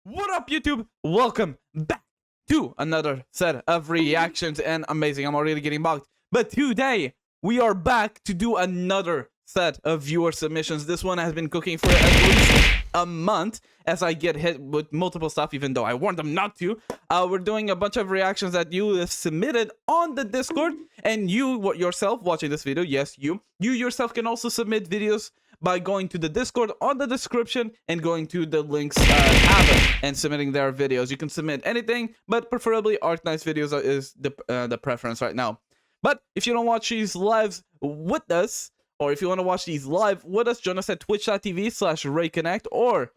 What up, YouTube? Welcome back to another set of reactions, and amazing, I'm already getting bugged. But today, we are back to do another set of viewer submissions. This one has been cooking for at least a month as I get hit with multiple stuff, even though I warned them not to. We're doing a bunch of reactions that you have submitted on the Discord, and you yourself watching this video, yes, you yourself can also submit videos by going to the Discord on the description and going to the links tab and submitting their videos. You can submit anything, but preferably Arknights videos is the preference right now. But if you don't watch these lives with us, or if you want to watch these live with us, join us at twitch.tv/RayConnect or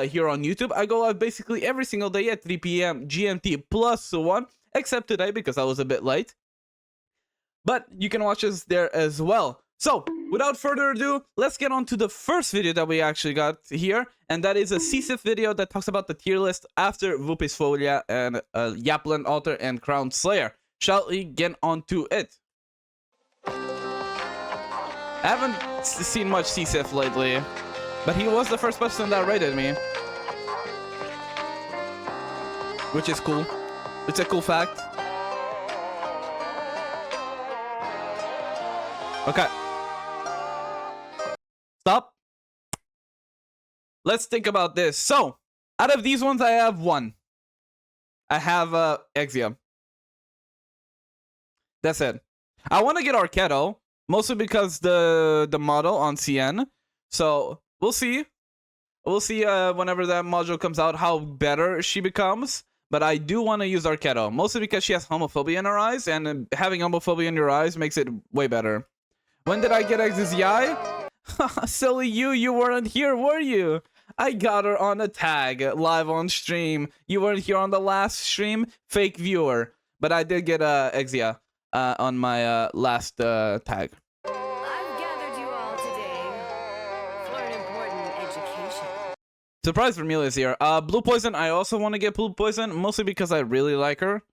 here on YouTube. I go live basically every single day at 3 p.m. GMT plus 1, except today because I was a bit late. But you can watch us there as well. So, without further ado, let's get on to the first video that we actually got here, and that is a CSIF video that talks about the tier list after Vulpisfoglia and Lappland Altar and Crownslayer. Shall we get on to it? I haven't seen much CSIF lately, but he was the first person that rated me, which is cool. It's a cool fact. Okay. Stop. Let's think about this. So, out of these ones, I have one. I have Exia. That's it. I want to get Arketo, mostly because the model on CN. So, we'll see. We'll see whenever that module comes out how better she becomes. But I do want to use Arketo, mostly because she has homophobia in her eyes, and having homophobia in your eyes makes it way better. When did I get Exia's Yai? Silly you weren't here, were you? I got her on a tag live on stream. You weren't here on the last stream, fake viewer. But I did get Exia on my last tag. I've gathered you all today for an important education. Surprise Vermelia is here. Blue Poison, I also want to get Blue Poison, mostly because I really like her.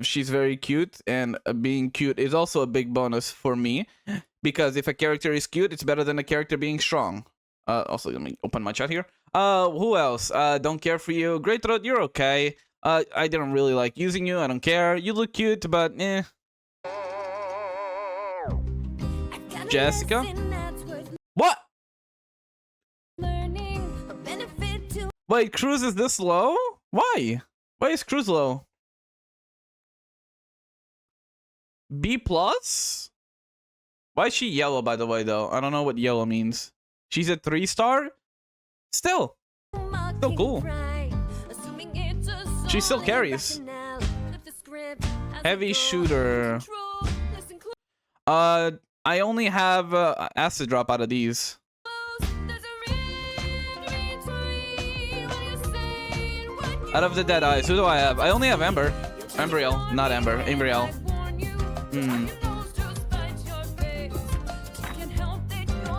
She's very cute, and being cute is also a big bonus for me. Because if a character is cute, it's better than a character being strong. Also, let me open my chat here. Who else? Don't care for you. Great Throat, you're okay. I didn't really like using you. I don't care. You look cute, but eh. Jessica? What? Wait, Cruz is this low? Why? Why is Cruz low? B+? Why is she yellow, by the way, though? I don't know what yellow means. She's a 3-star? Still cool. She still carries. Heavy shooter. I only have acid drop out of these. Out of the dead eyes, who do I have? I only have Ember. Embriel, not Ember. Embriel.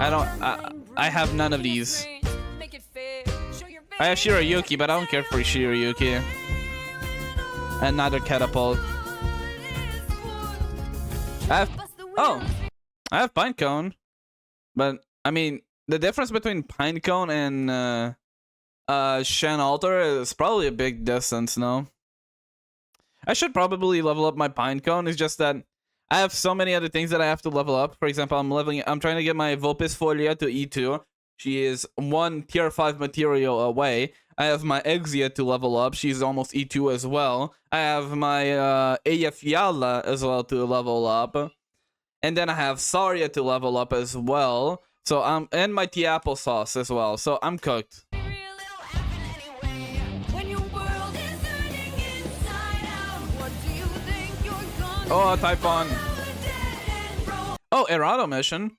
I have none of these. I have Shirayuki, but I don't care for Shirayuki. And neither Catapult. I have Pinecone. But, I mean, the difference between Pinecone and Shen Altar is probably a big distance, no? I should probably level up my Pinecone. It's just that I have so many other things that I have to level up. For example, I'm trying to get my Vulpisfoglia to E2. She is 1 tier 5 material away. I have my Exia to level up. She's almost E2 as well. I have my Eyjafjalla as well to level up. And then I have Saria to level up as well. So and my tea applesauce as well. So I'm cooked. Oh, Typhon. Oh, Errado mission.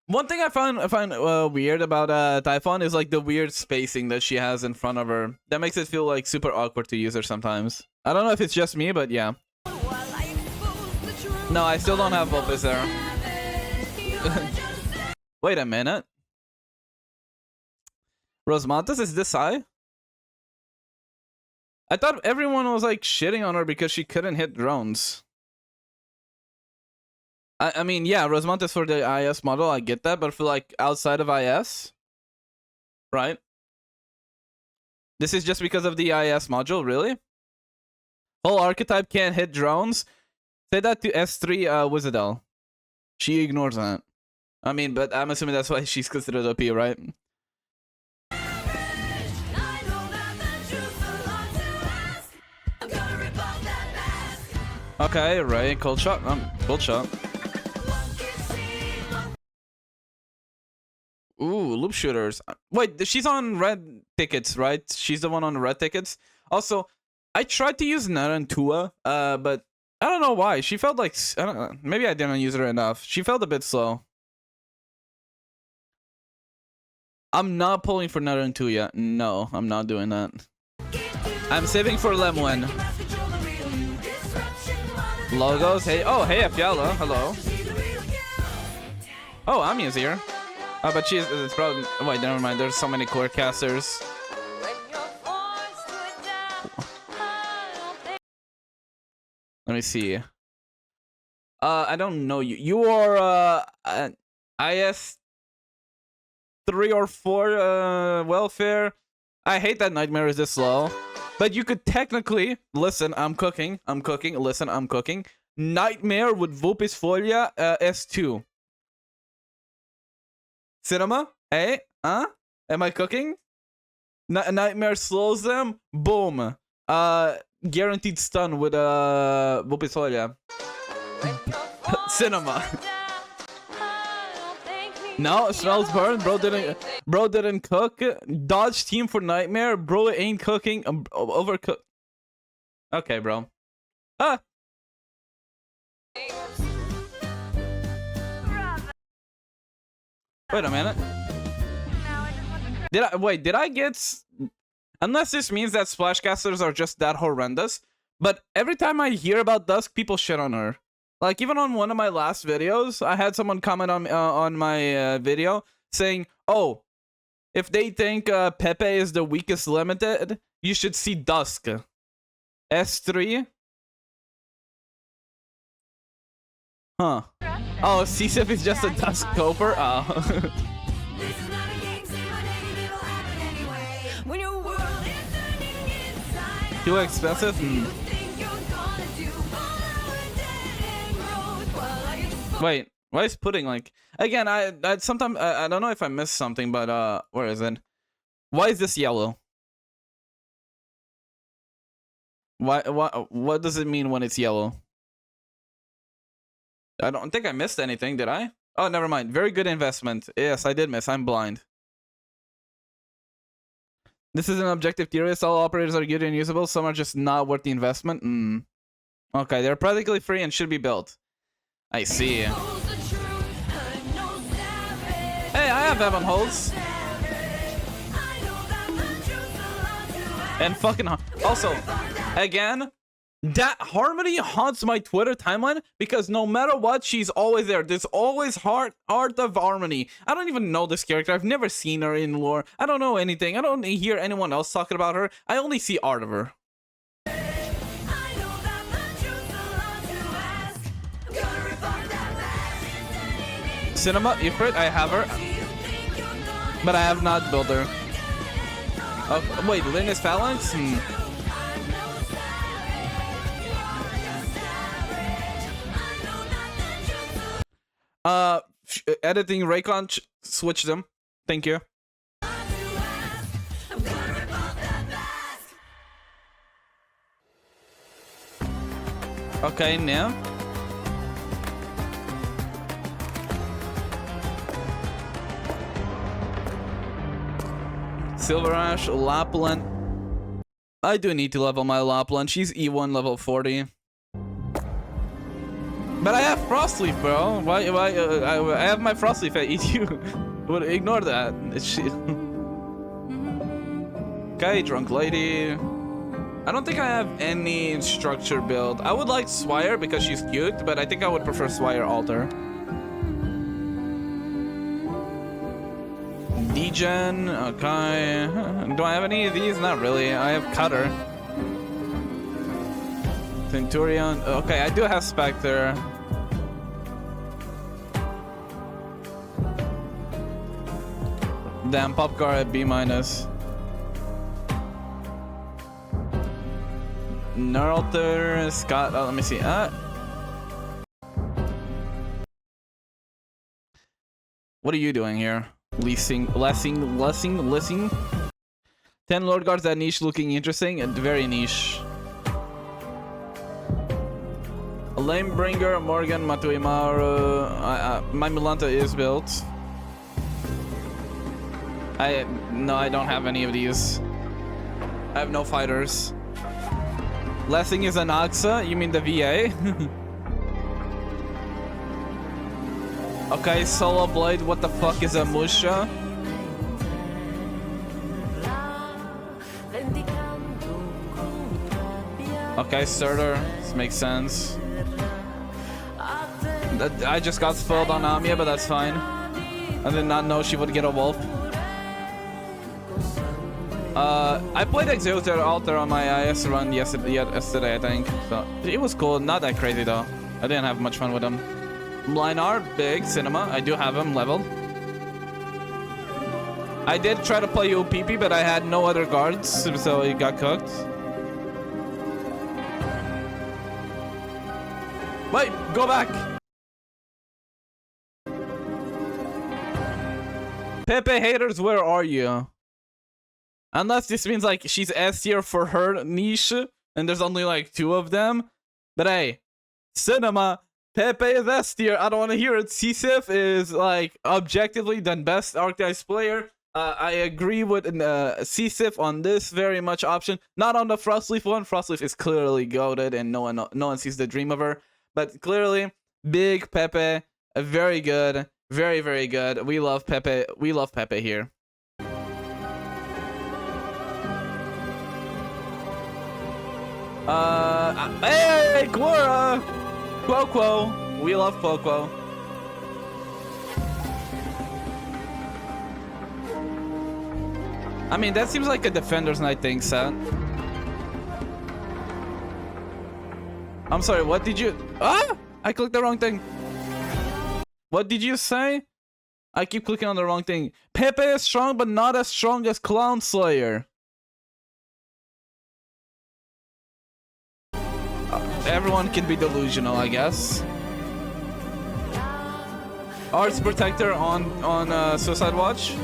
One thing I find weird about Typhon is like the weird spacing that she has in front of her. That makes it feel like super awkward to use her sometimes. I don't know if it's just me, but yeah. No, I still don't have Vulpis there. Wait a minute. Rosmantas is this high? I thought everyone was like shitting on her because she couldn't hit drones. I mean, yeah, Rosmantas for the IS model, I get that, but for like outside of IS, right? This is just because of the IS module, really? Whole archetype can't hit drones? Say that to S3 Wizardel. She ignores that. I mean, but I'm assuming that's why she's considered OP, right? Okay, right, cold shot. Cold shot. Ooh, loop shooters. Wait, she's on red tickets, right? She's the one on the red tickets. Also, I tried to use Narantua, but I don't know why. She felt like, I don't know, maybe I didn't use her enough. She felt a bit slow. I'm not pulling for Narantua yet. No, I'm not doing that. I'm saving for Lemwen. Logos, hey, oh, hey, Afiala, hello. Oh, Amia's here. Oh, but she's, it's probably, wait, never mind, there's so many core casters. Let me see. I don't know you. You are, IS 3 or 4, welfare. I hate that Nightmare is this slow. But you could technically, listen, I'm cooking, listen, I'm cooking. Nightmare with Vulpisfoglia, S2. Cinema? Hey? Huh? Am I cooking? Nightmare slows them? Boom. Guaranteed stun with, Vulpisfoglia. Cinema. No, smells burn. Bro didn't cook. Dodge team for Nightmare. Bro ain't cooking. Overcooked. Okay, bro. Ah. Wait a minute. Did I get? Unless this means that splashcasters are just that horrendous. But every time I hear about Dusk, people shit on her. Like, even on one of my last videos, I had someone comment on my video saying, oh, if they think Pepe is the weakest limited, you should see Dusk. S3? Huh. Oh, CSIP is just a Dusk Coper? Oh. Too expensive? Wait, why is pudding like again? I sometimes I don't know if I missed something, but where is it? Why is this yellow? What does it mean when it's yellow? I don't think I missed anything, did I? Oh, never mind. Very good investment. Yes, I did miss. I'm blind. This is an objective theorist. All operators are good and usable. Some are just not worth the investment. Okay, they're practically free and should be built. I see. Hey, I have Evan holds. And fucking also, again, that Harmony haunts my Twitter timeline because no matter what, she's always there. There's always Heart of Harmony. I don't even know this character. I've never seen her in lore. I don't know anything. I don't hear anyone else talking about her. I only see art of her. Cinema, Ifrit, I have her, but I have not built her. Oh, wait, Lynn is Phalanx? Editing Raikon, switch them. Thank you. Okay, now. Silver Ash, Lappland. I do need to level my Lappland. She's E1 level 40. But I have Frostleaf, bro. Why? I have my Frostleaf at E2. Would ignore that. Okay, Drunk Lady. I don't think I have any structure build. I would like Swire because she's cute, but I think I would prefer Swire Altar. Degen, okay. Do I have any of these? Not really. I have Cutter. Centurion. Okay, I do have Spectre. Damn, Popcar at B-. Neralter, Scott. Oh, let me see. What are you doing here? Lessing. 10 Lord Guards, that niche looking interesting and very niche. A Lamebringer, Morgan, Matuimaru. My Milanta is built. No, I don't have any of these. I have no fighters. Lessing is an Axa? You mean the VA? Okay, Solo Blade, what the fuck is a Musha? Okay, Starter, this makes sense. I just got spoiled on Amiya, but that's fine. I did not know she would get a wolf. I played Executor Altar on my IS run yesterday, I think. So it was cool, not that crazy though. I didn't have much fun with him. Blinar, big cinema. I do have him leveled. I did try to play UPP, but I had no other guards, so he got cooked. Wait, go back. Pepe haters, where are you? Unless this means like she's S tier for her niche, and there's only like 2 of them. But hey, cinema. Pepe is S tier. I don't want to hear it. Sisif is like objectively the best Arknights player. I agree with Sisif on this very much option. Not on the Frostleaf one. Frostleaf is clearly goated, and no one sees the dream of her. But clearly, big Pepe, very good, very very good. We love Pepe. We love Pepe here. Hey, Quora! Quo. We love Quo. I mean, that seems like a Defender's Night thing, set. I'm sorry, what did you... Ah! I clicked the wrong thing. What did you say? I keep clicking on the wrong thing. Pepe is strong, but not as strong as Crownslayer. Everyone can be delusional, I guess. Arts Protector on Suicide Watch.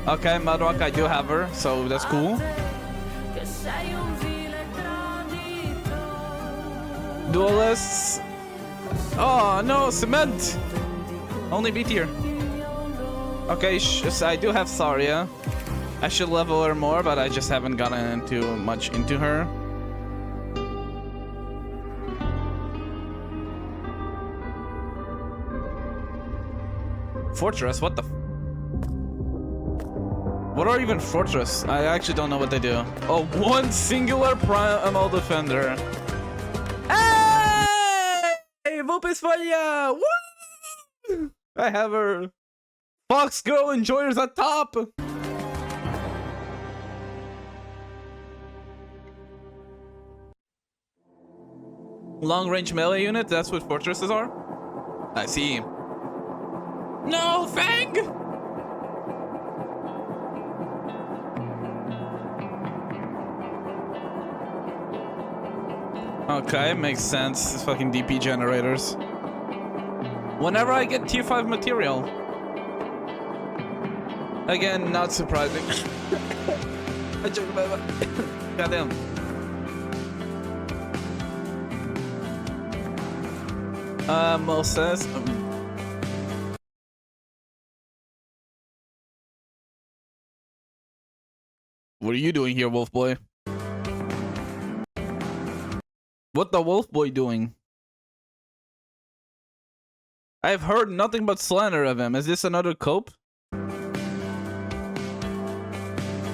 Okay, Mudrock, I do have her, so that's cool. Duelists. Oh no, Cement. Only B tier. Okay, I do have Saria. I should level her more, but I just haven't gotten much into her. Fortress? What the? What are even Fortress? I actually don't know what they do. Oh, one singular primal defender. Hey! Vulpisfoglia! Woo! I have her. Fox Girl Enjoyers at top! Long range melee unit, that's what Fortresses are? I see. No, Fang! Okay, makes sense. It's fucking DP generators. Whenever I get tier 5 material. Again, not surprising. I joke about it. Goddamn. Moses. What are you doing here, Wolf Boy? What the Wolf Boy doing? I've heard nothing but slander of him. Is this another cope?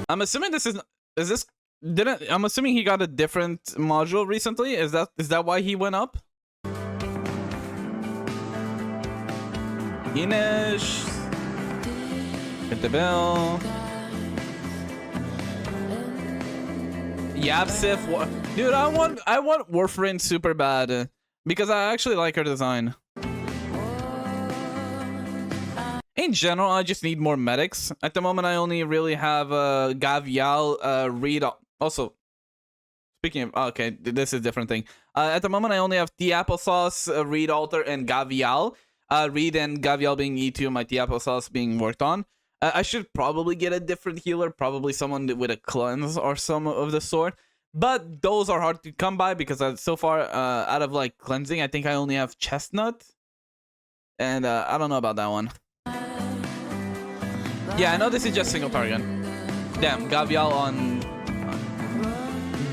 I'm assuming this is this didn't I'm assuming he got a different module recently. Is that why he went up? Inish. Hit the bell. Yapsif, dude, I want Warframe super bad because I actually like her design. In general, I just need more medics. At the moment, I only really have Gavial, Reed. Also, Speaking of, okay, this is a different thing. At the moment, I only have the applesauce, Reed Alter, and Gavial. Reed and Gavial being E2, my the applesauce being worked on. I should probably get a different healer, probably someone with a cleanse or some of the sort. But those are hard to come by because so far, out of like cleansing, I think I only have Chestnut. And I don't know about that one. Yeah, I know this is just single target. Damn, Gavial on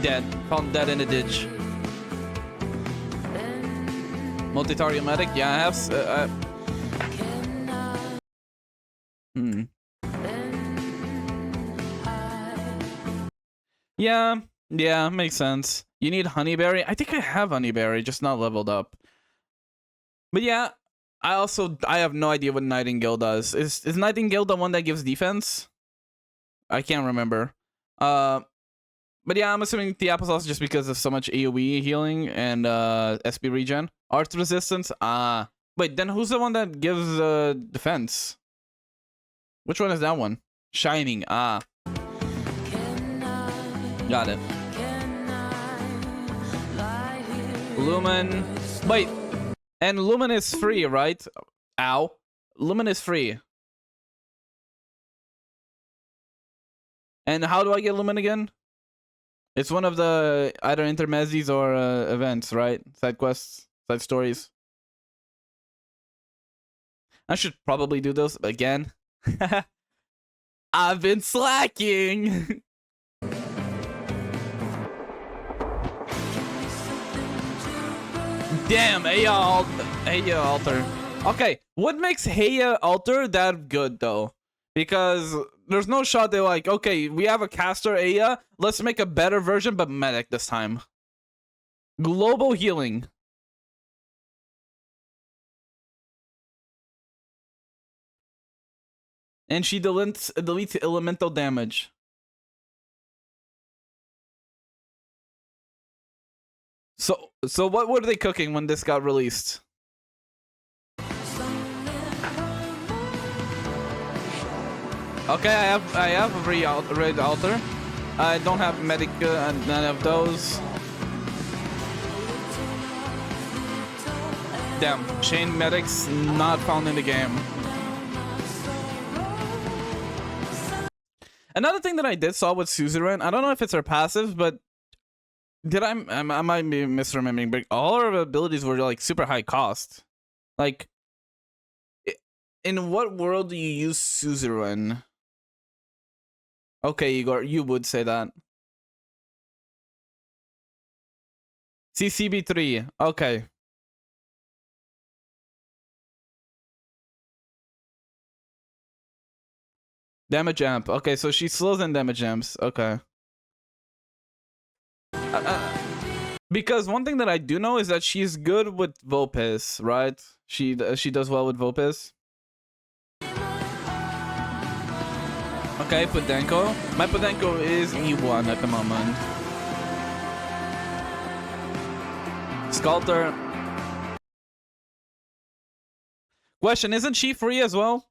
dead. Found dead in a ditch. Multi-target medic. Yeah, I have. Yeah, makes sense. You need Honeyberry. I think I have Honeyberry, just not leveled up. But yeah, I have no idea what Nightingale does. Is Nightingale the one that gives defense? I can't remember. But yeah, I'm assuming the applesauce just because of so much AoE healing and SP regen. Art resistance. Wait, then who's the one that gives defense? Which one is that one? Shining. Got it. Lumen. Wait. And Lumen is free, right? Ow. Lumen is free. And how do I get Lumen again? It's one of the either intermezzis or events, right? Side quests, side stories. I should probably do those again. I've been slacking. Damn, Heya Alter. Okay, what makes Heya Alter that good though? Because there's no shot they're like, okay, we have a caster Heya, let's make a better version, but medic this time. Global healing. And she deletes elemental damage. So what were they cooking when this got released? Okay, I have a Red Altar. I don't have medic and none of those. Damn, chain medics not found in the game. Another thing that I did saw with Suzerain, I don't know if it's her passive, but I might be misremembering, but all her abilities were like super high cost. Like, in what world do you use Suzerain? Okay, Igor, you would say that. CCB3, okay. Damage amp. Okay, so she slows in damage amps. Okay. Because one thing that I do know is that she's good with Vulpes, right? She does well with Vulpes. Okay, Podenko. My Podenko is E1 at the moment. Sculptor. Question, isn't she free as well?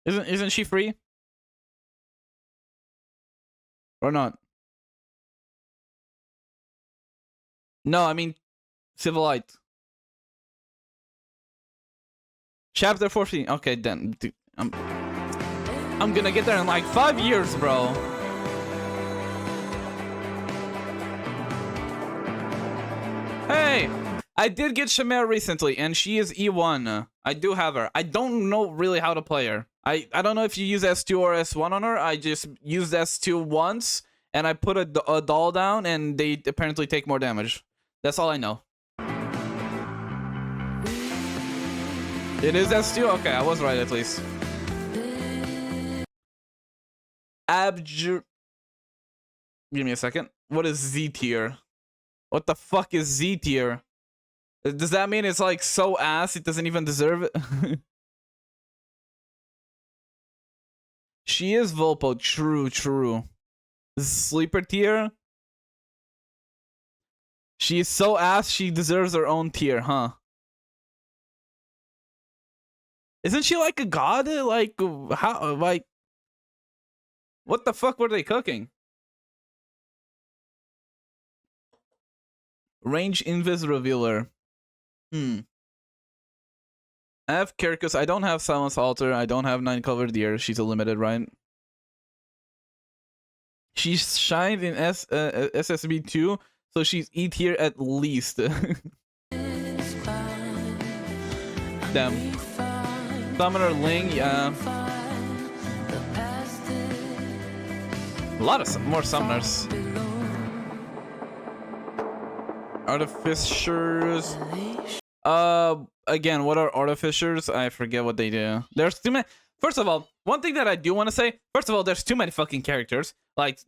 Isn't she free? Or not? No, I mean Civilite. Chapter 14. Okay, then dude, I'm gonna get there in like 5 years, bro. Hey, I did get Shamir recently, and she is E1. I do have her. I don't know really how to play her. I don't know if you use S2 or S1 on her. I just used S2 once, and I put a doll down, and they apparently take more damage. That's all I know. It is S2? Okay, I was right at least. Give me a second. What is Z tier? What the fuck is Z tier? Does that mean it's like so ass it doesn't even deserve it? She is Vulpo. True. Sleeper tier? She is so ass she deserves her own tier, huh? Isn't she like a god? Like, how? Like, What the fuck were they cooking? Range Invis Revealer. I have Kirkus. I don't have Silence Altar. I don't have 9 Covered Deer. She's a limited, right? She's shined in SSB 2, so she's E tier at least. Damn. Summoner Ling, yeah. A lot of more summoners. Artificers. Again, what are artificers? I forget what they do. There's too many. First of all, one thing that I do want to say. First of all, there's too many fucking characters, like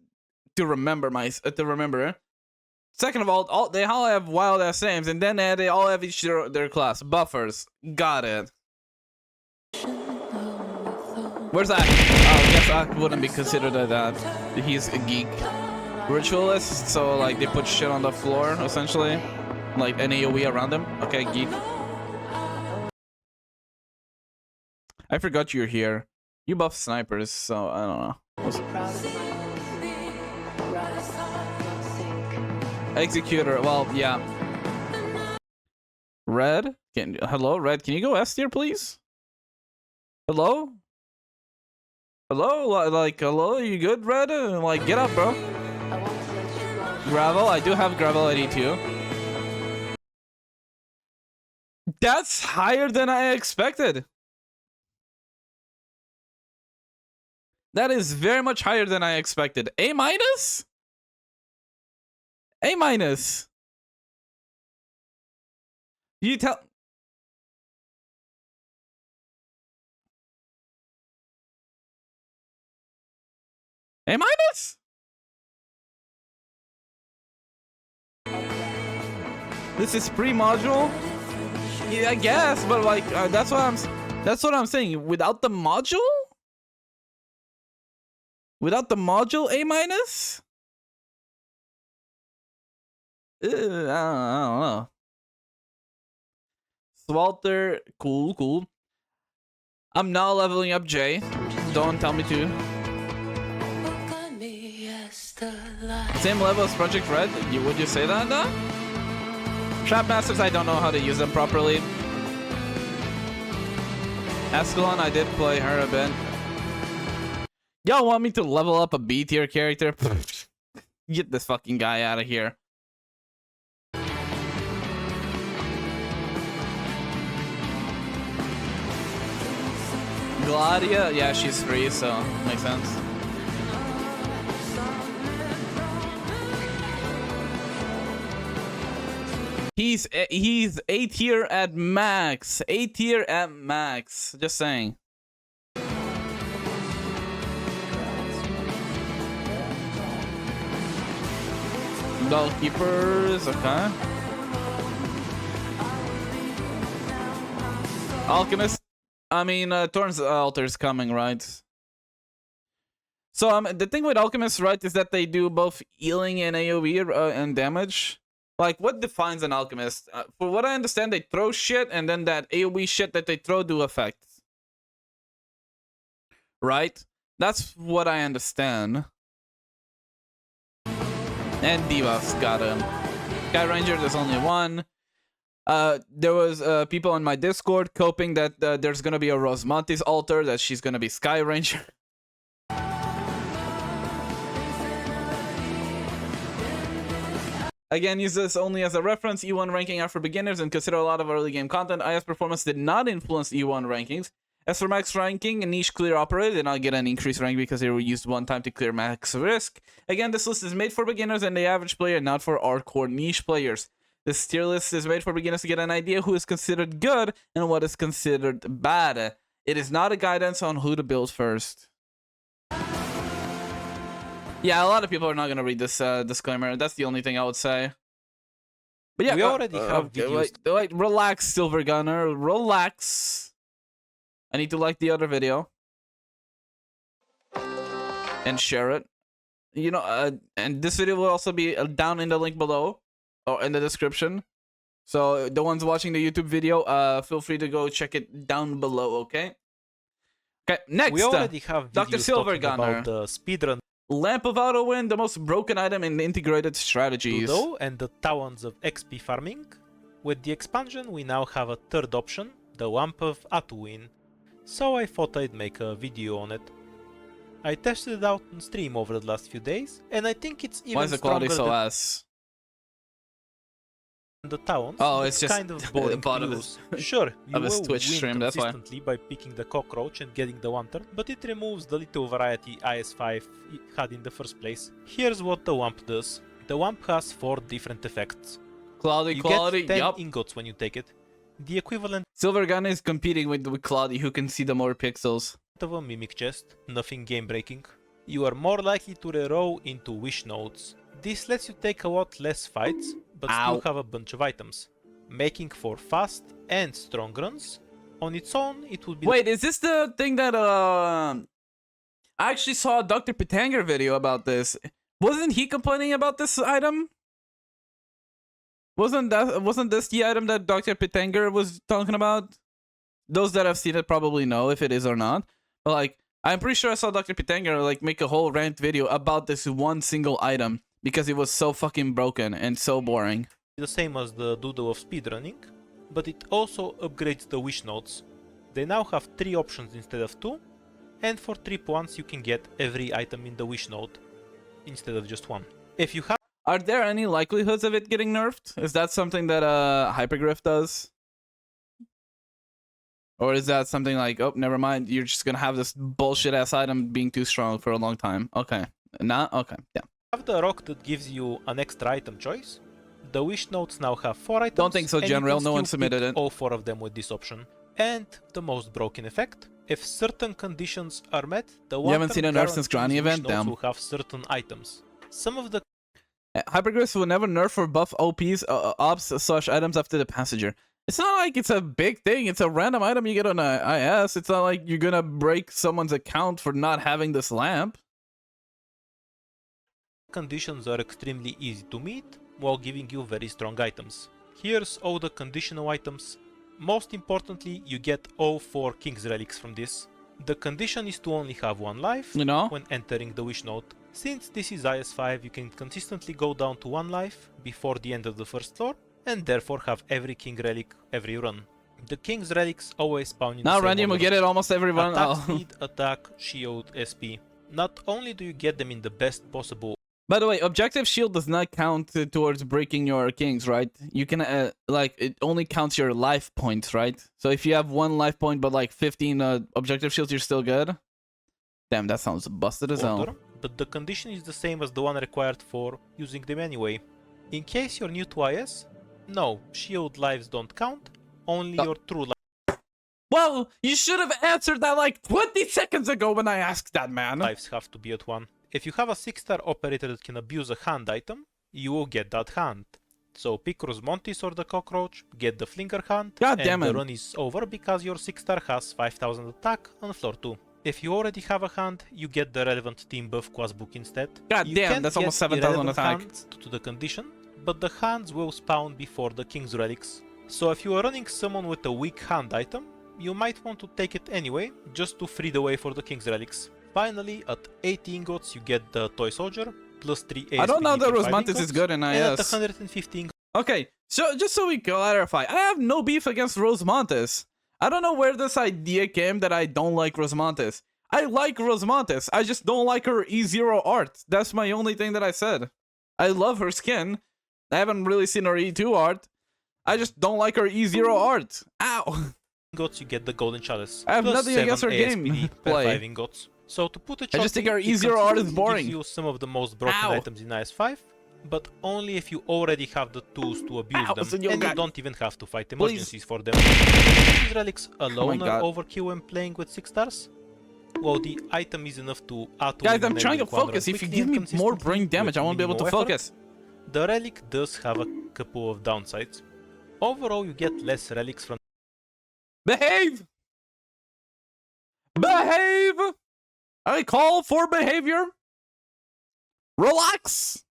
to remember Second of all, they all have wild ass names, and then they all have each their class. Buffers, got it. Where's that? Oh, I guess I wouldn't be considered that. He's a geek. Ritualist, so like they put shit on the floor essentially, like an AoE around them. Okay, geek. I forgot you're here. You buff snipers, so I don't know. Executor, well, yeah. Red, hello, Red. Can you go S tier, please? Hello? Hello, like hello. You good, Red? Like, get up, bro. Gravel, I do have gravel at E2. That's higher than I expected. That is very much higher than I expected. A minus? A minus. You tell. A minus? This is pre-module? Yeah, I guess, but like that's what I'm saying. Without the module? Without the module, A minus? I don't know. Swalter, cool. I'm now leveling up J. Don't tell me to. Same level as Project Red? Would you say that, though? Trap Masters, I don't know how to use them properly. Ascalon, I did play her a bit. Y'all want me to level up a B tier character? Get this fucking guy out of here. Gladia, yeah, she's free, so makes sense. He's A tier at max. A tier at max. Just saying. Goalkeepers, okay. Alchemist. I mean, Torrent's Altar's coming, right? So the thing with Alchemist, right, is that they do both healing and AoE and damage. Like, what defines an Alchemist? For what I understand, they throw shit, and then that AoE shit that they throw do effects. Right? That's what I understand. And debuffs, got him. Sky Ranger, there's only one. There was people on my Discord coping that there's gonna be a Rosmonti's altar, that she's gonna be Sky Ranger. Again, use this only as a reference. E1 ranking are for beginners and consider a lot of early game content. IS performance did not influence E1 rankings. As for max ranking, niche clear operator did not get an increased rank because they were used one time to clear max risk. Again, this list is made for beginners and the average player, not for hardcore niche players. This tier list is made for beginners to get an idea who is considered good and what is considered bad. It is not a guidance on who to build first. Yeah, a lot of people are not going to read this disclaimer. That's the only thing I would say. But yeah, we already have videos. Like, relax, Silver Gunner. Relax. I need to like the other video. And share it. You know, and this video will also be down in the link below. Or in the description. So the ones watching the YouTube video, feel free to go check it down below, okay? Okay, next. We already have Dr. videos talking Silvergunner. about the speedrun Lamp of Autowin, the most broken item in integrated strategies. Ludo and the talents of XP farming. With the expansion, we now have a third option, the Lamp of Autowin. So I thought I'd make a video on it. I tested it out on stream over the last few days, and I think it's even Why is the stronger quality so than ass? the talents. Oh, but it's just kind of boring bottom to of use. Sure, you of his will Twitch win stream, that's why. consistently by picking the cockroach and getting the lantern, but it removes the little variety IS5 had in the first place. Here's what the lamp does. The lamp has 4 different effects. Cloudy, You quality, get 10 yup. ingots when you take it. The equivalent Silvergunner is competing with Cloudy, who can see the more pixels. of a mimic chest, nothing game breaking. You are more likely to reroll into wish nodes. This lets you take a lot less fights, but Ow. still have a bunch of items, making for fast and strong runs. On its own, it would be Wait, is this the thing that I actually saw a Dr.Pitanger video about this? Wasn't he complaining about this item? Wasn't this the item that Dr.Pitanger was talking about? Those that have seen it probably know if it is or not. But like, I'm pretty sure I saw Dr.Pitanger like make a whole rant video about this one single item because it was so fucking broken and so boring. the same as the doodle of speedrunning, but it also upgrades the wish nodes. They now have 3 options instead of 2, and for 3 points you can get every item in the wish node instead of just 1. If you have Are there any likelihoods of it getting nerfed? Is that something that Hypergriff does? Or is that something like, oh, never mind, you're just gonna have this bullshit ass item being too strong for a long time? Okay. Nah, okay, yeah. the rock that gives you an extra item choice, the wish nodes now have 4 items. Don't think so, and you General. can No one still submitted pick it. all 4 of them with this option. And the most broken effect, if certain conditions are met, the You haven't seen a nerf since Granny wish event? nodes Damn. will have certain items. Some of the Hypergriffs will never nerf or buff OPs, ops, slash items after the passenger. It's not like it's a big thing. It's a random item you get on a IS. It's not like you're gonna break someone's account for not having this lamp. conditions are extremely easy to meet while giving you very strong items. Here's all the conditional items. Most importantly, you get all 4 King's Relics from this. The condition is to only have 1 life You know? when entering the wish node. Since this is IS5, you can consistently go down to 1 life before the end of the first floor, and therefore have every King Relic every run. The King's Relics always spawn in Now the same Randy will order. get it almost every run. Attack Oh. speed, attack, shield, SP. Not only do you get them in the best possible By the way, objective shield does not count towards breaking your kings, right? You can, like, it only counts your life points, right? So if you have 1 life point but like 15 objective shields, you're still good? Damn, that sounds busted as order, hell. but the condition is the same as the one required for using them anyway. In case you're new to IS, no, shield lives don't count, only Oh. your true Well, you should have answered that like 20 seconds ago when I asked that, man. lives have to be at 1. If you have a 6-star operator that can abuse a hand item, you will get that hand. So pick Rosmontis or the cockroach, get the flinger hand, God and damn the it. run is over because your 6-star has 5000 attack on floor 2. If you already have a hand, you get the relevant team buff quest book instead. God You damn, can that's get almost 7,000 irrelevant attack. hands due to the condition, but the hands will spawn before the King's Relics. So if you are running someone with a weak hand item, you might want to take it anyway, just to free the way for the King's Relics. Finally, at 80 ingots you get the Toy Soldier, plus 3 ASP I don't know that for 5 Rosmantis is ingots, good in and at IS. 150 ingots Okay, so just so we clarify, I have no beef against Rosmantis. I don't know where this idea came that I don't like Rosmantis. I like Rosmantis, I just don't like her E0 art. That's my only thing that I said. I love her skin. I haven't really seen her E2 art. I just don't like her E0 art. Ow! you get the Golden Chalice. I have plus nothing against her 7 game ASPD per play. 5 ingots. So to put it I just shortly, think our it E0 art is consistently boring. gives you some of the most broken Ow. items in IS5, but only if you already have the tools to abuse Ow, them, senor and you God. don't even have to fight Please. emergencies for them. These relics alone are God. overkill when playing with 6 stars. Well, the item is enough to auto Guys, I'm trying to focus. If you give me more brain damage, I won't be able to focus. The relic does have a couple of downsides. Overall, you get less relics from Behave! Behave! I call for behavior. Relax.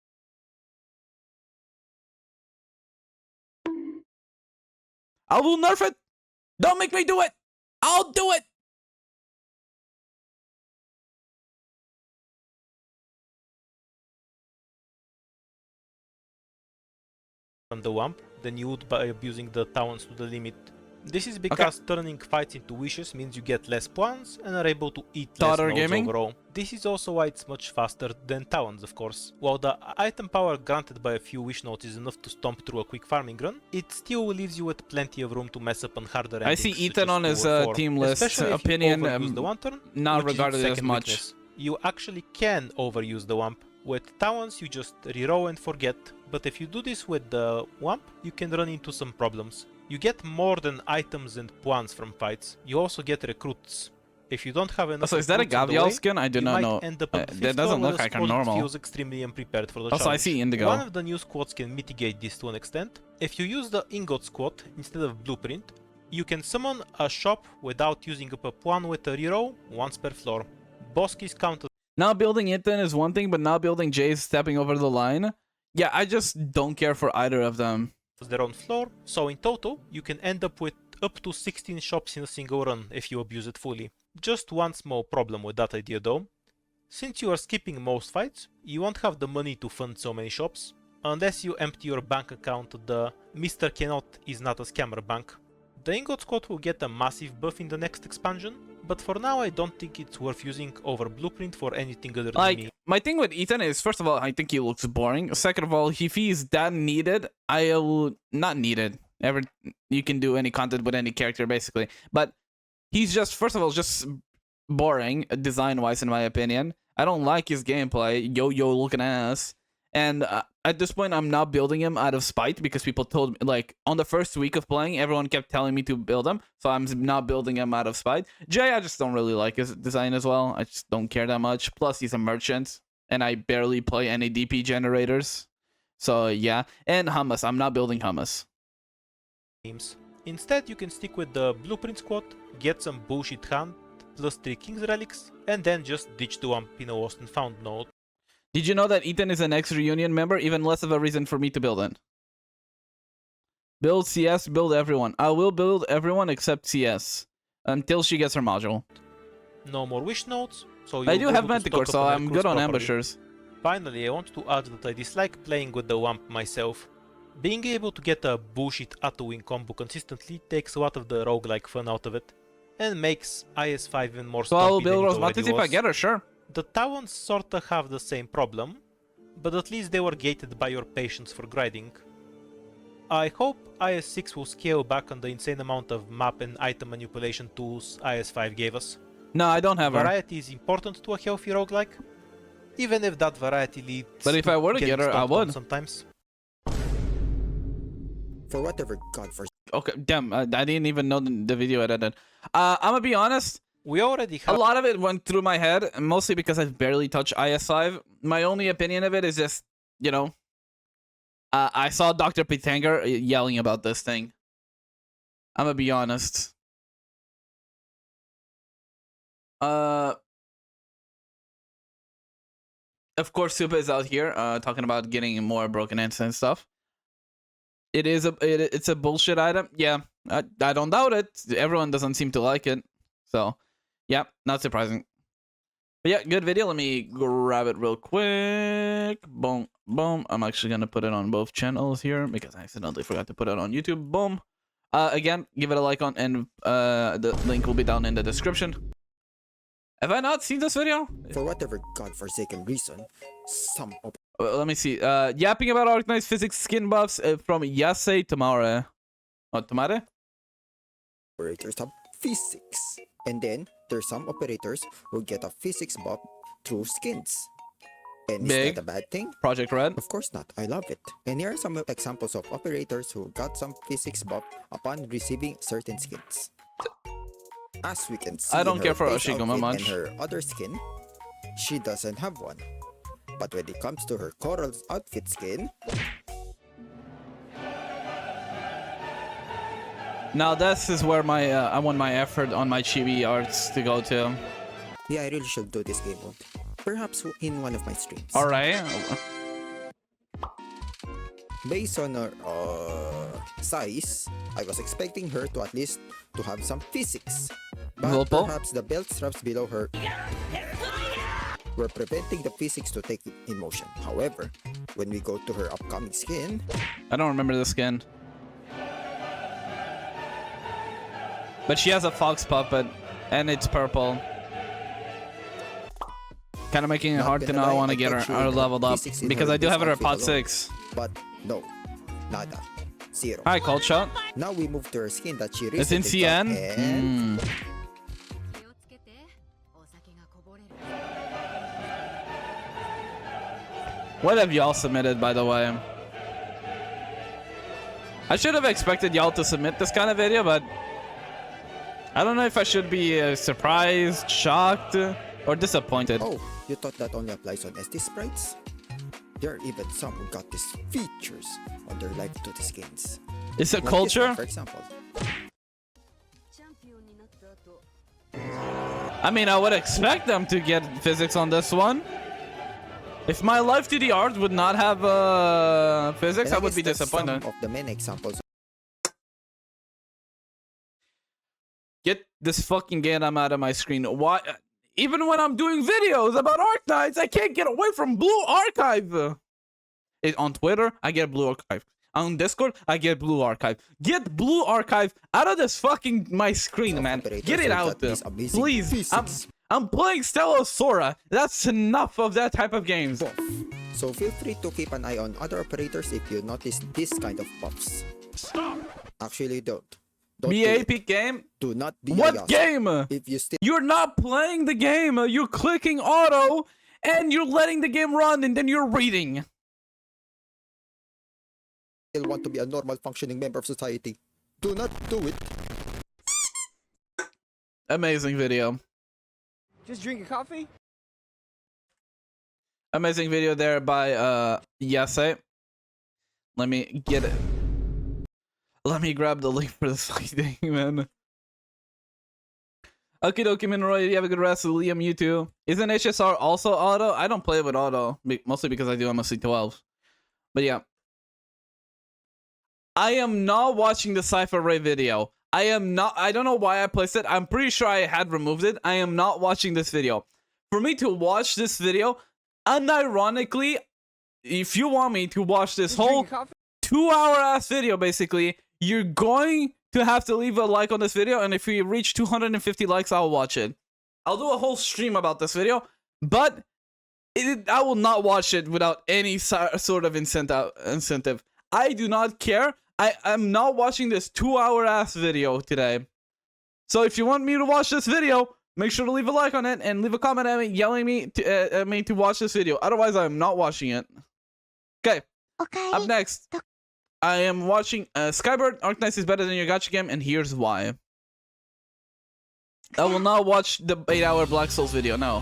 I will nerf it. Don't make me do it. I'll do it. on the Wamp than you would by abusing the Talons to the limit. This is because turning fights into wishes means you get less points and are able to eat less nodes overall. This is also why it's much faster than Talons, of course. While the item power granted by a few wish nodes is enough to stomp through a quick farming run, it still leaves you with plenty of room to mess up on harder endings. I see Ethan on his team list. Opinion, the one turn, not regarded as much. Weakness. You actually can overuse the Wamp. With Talons, you just reroll and forget, but if you do this with the Wamp, you can run into some problems. You get more than items and points from fights. You also get recruits. If you don't have enough. So is that a Gavial skin? I do not know. That doesn't look like a normal. Feels extremely unprepared for the also, challenge. I see Indigo. One of the new squads can mitigate this to an extent. If you use the Ingot squad instead of Blueprint, you can summon a shop without using up a pawn with a reroll once per floor. Boss keys count. Now building Ethan is one thing, but now building Jay's stepping over the line. Yeah, I just don't care for either of them. Their own floor, so in total you can end up with up to 16 shops in a single run if you abuse it fully. Just one small problem with that idea though. Since you are skipping most fights, you won't have the money to fund so many shops, unless you empty your bank account. The Mr. Cannot is not a scammer bank. The Ingot squad will get a massive buff in the next expansion, but for now I don't think it's worth using over Blueprint for anything other than me. My thing with Ethan is, first of all, I think he looks boring. Second of all, if he's that needed, not needed. You can do any content with any character basically, but he's just, first of all, just boring design-wise in my opinion. I don't like his gameplay, yo-yo looking ass. And at this point, I'm not building him out of spite because people told me, like, on the first week of playing, everyone kept telling me to build him. So I'm not building him out of spite. Jay, I just don't really like his design as well. I just don't care that much. Plus, he's a merchant, and I barely play any DP generators. So, yeah. And Hummus. I'm not building Hummus. Instead, you can stick with the Blueprint squad, get some bullshit hand, plus 3 King's Relics, and then just ditch the Wamp in a lost and found node. Did you know that Ethan is an ex-reunion member? Even less of a reason for me to build it. Build CS, build everyone. I will build everyone except CS. Until she gets her module. No more wish nodes, so I do have Manticore, so I'm good on ambushers. Finally, I want to add that I dislike playing with the Wamp myself. Being able to get a bullshit Autowin combo consistently takes a lot of the roguelike fun out of it, and makes IS-5 even more so I'll stumpy build than it already Rosmatis if I get her, sure. The Talons sorta have the same problem, but at least they were gated by your patience for grinding. I hope IS-6 will scale back on the insane amount of map and item manipulation tools IS-5 gave us. No, I don't have her. Variety is important to a healthy roguelike, even if that variety leads. But if I were to get her, I would. Sometimes. For whatever God for. Okay, damn, I didn't even know the video edited. I'm gonna be honest. We already have a lot of it went through my head, mostly because I've barely touched IS-5. My only opinion of it is just, you know, I saw Dr.Pitanger yelling about this thing. I'm gonna be honest. Of course, Supa is out here talking about getting more broken ends and stuff. It's a bullshit item. Yeah, I don't doubt it. Everyone doesn't seem to like it, so. Yeah, not surprising. But yeah, good video. Let me grab it real quick. Boom, boom. I'm actually going to put it on both channels here because I accidentally forgot to put it on YouTube. Boom. Again, give it a like on, and the link will be down in the description. Have I not seen this video? For whatever godforsaken reason, some... Let me see. Yapping about Arknights physics skin buffs from Yase Tamare. Oh, Tamare? Operators have physics. And then, there's some operators who get a physics buff through skins. And Big. Is that a bad thing? Project Red? Of course not. I love it. And here are some examples of operators who got some physics buff upon receiving certain skins. As we can see, I don't care for base Oshiguma outfit much. And her other skin, she doesn't have one. But when it comes to her coral outfit skin... Now this is where my I want my effort on my chibi arts to go to. Yeah, I really should do this game mode. Perhaps in one of my streams. Alright. Based on her size, I was expecting her to at least to have some physics. But Vulpo? Perhaps the belt straps below her were preventing the physics to take in motion. However, when we go to her upcoming skin, I don't remember the skin. But she has a fox puppet, and it's purple. Kind of making it Not hard to gonna know I lie, want to I get thought she her would leveled have up. P6 in Because her I do have her at outfit pot alone. 6. but no, nada, 0. Hi, Cold Shot. Now we move to her skin that she It's in recently got, CN. and Mm. What have y'all submitted, by the way? I should have expected y'all to submit this kind of video, but I don't know if I should be surprised, shocked, or disappointed. oh, you thought that only applies on SD sprites? There are even some who got these features on their live to the skins. It's a Like this culture. one, for example. I mean, I would expect them to get physics on this one. If my life to the art would not have physics, And I would guess be that's disappointed. Some of the many examples. Get this fucking game out of my screen. Why? Even when I'm doing videos about Arknights, I can't get away from Blue Archive. On Twitter, I get Blue Archive. On Discord, I get Blue Archive. Get Blue Archive out of this fucking my screen, man. Operators Get it who out got there, these amazing please. physics. I'm playing Stellosora. That's enough of that type of games. Buff. So feel free to keep an eye on other operators if you notice this kind of buffs. Actually, don't. Don't Be do a it. epic game. Do not be a What yas. game? If you still You're not playing the game. You're clicking auto, and you're letting the game run, and then you're reading. want to be a normal functioning member of society, do not do it. Amazing video. Just drinking coffee? Amazing video there by Yase. Let me get it. Let me grab the link for this thing, man. Okie dokie, Minroy, you have a good rest. Liam, you too. Isn't HSR also auto? I don't play with auto, mostly because I do MC12. But yeah. I am not watching the Cypher Ray video. I don't know why I placed it. I'm pretty sure I had removed it. I am not watching this video. For me to watch this video, unironically, if you want me to watch this Just whole drinking coffee? 2-hour ass video, basically, you're going to have to leave a like on this video, and if we reach 250 likes, I'll watch it. I'll do a whole stream about this video, but I will not watch it without any sort of incentive. I do not care. I'm not watching this 2-hour ass video today. So if you want me to watch this video, make sure to leave a like on it and leave a comment at me yelling at me to watch this video. Otherwise, I'm not watching it. Okay. Up next, I am watching Skybird. Arknights is better than your gacha game, and here's why. I will not watch the 8-hour Black Souls video, no.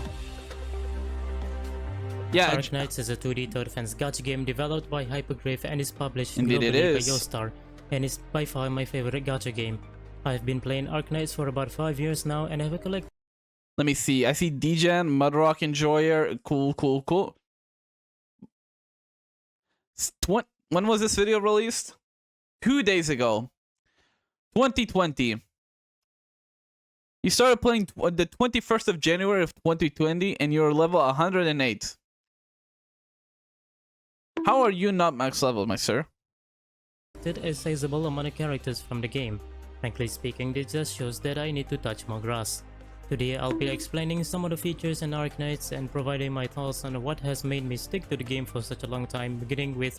Yeah, Arknights is a 2D tower defense gacha game developed by Hypergraph and is published Indeed it globally by is. Yostar, and is by far my favorite gacha game. I've been playing Arknights for about 5 years now, and I have a collection. let me see. I see Degen, Mudrock Enjoyer. Cool. When was this video released? 2 days ago. 2020. You started playing the 21st of January of 2020, and you're level 108. How are you not max level, my sir? A sizable amount of characters from the game. Frankly speaking, this just shows that I need to touch more grass. Today I'll be explaining some of the features in Arknights and providing my thoughts on what has made me stick to the game for such a long time, beginning with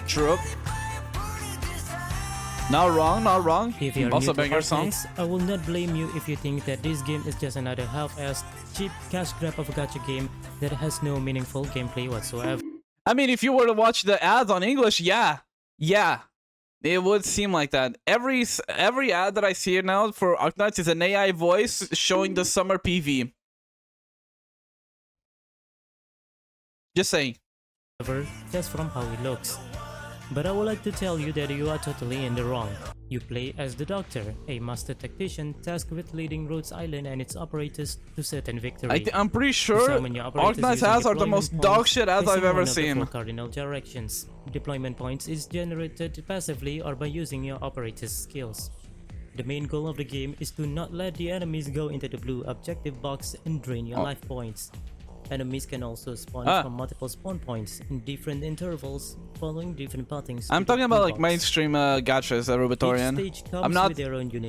True. Not wrong. if you're Also new to banger songs. Arknights, I will not blame you if you think that this game is just another half-assed, cheap cash grab of a gacha game that has no meaningful gameplay whatsoever. I mean, if you were to watch the ads on English, yeah, it would seem like that. Every ad that I see now for Arknights is an AI voice showing the summer PV. Just saying. Just from how it looks. But I would like to tell you that you are totally in the wrong. You play as the Doctor, a master tactician tasked with leading Rhodes Island and its operators to certain victory. I'm pretty sure Summon your operators Arknights using ads are the deployment most dog points, shit ads facing I've ever one of the seen. 4 cardinal directions. Deployment points is generated passively or by using your operator's skills. The main goal of the game is to not let the enemies go into the blue objective box and drain your life points. Enemies can also spawn from multiple spawn points in different intervals, following different patterns. I'm talking about like mainstream gachas, Rubitorian.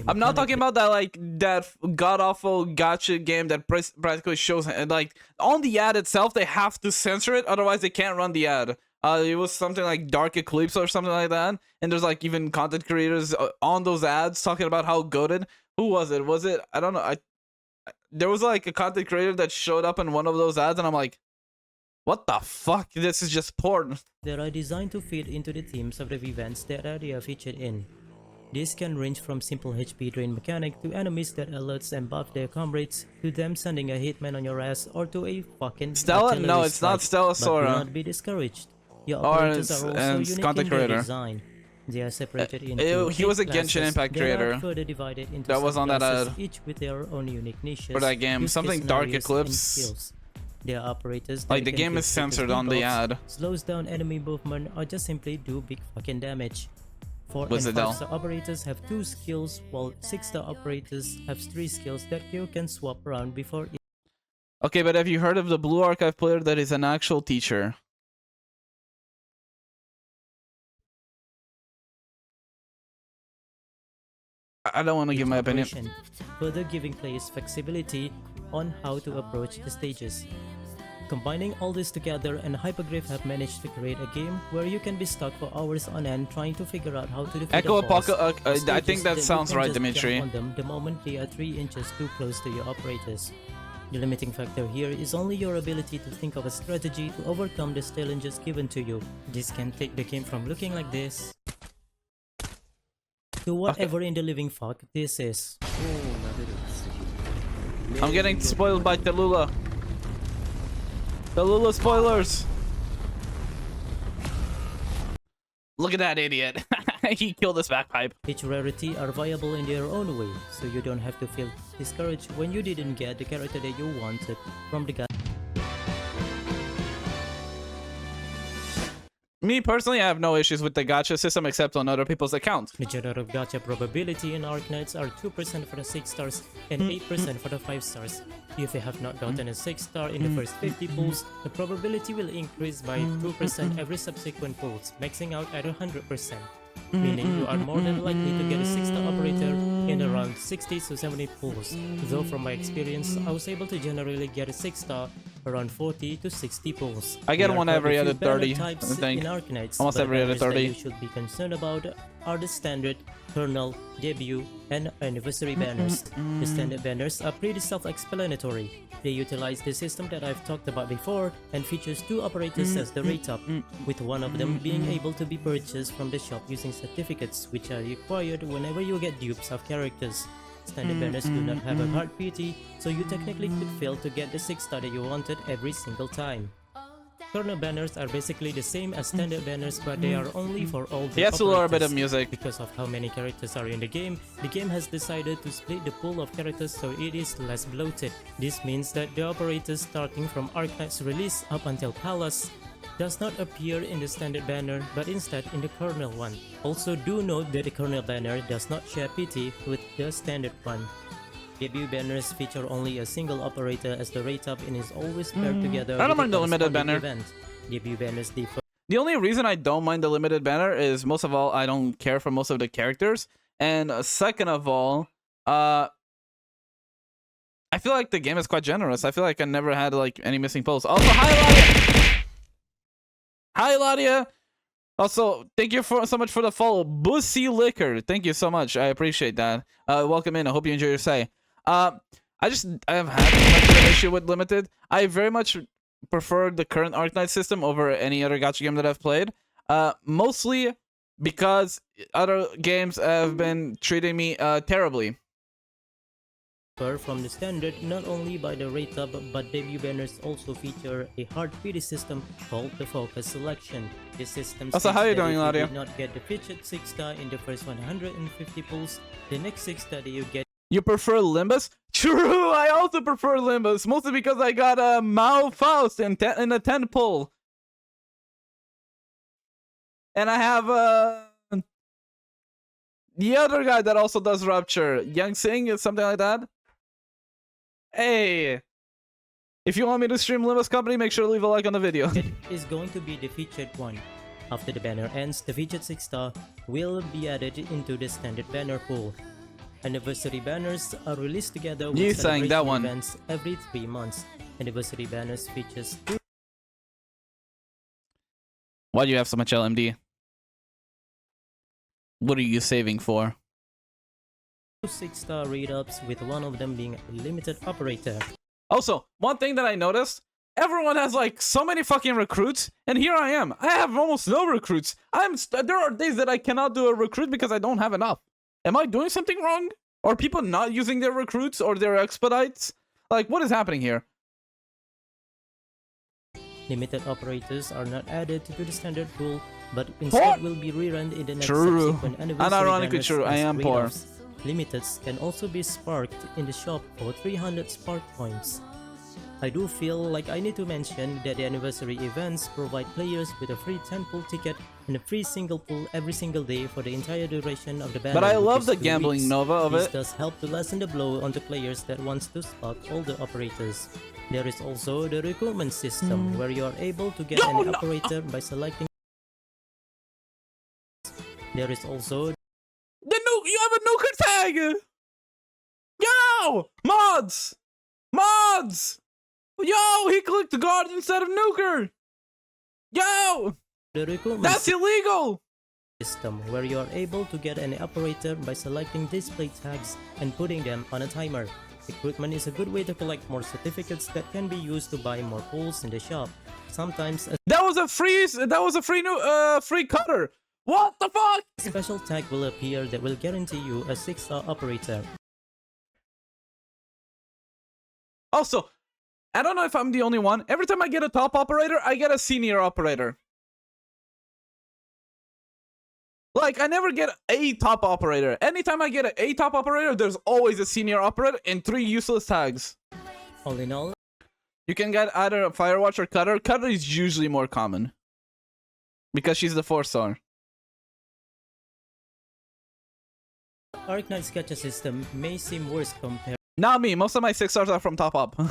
I'm not talking about that like that god awful gacha game that practically shows, and like on the ad itself they have to censor it, otherwise they can't run the ad. It was something like Dark Eclipse or something like that, and there's like even content creators on those ads talking about how goated. Who was it? Was it? I don't know. There was like a content creator that showed up in one of those ads, and I'm like, what the fuck? This is just porn. They are designed to fit into the themes of the events that they are featured in. This can range from simple HP drain mechanic to enemies that alerts and buff their comrades, to them sending a hitman on your ass, or to a fucking Stella? No, it's not Stella Sora. But do not be discouraged. Your operators are also unique content in their creator. design. They are separated into he was a classes Genshin Impact that creator. are further divided into That was on that subclasses, ad. each with their own unique niches For that game. use Something case Dark scenarios, and Eclipse. skills. Their operators Like that the can game kill is censored quick on the debuffs, ad. slows down enemy movement, or just simply do big fucking damage. 4 and Was it 5-star operators have 2 skills, while 6-star operators have 3 skills that you can swap around before. Okay, but have you heard of the Blue Archive player that is an actual teacher? I don't want to give my opinion. Further giving players flexibility on how to approach the stages. Combining all this together, and Hypergraph have managed to create a game where you can be stuck for hours on end trying to figure out how to defeat Echo a boss. I think that sounds right, Dimitri. On them the moment they are 3 inches too close to your operators. The limiting factor here is only your ability to think of a strategy to overcome the challenges given to you. This can take the game from looking like this to whatever in the living fuck this is. I'm getting spoiled by Tallulah. Tallulah spoilers! Look at that idiot. He killed his backpipe. Each rarity are viable in their own way, so you don't have to feel discouraged when you didn't get the character that you wanted from the guy. Me personally, I have no issues with the gacha system except on other people's accounts. The general gacha probability in Arknights are 2% for the 6 stars and 8% for the 5 stars. If you have not gotten a 6 star in the first 50 pulls, the probability will increase by 2% every subsequent pulls, maxing out at 100%. Meaning you are more than likely to get a 6 star operator in around 60 to 70 pulls. Though from my experience, I was able to generally get a 6 star around 40 to 60 pulls. I get one every other 30, I think. In Arknights, almost every other 30. That you should be concerned about are the standard, kernel, debut, and anniversary banners. The standard banners are pretty self-explanatory. They utilize the system that I've talked about before and features 2 operators as the rate up, with one of them being able to be purchased from the shop using certificates, which are required whenever you get dupes of characters. Standard banners do not have a hard PT, so you technically could fail to get the 6 star that you wanted every single time. Kernel banners are basically the same as standard banners, but they are only for all the Yes, a little bit of operators. music. Because of how many characters are in the game has decided to split the pool of characters so it is less bloated. This means that the operators starting from Arknights release up until Palace does not appear in the standard banner, but instead in the kernel one. Also do note that the kernel banner does not share PT with the standard one. Debut banners feature only a single operator as the rate up and is always paired together. I don't with mind the limited corresponding banner. event. Debut banners differ. The only reason I don't mind the limited banner is, most of all, I don't care for most of the characters. And second of all, I feel like the game is quite generous. I feel like I never had like any missing pulls. Also, hi Ladia! Hi Ladia! Also, thank you so much for the follow. Bussy Liquor, thank you so much. I appreciate that. Welcome in. I hope you enjoy your stay. I have had much of an issue with limited. I very much prefer the current Arknight system over any other gacha game that I've played. Mostly because other games have been treating me terribly. From the standard not only by the rate up, but debut banners also feature a hard PT system called the focus selection. This system Also, how you states that doing, if you Nadia? did not get the featured 6 star in the first 150 pulls, the next 6 star that you get. You prefer Limbus? True, I also prefer Limbus, mostly because I got a Mao Faust in a 10 pull. And I have the other guy that also does Rupture, Yang Sing, something like that. Hey, If you want me to stream Lima's company, make sure to leave a like on the video. It is going to be the featured one. After the banner ends, the featured 6-star will be added into the standard banner pool. Anniversary banners are released together with You sang that celebration one. events every 3 months. Anniversary banners features 2 Why do you have so much LMD? What are you saving for? 6-star read-ups, with one of them being a limited operator. Also, one thing that I noticed, everyone has like so many fucking recruits, and here I am. I have almost no recruits. There are days that I cannot do a recruit because I don't have enough. Am I doing something wrong? Are people not using their recruits or their expedites? Like, what is happening here? Limited operators are not added to the standard pool, but instead will be rerun in the next True. subsequent anniversary Unironically banners true, I as am poor. read-ups. Limiteds can also be sparked in the shop for 300 spark points. I do feel like I need to mention that the anniversary events provide players with a free 10-pool ticket and a free single pool every single day for the entire duration of the banner. But I which love is the 2 gambling weeks. nova of This it. does help to lessen the blow onto players that wants to spark all the operators. There is also the recruitment system where you are able to get an operator by selecting. There is also You have a nuker tag! Yo! Mods! Mods! Yo! He clicked guard instead of nuker! Yo! the recruitment That's illegal! system where you are able to get an operator by selecting display tags and putting them on a timer. Recruitment is a good way to collect more certificates that can be used to buy more pools in the shop. Sometimes a That was a free cutter! What the fuck? special tag will appear that will guarantee you a 6-star operator. Also, I don't know if I'm the only one. Every time I get a top operator, I get a senior operator. Like, I never get a top operator. Anytime I get a top operator, there's always a senior operator and 3 useless tags. All in all, You can get either a Firewatch or Cutter. Cutter is usually more common. Because she's the 4-star. Arknights gacha system may seem worse compared Not me. Most of my 6-stars are from top up. to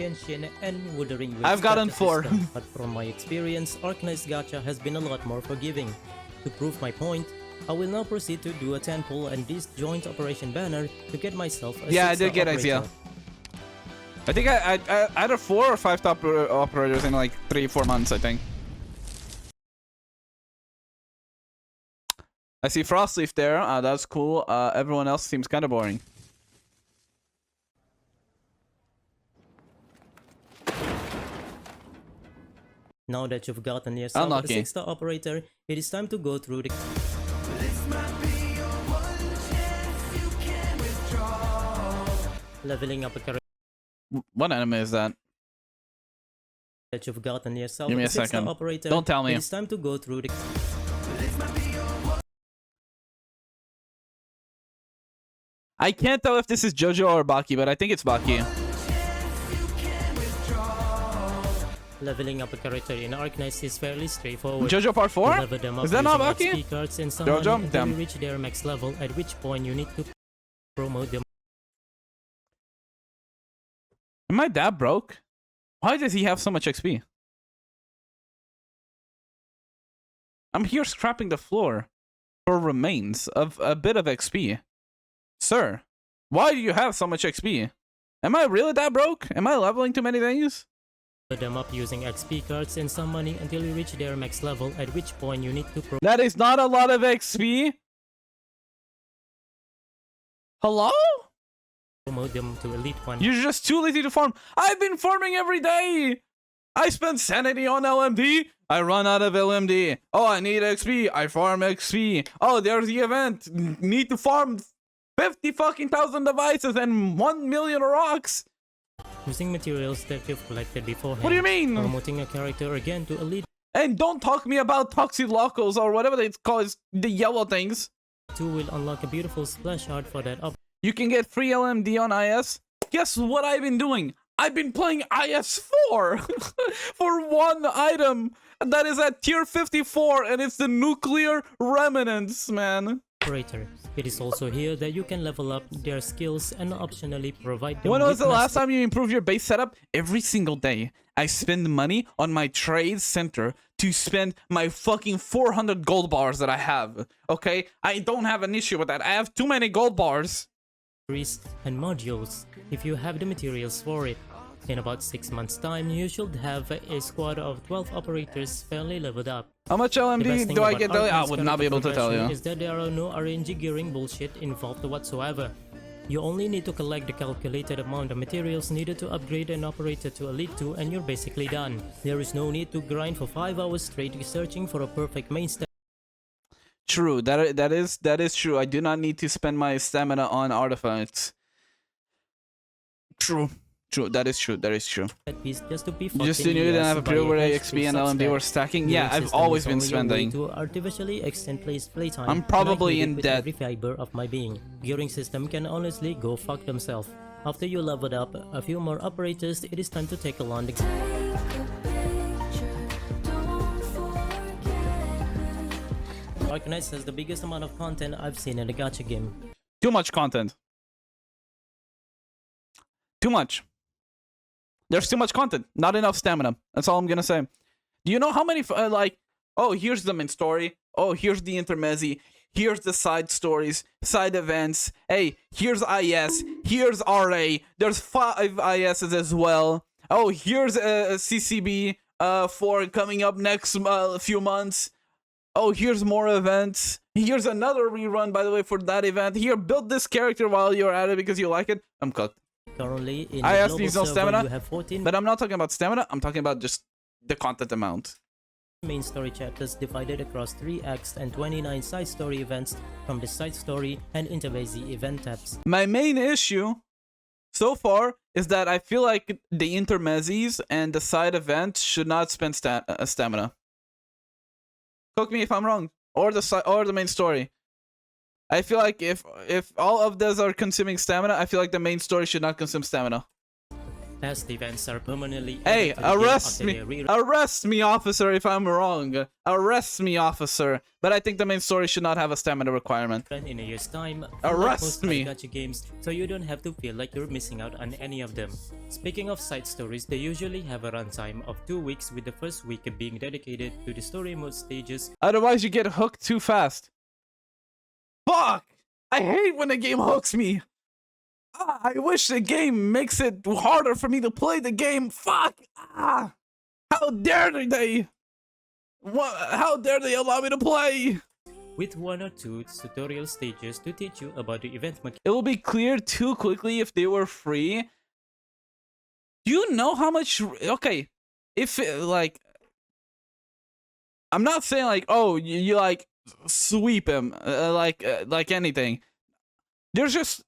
Genshin and Wuthering Waves I've gotten gacha 4. system, but from my experience, Arknights gacha has been a lot more forgiving. To prove my point, I will now proceed to do a 10 pull and this joint operation banner to get myself a Yeah, I 6-star did get operator. Exia. I think I either 4 or 5 top operators in like 3-4 months, I think. I see Frostleaf there. That's cool. Everyone else seems kind of boring. Now that you've gotten yourself Unlucky. a 6-star operator, it is time to go through the leveling up a character What anime is that? that you've gotten yourself Give me a 6-star second. operator. Don't tell me. It is time to go through the I can't tell if this is JoJo or Baki, but I think it's Baki. leveling up a character in Arknights is fairly straightforward. JoJo Part 4? Level them up Is that not using Baki? XP cards and JoJo? summon until Damn. you reach their max level, at which point you need to promote them. Am I that broke? Why does he have so much XP? I'm here scrapping the floor for remains of a bit of XP. Sir, why do you have so much XP? Am I really that broke? Am I leveling too many things? Them up using XP cards and some money until you reach their max level, at which point you need to That is not a lot of XP. Hello? promote them to Elite 1. You're just too lazy to farm. I've been farming every day. I spend sanity on LMD. I run out of LMD. Oh, I need XP. I farm XP. Oh, there's the event. Need to farm 50 fucking thousand devices and 1 million rocks. Using materials that you've collected beforehand. What do you mean? Promoting a character again to Elite And don't talk me about Toxilocos or whatever it's called. It's the yellow things. 2 will unlock a beautiful splash art for that up. You can get free LMD on IS. Guess what I've been doing? I've been playing IS4 for one item that is at tier 54 and it's the nuclear remnants, man. Operator. It is also here that you can level up their skills and optionally provide them When was with the last time you improved your base setup? Every single day. I spend money on my trade center to spend my fucking 400 gold bars that I have. Okay? I don't have an issue with that. I have too many gold bars. and modules if you have the materials for it. In about 6 months time, you should have a squad of 12 operators fairly leveled up. How much The best LMD thing do I about get? I Arknights would current not be able to tell progression you. is that there are no RNG gearing bullshit involved whatsoever. You only need to collect the calculated amount of materials needed to upgrade an operator to Elite 2 and you're basically done. There is no need to grind for 5 hours straight searching for a perfect main stat. True, that is true. I do not need to spend my stamina on artifacts. True, that is true. Piece just to be You just fucking knew you didn't have a yes by period where a XP and H3 LMD were substat. stacking. Gearing Yeah, I've system always is been only a way spending. to artificially extend playtime. I'm and I probably hate it in with debt. every fiber of my being. Gearing system can honestly go fuck themselves. After you leveled up a few more operators, it is time to take along the Arknights has the biggest amount of content I've seen in a gacha game. Too much content. Too much. There's too much content. Not enough stamina. That's all I'm gonna say. Do you know how many like? Oh, here's the main story. Oh, here's the intermezzi. Here's the side stories, side events. Hey, here's IS. Here's RA. There's 5 ISs as well. Oh, here's a CCB for coming up next few months. Oh, here's more events. Here's another rerun, by the way, for that event. Here, build this character while you're at it because you like it. I'm cooked. Currently, in I the asked global these no server, stamina, you have 14 but I'm not talking about stamina. I'm talking about just the content amount. main story chapters divided across 3 acts and 29 side story events from the side story and intermezzi event tabs. My main issue so far is that I feel like the intermezzis and the side events should not spend stamina. Cook me if I'm wrong, or the main story. I feel like if all of those are consuming stamina, I feel like the main story should not consume stamina. Past events are permanently Hey, added to the game arrest after me! they re- Arrest me, officer, if I'm wrong. Arrest me, officer. But I think the main story should not have a stamina requirement. in a year's time. Arrest most me. gacha games, so you don't have to feel like you're missing out on any of them. Speaking of side stories, they usually have a runtime of 2 weeks, with the first week being dedicated to the story mode stages. Otherwise, you get hooked too fast. Fuck! I hate when a game hooks me. I wish the game makes it harder for me to play the game. Fuck! How dare they? How dare they allow me to play? With 1 or 2 tutorial stages to teach you about the event mechanics. It will be clear too quickly if they were free. Do you know how much? Okay, if like, I'm not saying like, oh, you like sweep him like anything. There's just,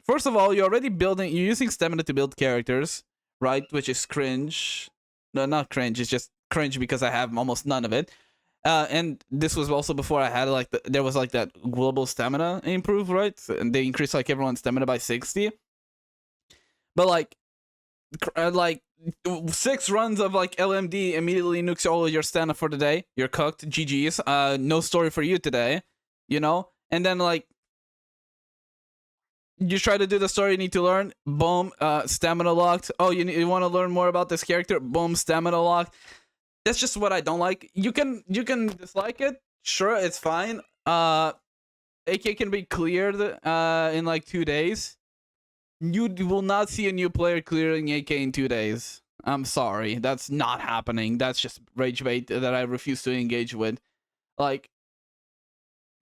first of all, you're using stamina to build characters, right? Which is cringe. No, not cringe. It's just cringe because I have almost none of it. And this was also before I had like there was like that global stamina improve, right? And they increased like everyone's stamina by 60. But like 6 runs of like LMD immediately nukes all of your stamina for the day. You're cooked. GG's. No story for you today. You know? And then like you try to do the story you need to learn. Boom. Stamina locked. Oh, you want to learn more about this character? Boom. Stamina locked. That's just what I don't like. You can dislike it. Sure, it's fine. AK can be cleared in like 2 days. You will not see a new player clearing AK in 2 days. I'm sorry. That's not happening. That's just rage bait that I refuse to engage with. Like,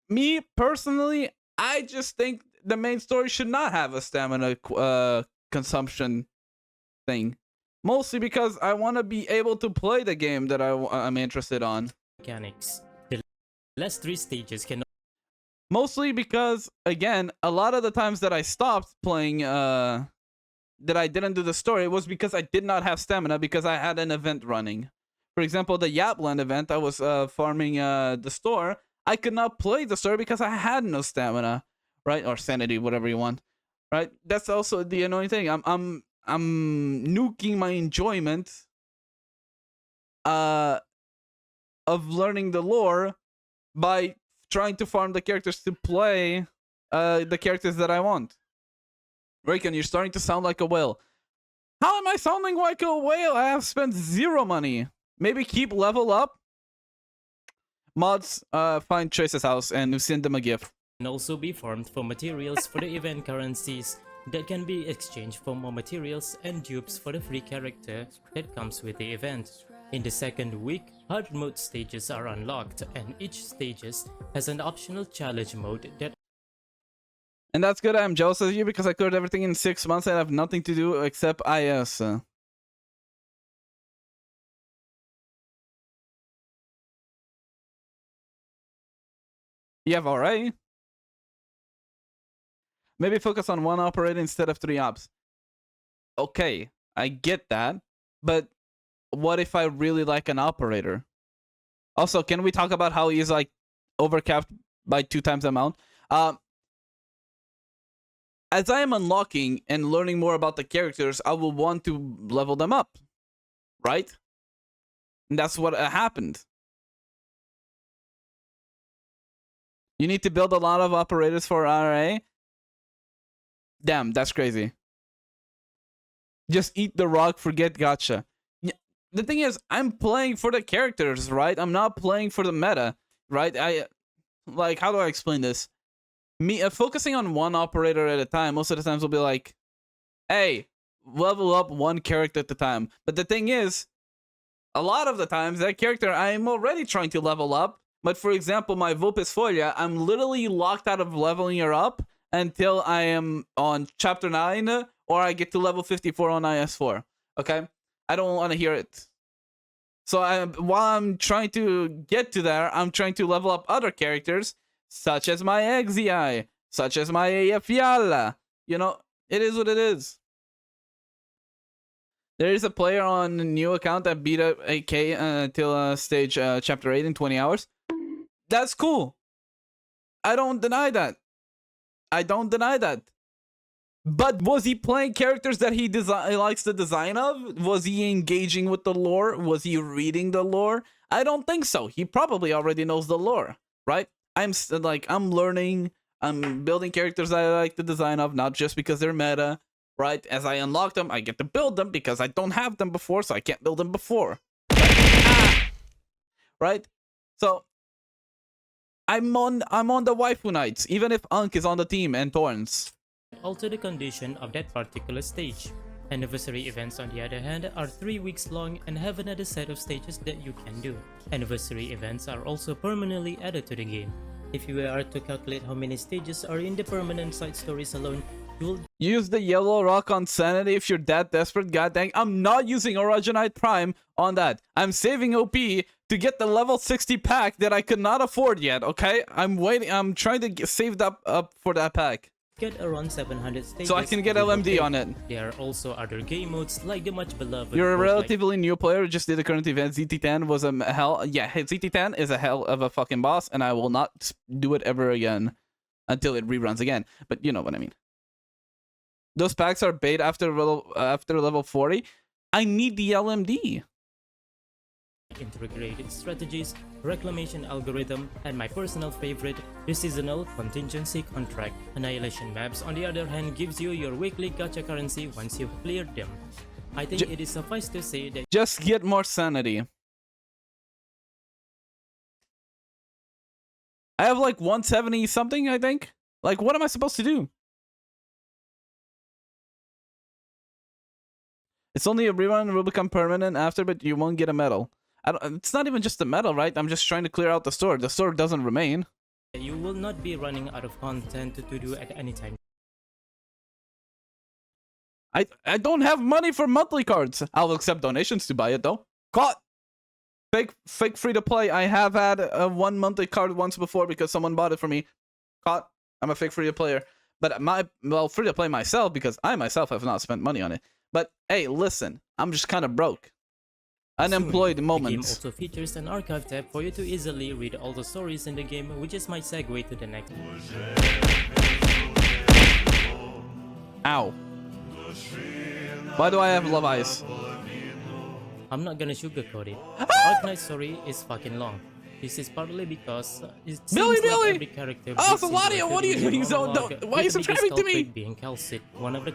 me personally, I just think the main story should not have a stamina consumption thing. Mostly because I want to be able to play the game that I'm interested on. Mechanics. The last 3 stages can Mostly because, again, a lot of the times that I stopped playing, that I didn't do the story, was because I did not have stamina because I had an event running. For example, the Lappland event, I was farming the store. I could not play the story because I had no stamina, right? Or sanity, whatever you want, right? That's also the annoying thing. I'm nuking my enjoyment of learning the lore by trying to farm the characters to play the characters that I want. Raikon, you're starting to sound like a whale. How am I sounding like a whale? I have spent 0 money. Maybe keep level up. Mods, find Trace's house and send them a gift. Can also be farmed for materials for the event currencies that can be exchanged for more materials and dupes for the free character that comes with the event. In the second week, hard mode stages are unlocked, and each stages has an optional challenge mode that. And that's good. I'm jealous of you because I cleared everything in 6 months and I have nothing to do except IS. You have already. Maybe focus on 1 operator instead of 3 ops. Okay, I get that, but what if I really like an operator? Also, can we talk about how he's like overcapped by 2 times the amount? As I am unlocking and learning more about the characters, I will want to level them up, right? And that's what happened. You need to build a lot of operators for RA. Damn, that's crazy. Just eat the rock, forget Gacha. The thing is, I'm playing for the characters, right? I'm not playing for the meta, right? How do I explain this? Me focusing on 1 operator at a time, most of the times will be like, hey, level up 1 character at a time. But the thing is, a lot of the times, that character I'm already trying to level up. But for example, my Vulpisfoglia, I'm literally locked out of leveling her up until I am on chapter 9 or I get to level 54 on IS4. Okay? I don't want to hear it. So while I'm trying to get to there, I'm trying to level up other characters, such as my Exi, such as my Fiala. You know, it is what it is. There is a player on a new account that beat up AK till stage chapter 8 in 20 hours. That's cool. I don't deny that. I don't deny that. But was he playing characters that he likes the design of? Was he engaging with the lore? Was he reading the lore? I don't think so. He probably already knows the lore, right? I'm learning. I'm building characters that I like the design of, not just because they're meta, right? As I unlock them, I get to build them because I don't have them before, so I can't build them before. Right? So I'm on the waifu nights, even if Unk is on the team and Thorns. Alter the condition of that particular stage. Anniversary events, on the other hand, are 3 weeks long and have another set of stages that you can do. Anniversary events are also permanently added to the game. If you are to calculate how many stages are in the permanent side stories alone, you'll use the yellow rock on sanity if you're that desperate. God dang, I'm not using Originite Prime on that. I'm saving OP to get the level 60 pack that I could not afford yet, okay? I'm waiting. I'm trying to save that up for that pack. get around 700 stages. So I can get LMD on it. There are also other game modes like the much beloved. You're a relatively new player who just did the current event. ZT10 was a hell. Yeah, ZT10 is a hell of a fucking boss, and I will not do it ever again until it reruns again. But you know what I mean. Those packs are bait after level 40. I need the LMD. Integrated strategies, reclamation algorithm, and my personal favorite, the seasonal contingency contract. Annihilation maps, on the other hand, gives you your weekly gacha currency once you've cleared them. I think it is suffice to say that just get more sanity. I have like 170 something, I think. Like, what am I supposed to do? It's only a rerun, it will become permanent after, but you won't get a medal. It's not even just the medal, right? I'm just trying to clear out the store. The store doesn't remain. you will not be running out of content to do at any time. I don't have money for monthly cards. I'll accept donations to buy it though. Caught! Fake free to play. I have had a 1 monthly card once before because someone bought it for me. Caught. I'm a fake free to player. But free to play myself because I myself have not spent money on it. But hey, listen, I'm just kind of broke. Unemployed moments. The game also features an archive tab for you to easily read all the stories in the game, which is my segue to the next. Ow. Why do I have love eyes? I'm not gonna sugarcoat it. Arknights story is fucking long. This is partly because it seems Billy, like Billy! every character Oh, breaks into Faladia, a what are you familiar doing? So, monologue, why are you with the subscribing to biggest me? culprit being Calcit, one of the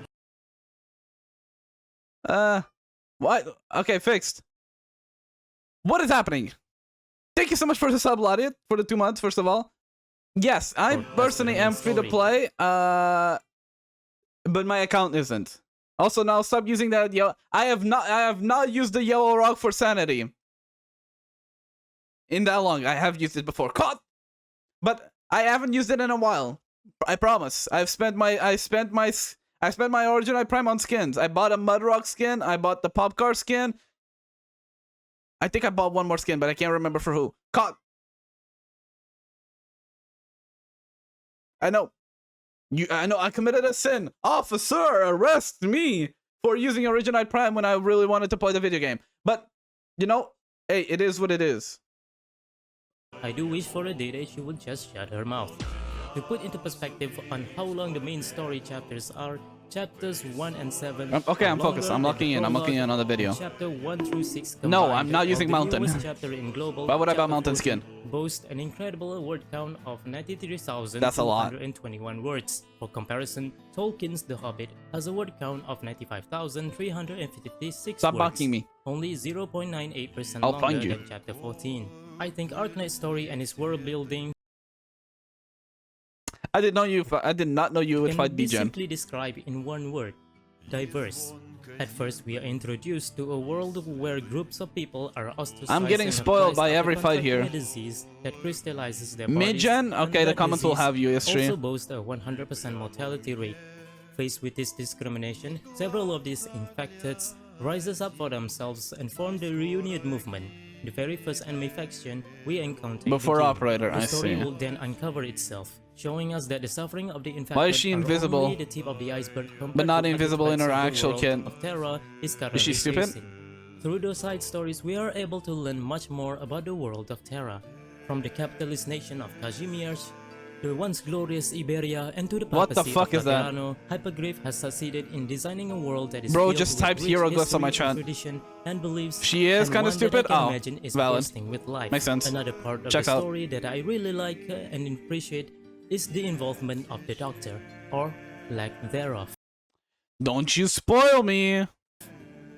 What? Okay, fixed. What is happening? Thank you so much for the sub, Ladia, for the 2 months, first of all. Yes, I Or personally am free to play, but my account isn't. Also, now stop using that yellow. I have not used the yellow rock for sanity. In that long, I have used it before. Caught! But I haven't used it in a while. I promise. I spent my Origin Prime on skins. I bought a Mudrock skin. I bought the Popcar skin. I think I bought one more skin, but I can't remember for who. Caught! I know. I know I committed a sin. Officer, arrest me for using Origin Prime when I really wanted to play the video game. But, you know, hey, it is what it is. I do wish for a day that she would just shut her mouth. To put into perspective on how long the main story chapters are, chapters 1 and 7 Okay, are I'm focused. longer I'm than locking the in. I'm locking in on the video. Chapter 1 through 6 No, combined, I'm not using while Mountain. the newest chapter in global, Why would I buy chapter Mountain 14, skin? boasts an incredible word count of 93,221 That's a lot. words. For comparison, Tolkien's The Hobbit has a word count of 95,356 Stop words. mocking me. Only 0.98% I'll longer find you. than chapter 14. I think Arknight's story and his world building I did not know you would can fight be Degen. simply described in one word: diverse. At first, we are introduced to a world where groups of people are ostracized. I'm getting and have spoiled placed by under every fight contracting here. a disease that crystallizes their bodies, Mid-gen? and Okay, the that comments will disease have you history. also boasts a 100% mortality rate. Faced with this discrimination, several of these infecteds rises up for themselves and form the Reunion movement, the very first enemy faction we encounter. Before in the game. Operator, the I story see. will then uncover itself, showing us that the suffering of the infected Why is she are invisible? only the tip of the iceberg compared But not to other invisible in threats her of the actual world kit. of Terra is currently she stupid? facing. Through those side stories, we are able to learn much more about the world of Terra, from the capitalist nation of Kazimierz, the once glorious Iberia, and to the What the papacy fuck of is that? Laterano. Hyperglyph has succeeded in designing a world that is Bro filled just with typed rich hieroglyphs on my history and chat. tradition and beliefs, She is and kinda one that stupid? I can Oh, imagine is valid. bursting with life. Makes sense. Another part of Checks the out. story that I really like and appreciate is the involvement of the Doctor, or lack thereof. Don't you spoil me!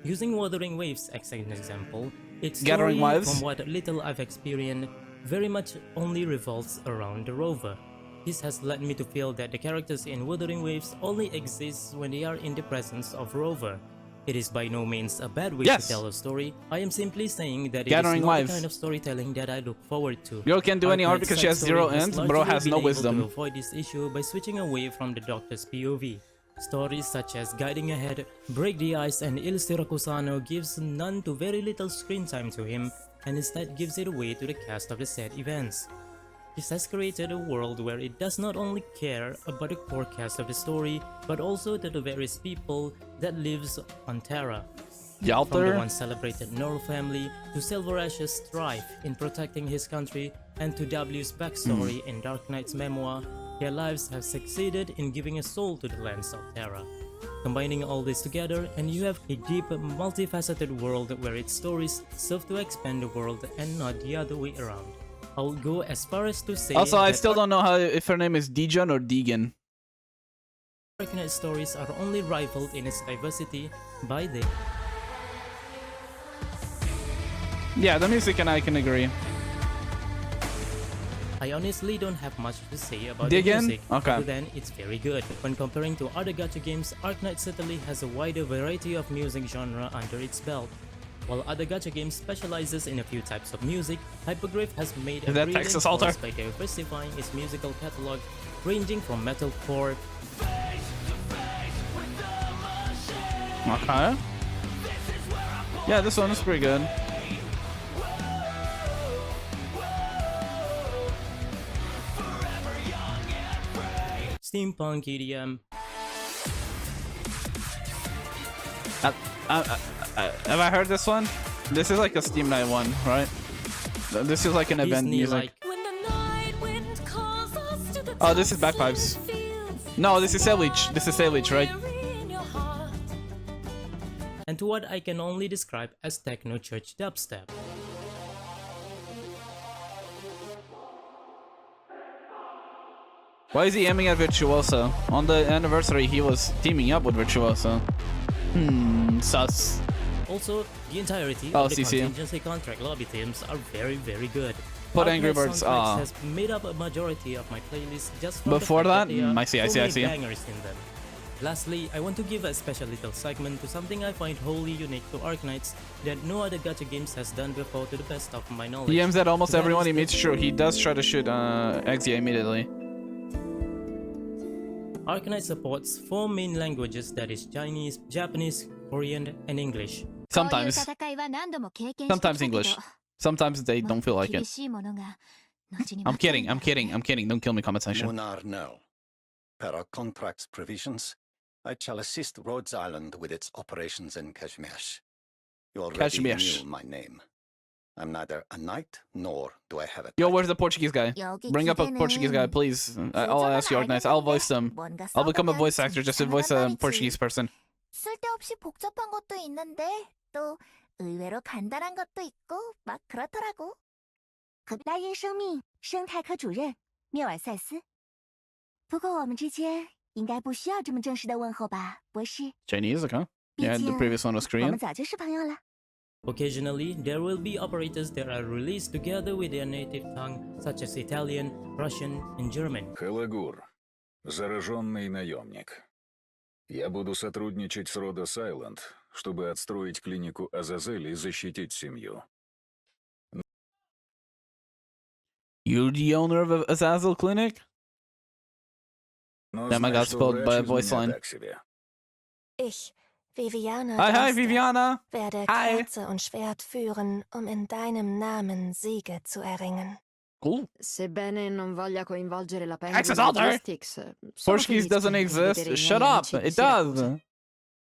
Using Wuthering Waves as an example, its Gathering story, Wives? from what little I've experienced, very much only revolves around the rover. This has led me to feel that the characters in Wuthering Waves only exist when they are in the presence of Rover. It is by no means a bad way Yes. to tell a story. I am simply saying that it Gathering is not Wives. the kind of storytelling that I look forward to. Girl can't do any art Arknight's because she has side 0 story ends, bro largely has been no able wisdom. to avoid this issue by switching away from the Doctor's POV. Stories such as Guiding Ahead, Break the Ice, and Il Siracusano gives none to very little screen time to him, and instead gives it away to the cast of the said events. This has created a world where it does not only care about the core cast of the story, but also to the various people that lives on Terra. From the Yalter? once celebrated Nor family to Silverash's strife in protecting his country, and to W's backstory in Dark Knight's memoir, their lives have succeeded in giving a soul to the lands of Terra. Combining all this together, and you have a deep, multifaceted world where its stories serve to expand the world and not the other way around. I'll go as far as to say Also, I that still don't know how if her name is Degen or Deegan. Arknight stories are only rivaled in its diversity by the Yeah, the music and I can agree. I honestly don't have much to say about Dig the in? music, Okay. other than it's very good. When comparing to other gacha games, Arknight certainly has a wider variety of music genre under its belt. While other gacha games specializes in a few types of music, Hyperglyph has made a Is that brilliant Texas Altar? choice by diversifying its musical catalog, ranging from metalcore, Okay. Yeah, this one is pretty good. steampunk, EDM, Have I heard this one? This is like a Steam Night one, right? This is like an event music. Disney-like. When the night wind calls us to the Oh, this is bagpipes. fields, No, this is Salic. This is Salic, right? weary in your heart. and to what I can only describe as techno church dubstep. Why is he aiming at Virtuoso? On the anniversary, he was teaming up with Virtuoso. Sus. Also, the entirety Oh, of the CC. contingency contract lobby themes are very, very good. Put Angry Arknights Birds, soundtracks has made up a majority of my playlist just from Before the fact that? they are I see. so many bangers in them. Lastly, I want to give a special little segment to something I find wholly unique to Arknights that no other gacha games has done before to the best of my knowledge. He aims at almost That everyone is he the- meets. True, he does try to shoot Exia immediately. Arknights supports 4 main languages, that is Chinese, Japanese, Korean, and English. Sometimes. Sometimes English. Sometimes they don't feel like it. I'm kidding. Don't kill me, comment section. Munar no. Per our contract's provisions, I shall assist Rhodes Island with its operations in Kashmir. You already Kashmir. knew my name. I'm neither a knight nor do I have a Yo, title. where's the Portuguese guy? Bring up a Portuguese guy, please. I'll ask you, Arknights. I'll voice them. I'll become a voice actor just to voice a Portuguese person. 쓸데없이 복잡한 것도 있는데 또 의외로 간단한 것도 있고 막 그렇더라고.大英生命生态科主任缪尔塞斯。不过我们之间应该不需要这么正式的问候吧，博士。 Chinese, okay. Yeah, the previous one was 我们 Korean. 早就是朋友了。 Occasionally, there will be operators that are released together with their native tongue, such as Italian, Russian, and German. Халагур. Зараженный наемник. Я буду сотрудничать с Rhodes Island, чтобы отстроить клинику Азазель и защитить семью. You the owner of Azazel Clinic? Но Damn, I знай, got что spelled врач by a из voice меня line. так себе. Ich, Viviana Hi, Dunster, Viviana. werde Hi. Kerze und Schwert führen, um in deinem Namen Siege zu erringen. Cool. Sebbene non voglia coinvolgere la Access Alter. Logistics, Portuguese doesn't exist. Shut up. It does.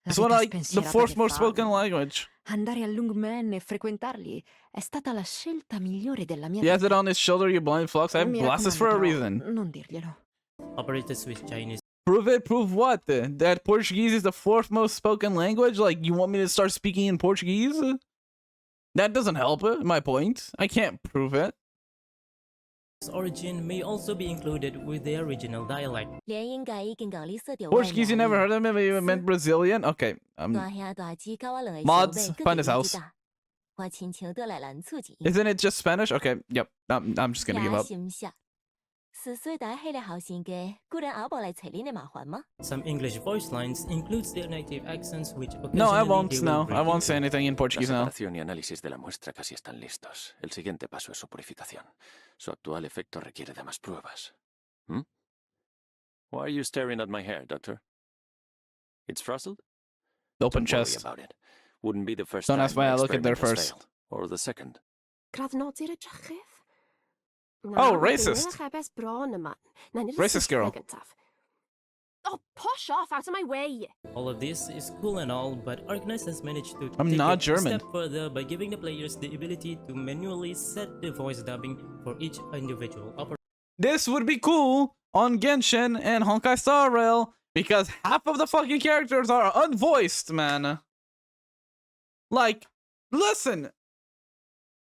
It's one like the fourth most spoken language. Andare a Lungmen e frequentarli è stata la scelta migliore della mia He has it vita. on his shoulder, you blind flux. I have Mi glasses for a raccomando, reason. però, non dirglielo. Operators with Chinese Prove it. Prove what? That Portuguese is the fourth most spoken language? Like, you want me to start speaking in Portuguese? That doesn't help it, my point. I can't prove it. origin may also be included with the original dialect. 聯應該已經夠呢色條 Portuguese, you never heard of him? Maybe you meant Brazilian? Okay. 大兄大姊交我兩個 Mods, 小妹 find his house. 我親像都嚟撚促進。 Isn't it just Spanish? Okay, yep. I'm just gonna give up. 10歲大起嚟後線嘅，固然咬過嚟齊年嘅麻煩嗎？ Some English voice lines includes their native accents, which No, I occasionally won't. they will No, I repeat. won't say anything in La Portuguese now. separación y análisis de la muestra casi están listos. El siguiente paso es su purificación. Su actual efecto requiere de más pruebas. ¿Mm? Why are you staring at my hair, Doctor? It's frazzled? Open Don't worry chest. about it. Wouldn't be the first Don't time ask why my I look at their experiment has first. failed. Or the second. Oh, racist. Racist girl. Oh, push off out of my way! All of this is cool and all, but Arknights has managed to I'm take not it German. a step further by giving the players the ability to manually set the voice dubbing for each individual operator. This would be cool on Genshin and Honkai Star Rail because half of the fucking characters are unvoiced, man. Like, listen.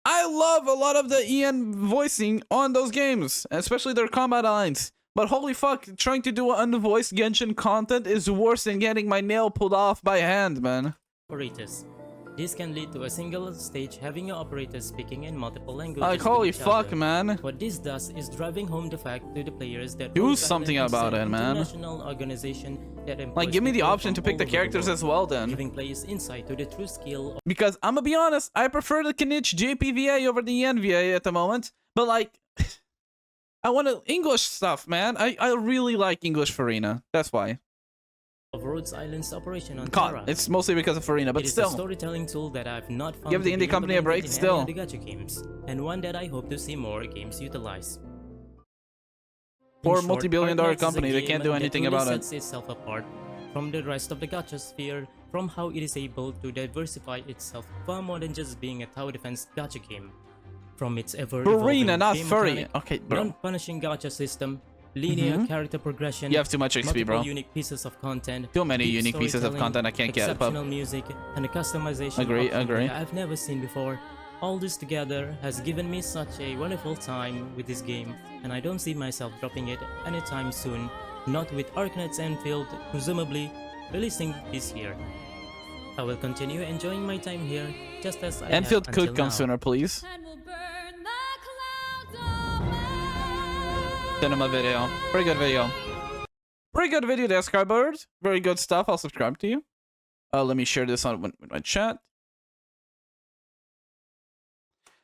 I love a lot of the EN voicing on those games, especially their combat lines. But holy fuck, trying to do unvoiced Genshin content is worse than getting my nail pulled off by hand, man. Operators. This can lead to a single stage having your operators speaking in multiple languages. Like, with holy each fuck, other. man. What this does is driving home the fact to the players that Do Rhodes something Island is about an it, man. international organization that employs Like, give me the people option to from pick the all over characters world, as well, then. giving players insight to the true skill of Because I'm gonna be honest, I prefer the Kanich JPVA over the NVA at the moment. But like, I want English stuff, man. I really like English Farina. That's why. Rhodes Island's operation on God, Terra. it's mostly because of Farina, but It is a still. storytelling tool that I've not found Give the to be indie company a break, implemented in any still. other gacha games, and one that I hope to see more games utilize. For In a short, multi-billion-dollar Arknights is a company, they game can't do that anything truly about it. sets itself apart from the rest of the gacha sphere, from how it is able to diversify itself far more than just being a tower defense gacha game. From its Farina, ever-evolving not game furry. mechanic, Okay, bro. non-punishing gacha system, linear character progression, You have too much XP, multiple bro. unique pieces of content, Too many deep unique pieces of storytelling, content I can't get. exceptional music, and a customization Agree, option agree. that I've never seen before. All this together has given me such a wonderful time with this game, and I don't see myself dropping it anytime soon, not with Arknights Enfield presumably releasing this year. I will continue enjoying my time here just as I Enfield have could until come now. sooner, please. Cinema video. Pretty good video. Pretty good video there, Skybird. Very good stuff. I'll subscribe to you. Let me share this on with my chat.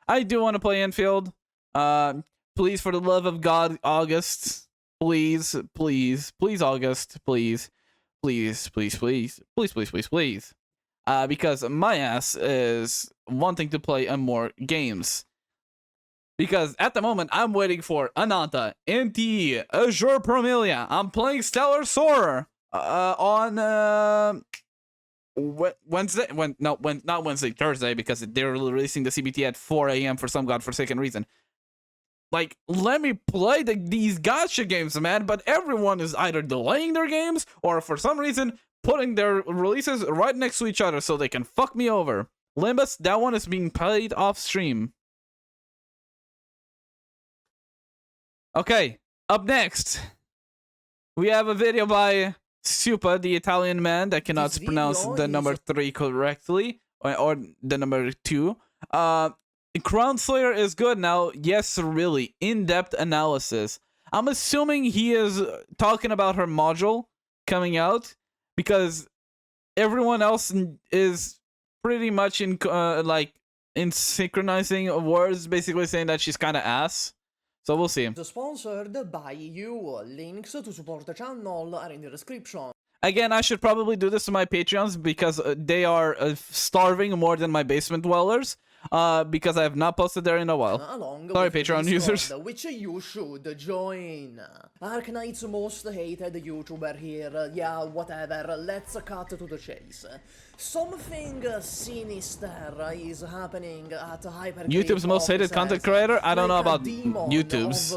I do want to play Enfield. Please, for the love of God, August. Please, please, please, August. Please. Please, please, please. Please, please, please, please. Because my ass is wanting to play more games. Because at the moment, I'm waiting for Ananta, NTE, Azure Promilia. I'm playing Stellar Soarer on Wednesday. Not Wednesday, Thursday, because they're releasing the CBT at 4 a.m. for some godforsaken reason. Like, let me play these gacha games, man. But everyone is either delaying their games or for some reason putting their releases right next to each other so they can fuck me over. Limbus, that one is being played off stream. Okay, up next, we have a video by Supa, the Italian man that cannot pronounce the number 3 correctly, or the number 2. Crownslayer is good now. Yes, really. In-depth analysis. I'm assuming he is talking about her module coming out, because everyone else is pretty much in synchronizing words, basically saying that she's kind of ass. So we'll see. Sponsored by you. Links to support the channel are in the description. Again, I should probably do this to my Patreons because they are starving more than my basement dwellers. Because I have not posted there in a while. Sorry, Patreon users. Which you should join. Arknights' most hated YouTuber here. Yeah, whatever. Let's cut to the chase. Something sinister is happening at Hypergraph. YouTube's most hated content creator? I don't know about YouTube's.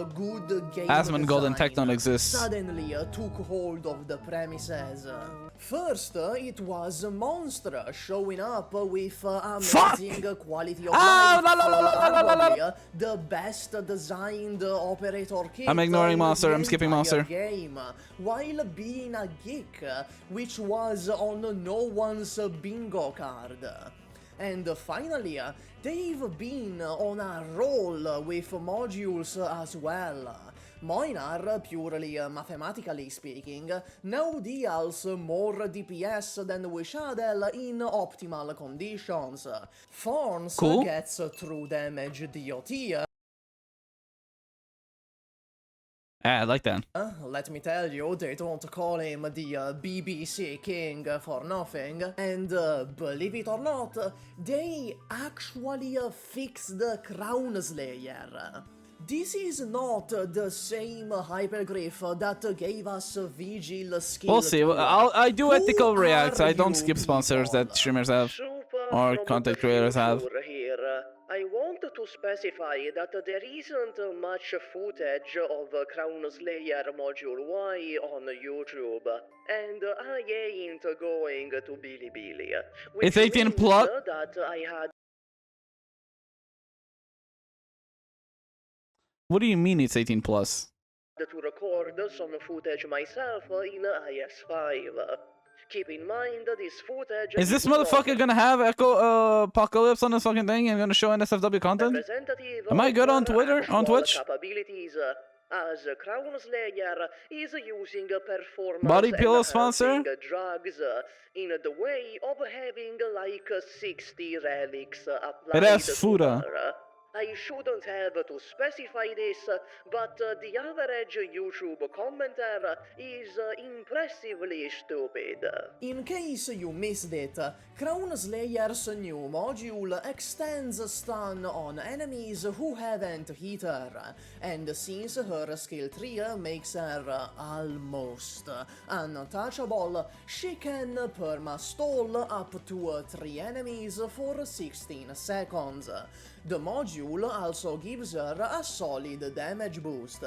Asmon Golden Technon exists. Suddenly took hold of the premises. First, it was Monster showing up with amazing quality of life, the best designed operator kit. I'm ignoring Monster, I'm skipping Monster. Game, while being a geek, which was on no one's bingo card. And finally, they've been on a roll with modules as well. Mine are, purely mathematically speaking, now deals more DPS than Wishadel in optimal conditions. Thorns gets true damage DOT. I like that. Let me tell you, they don't call him the BBC King for nothing. And believe it or not, they actually fixed the Crownslayer. This is not the same hyperglyph that gave us Vigil skill. We'll see. I do ethical reacts. I don't skip sponsors that streamers have or content creators have. I want to specify that there isn't much footage of Crownslayer Module Y on YouTube, and I ain't going to Bilibili. It's 18 plus. What do you mean it's 18 plus? To record some footage myself in IS5. Keep in mind this footage. Is this motherfucker gonna have Echo Apocalypse on this fucking thing and gonna show NSFW content? Am I good on Twitter? On Twitch? As Crownslayer is using performance Body pillow sponsor? drugs in the way of having like 60 relics applied. It has Fuda. I shouldn't have to specify this, but the average YouTube commenter is impressively stupid. In case you missed it, Crownslayer's new module extends stun on enemies who haven't hit her, and since her skill tree makes her almost untouchable, she can perma-stall up to 3 enemies for 16 seconds. The module module also gives her a solid damage boost.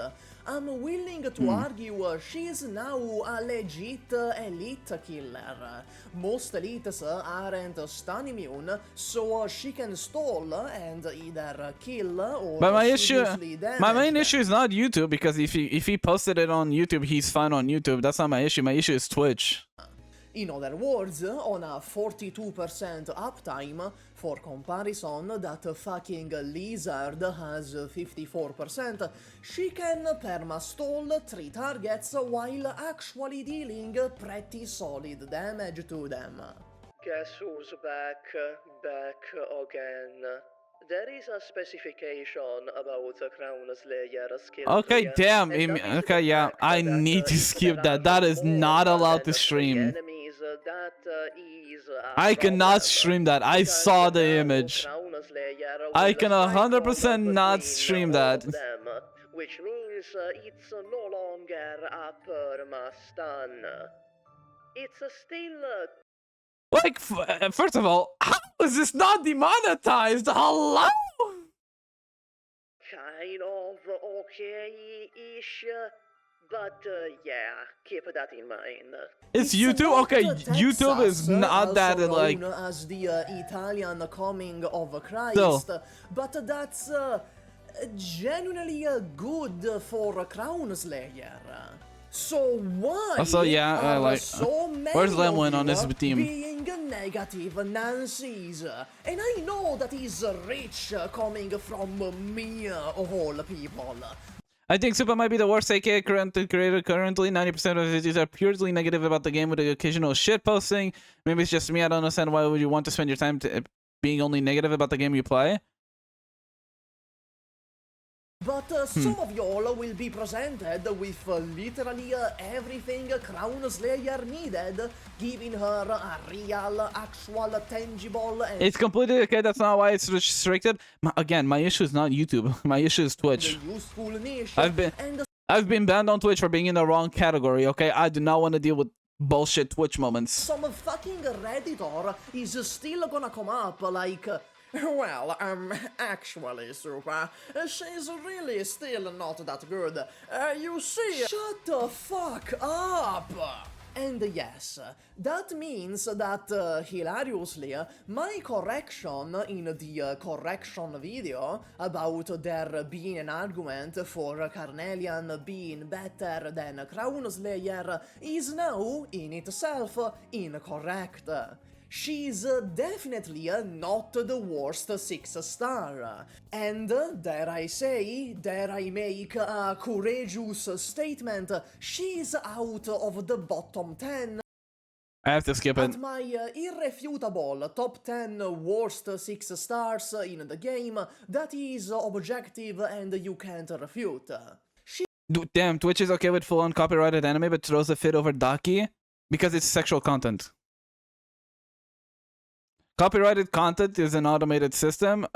I'm willing to argue she's now a legit elite killer. Most elites aren't stun immune, so she can stall and either kill or But my seriously damage my main them. issue is not YouTube, because if he posted it on YouTube, he's fine on YouTube. That's not my issue. My issue is Twitch. In other words, on a 42% uptime, for comparison, that fucking lizard has 54%, she can perma-stall 3 targets while actually dealing pretty solid damage to them. Guess who's back again? There is a specification about the Crownslayer skill Okay, tree, damn. and that is Okay, the yeah. fact I that need to if skip there that. are That is more not allowed than to 3 stream. enemies, that is a I cannot problem, stream that. I because saw the now image. Crownslayer I will can cycle 100% not between stream all that. of them, which means it's no longer a perma-stun. It's still Like, first of all, how is this not demonetized? Hello? kind of okay-ish, but yeah, keep that in mind. It's YouTube? not Okay, Texas, YouTube is not that, also like... known as the Italian coming of Christ, Still. but that's genuinely good for Crownslayer. So why Also, yeah, are like... so many where's of Lemwin on you this team? being negative Nancy's? And I know that is rich coming from me of all people. I think Super might be the worst AK creator currently. 90% of his videos are purely negative about the game with the occasional shit posting. Maybe it's just me. I don't understand why would you want to spend your time being only negative about the game you play. But some of y'all will be presented with literally everything Crownslayer needed, giving her a real, actual, tangible, and It's completely okay. That's not why it's restricted. Again, my issue is not YouTube. My issue is Twitch. useful niche. I've been banned on Twitch for being in the wrong category. Okay, I do not want to deal with bullshit Twitch moments. Some fucking Redditor is still gonna come up like, well, actually, Super, she's really still not that good. You see, shut the fuck up! And yes, that means that, hilariously, my correction in the correction video about there being an argument for Carnelian being better than Crownslayer is now, in itself, incorrect. She's definitely not the worst 6-star. And, dare I say, dare I make a courageous statement, she's out of the bottom 10 I have to skip it. at my irrefutable top 10 worst 6 stars in the game. That is objective and you can't refute. Damn, Twitch is okay with full-on copyrighted anime, but throws a fit over Daki because it's sexual content. Copyrighted content is an automated system.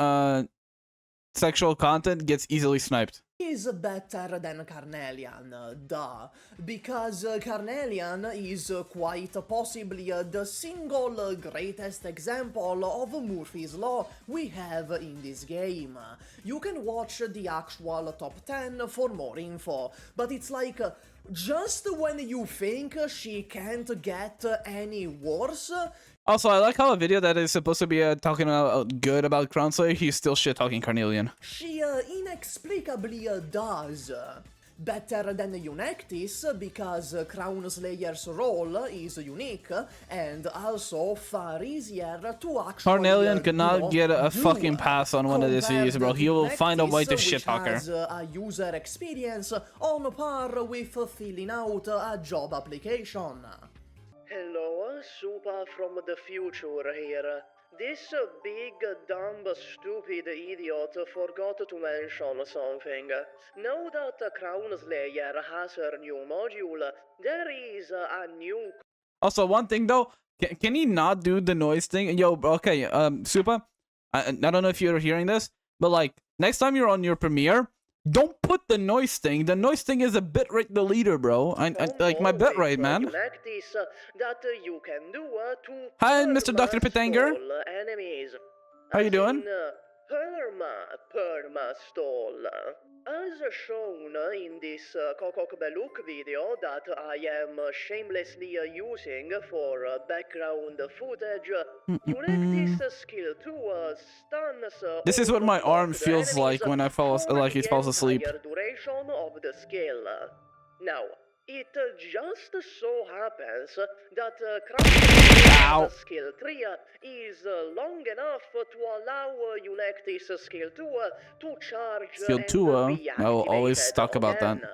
Sexual content gets easily sniped. Is better than Carnelian, duh, because Carnelian is quite possibly the single greatest example of Murphy's Law we have in this game. You can watch the actual top 10 for more info, but it's like, just when you think she can't get any worse. Also, I like how a video that is supposed to be talking good about Crownslayer, he's still shit-talking Carnelian. She inexplicably does. Better than Eunectis, because Crownslayer's role is unique, and also far easier to actually Carnelian cannot get a fucking pass on one of these videos, bro. He will find a way to shit-talk her. Has a user experience on par with filling out a job application. Hello, Super from the future here. This big, dumb, stupid idiot forgot to mention something. Now that Crownslayer has her new module, there is a new... Also, one thing though, can he not do the noise thing? Yo, okay, Super, I don't know if you're hearing this, but like, next time you're on your premiere, don't put the noise thing. The noise thing is a bitrate deleter, bro. I like my bitrate, man. That you can do to Hi, Mr. Dr. Pitanger. enemies. How you doing? Permastall. As shown in this Kokok Beluk video that I am shamelessly using for background footage, Unectis skill 2 stuns This is what my arm feels like when I fall like he falls asleep. duration of the skill. Now, it just so happens that Crownslayer skill 3 is long enough to allow Unectis skill 2 to charge Skill and 2, be I will always activated talk about that. again.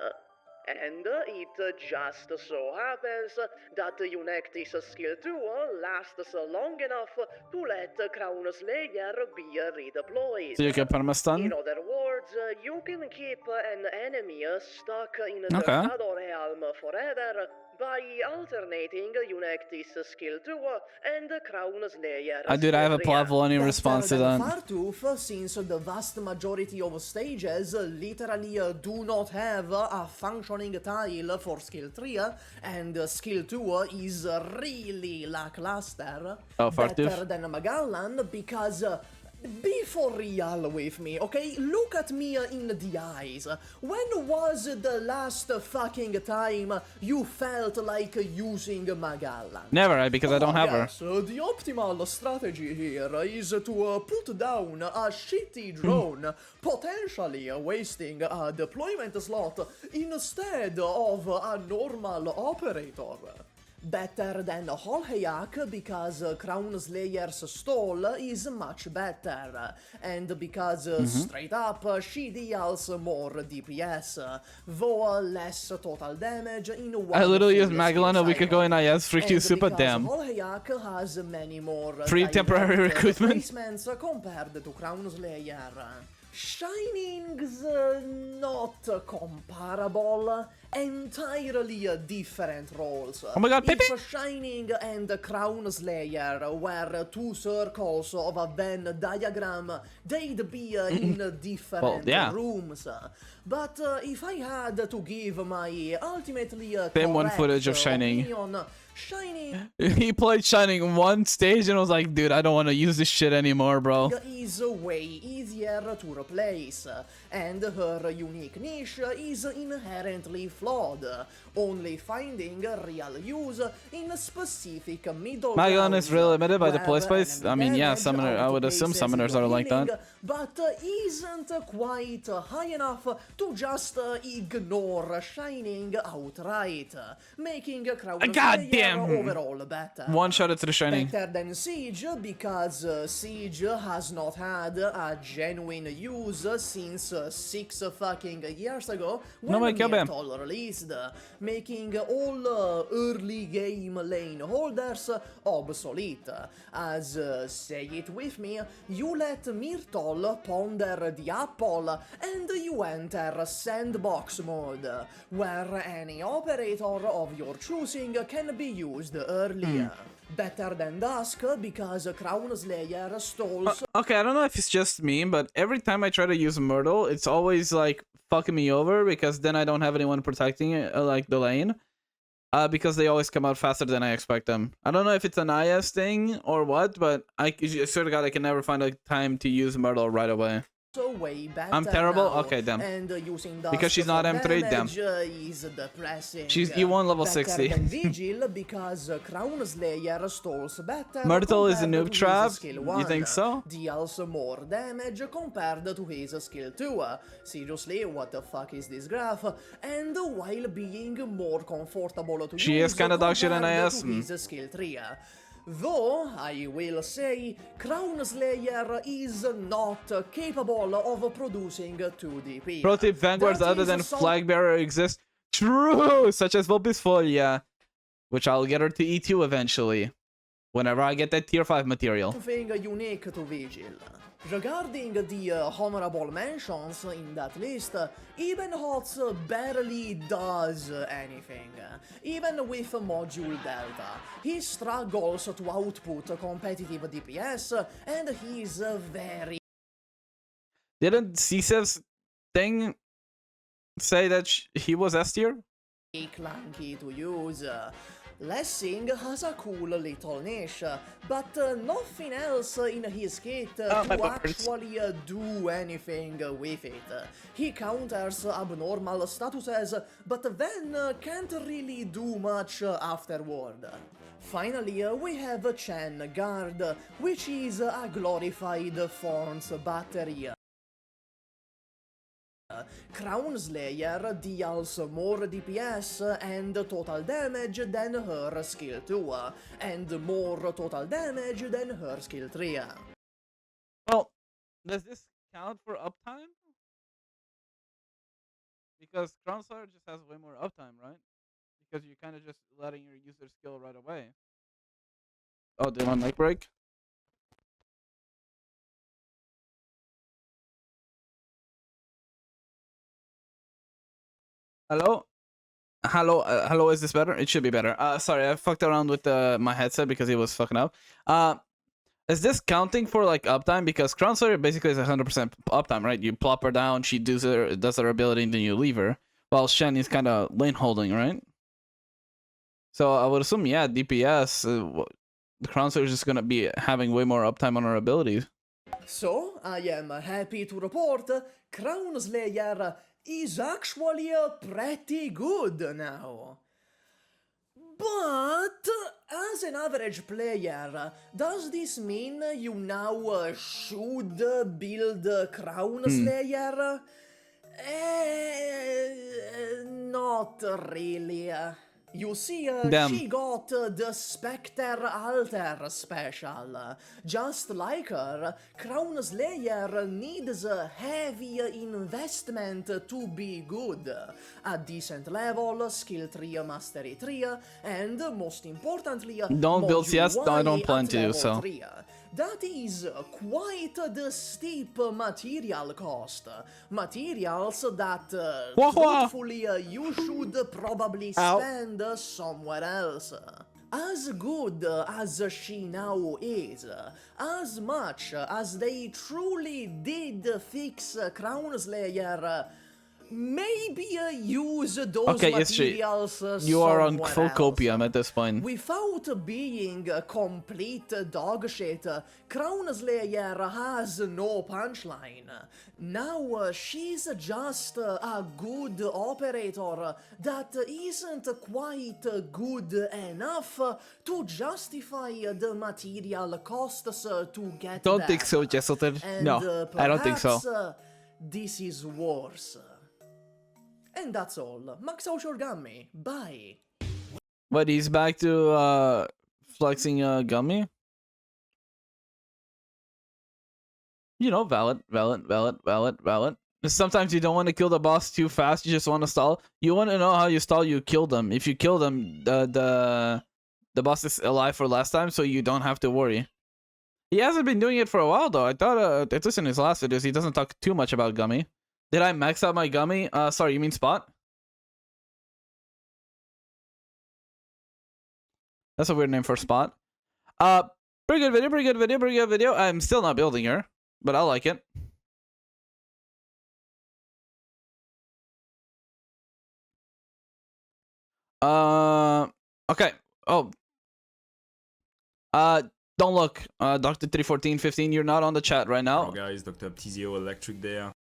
And it just so happens that Unectis skill 2 lasts long enough to let Crownslayer be redeployed. So you can perma-stun? In other words, you can keep an enemy stuck in the Okay. Shadow Realm forever by alternating Unectis skill 2 and Crownslayer. Dude, I have a Plavoloni response to that. Fartooth, since the vast majority of stages literally do not have a functioning tile for skill 3, and skill 2 is really lackluster. Better than Magellan, because be for real with me, okay? Look at me in the eyes. When was the last fucking time you felt like using Magellan? Never, because I don't have her. The optimal strategy here is to put down a shitty drone, potentially wasting a deployment slot instead of a normal operator. Better than Holheyak because Crownslayer's stall is much better, and because straight up she deals more DPS, though less total damage in one. I literally used Magellan a week ago in IS for Q super damn. Holheyak has many more free temporary recruitment compared to Crownslayer. Shining's not comparable, entirely different roles. Oh my god, Pippi! If Shining and Crownslayer were two circles of a Venn diagram, they'd be in different rooms. But if I had to give my ultimately same one footage of Shining. Opinion, Shining he played Shining one stage and was like, dude, I don't want to use this shit anymore, bro. Is way easier to replace, and her unique niche is inherently flawed, only finding real use in specific middle Magellan is really limited by the play where space. I mean, yeah, summoner. I would assume summoners are like that. But isn't quite high enough to just ignore Shining outright, making Crownslayer overall better. One shot to the Shining. Better than Siege because Siege has not had a genuine use since 6 fucking years ago when Myrtle released, making all early game lane holders obsolete. As say it with me, you let Myrtle ponder the apple and you enter sandbox mode, where any operator of your choosing can be used earlier. Better than Dusk because Crownslayer stalls. Okay, I don't know if it's just me, but every time I try to use Myrtle, it's always like fucking me over because then I don't have anyone protecting it, like the lane. Because they always come out faster than I expect them. I don't know if it's an IS thing or what, but I swear to God, I can never find a time to use Myrtle right away. Way better I'm terrible? now, Okay, damn. And using because she's not M3, damn. Is depressing. She's E1 level better 60. Than Vigil because Crownslayer stalls better. Myrtle is a noob to trap? Skill 1, you think so? Deals more damage compared to his skill 2. Seriously, what the fuck is this graph? And while being more comfortable to she use is kinda dog shit in IS. his skill 3. Though, I will say, Crownslayer is not capable of producing 2 DP. Pro tip, Vanguards other than Flag Bearer exist. True! Such as Vulpisfoglia, which I'll get her to E2 eventually. Whenever I get that tier 5 material. Something unique to Vigil. Regarding the honorable mentions in that list, Ebenholz barely does anything. Even with Module Delta, he struggles to output competitive DPS, and he's very... Didn't CSEV's thing say that he was S tier? clunky to use. Lessing has a cool little niche, but nothing else in his kit to actually do anything with it. He counters abnormal statuses, but then can't really do much afterward. Finally, we have Chen Guard, which is a glorified Thorns battery. Crownslayer deals more DPS and total damage than her skill 2, and more total damage than her skill 3. Well, does this count for uptime? Because Crownslayer just has way more uptime, right? Because you're kind of just letting your user skill right away. Oh, did my mic break? Hello? Hello, is this better? It should be better. Sorry, I fucked around with my headset because it was fucking up. Is this counting for like uptime? Because Crownslayer basically is 100% uptime, right? You plop her down, she does her ability, and then you leave her. While Shen is kind of lane holding, right? So I would assume, yeah, DPS, the Crownslayer is just gonna be having way more uptime on her abilities. So, I am happy to report Crownslayer is actually pretty good now. But, as an average player, does this mean you now should build Crownslayer? Not really. You see, she got the Spectre Alter special. Just like her, Crownslayer needs a heavy investment to be good. A decent level, skill 3, mastery 3, and most importantly, don't build CS, I don't plan to, so. 3. That is quite the steep material cost. Materials that, truthfully, you should probably spend somewhere else. As good as she now is, as much as they truly did fix Crownslayer, maybe use those materials you are on full copium at this point. Without being complete dogshit, Crownslayer has no punchline. Now she's just a good operator that isn't quite good enough to justify the material costs to get Don't there. think so, Jesselton. No, I don't think so. This is worse. And that's all. Max out your gummy. Bye. But he's back to flexing gummy. You know, valid. Sometimes you don't want to kill the boss too fast. You just want to stall. You want to know how you stall. You kill them. If you kill them, the boss is alive for last time, so you don't have to worry. He hasn't been doing it for a while though. I thought at least in his last videos he doesn't talk too much about gummy. Did I max out my gummy? Sorry, you mean spot? That's a weird name for spot. Pretty good video. I'm still not building her, but I like it. Okay. Oh. Don't look. Dr. 31415, you're not on the chat right now. Hello guys, Dr.Pitanger Electric there.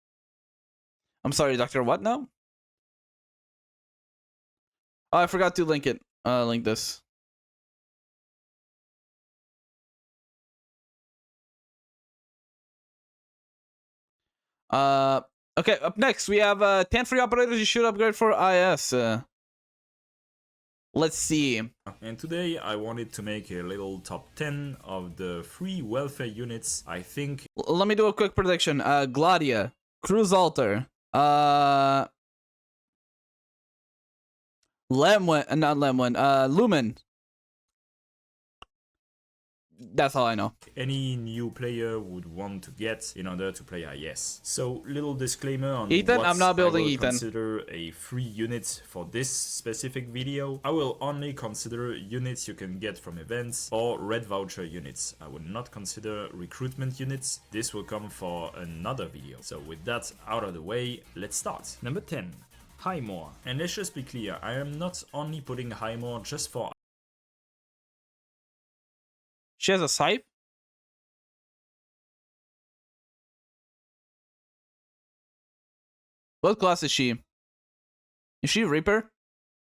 I'm sorry, Dr. What now? Oh, I forgot to link it. Link this. Okay, up next we have 10 free operators you should upgrade for IS. Let's see. And today I wanted to make a little top 10 of the free welfare units. I think. Let me do a quick prediction. Gladia, Cruise Altar, Lumen. That's all I know. Any new player would want to get in order to play IS. So, little disclaimer on Ethan, what I'm not building I will Ethan. consider a free unit for this specific video. I will only consider units you can get from events or red voucher units. I would not consider recruitment units. This will come for another video. So with that out of the way, let's start. Number 10. Highmore. And let's just be clear, I am not only putting Highmore just for She has a scythe? What class is she? Is she Reaper?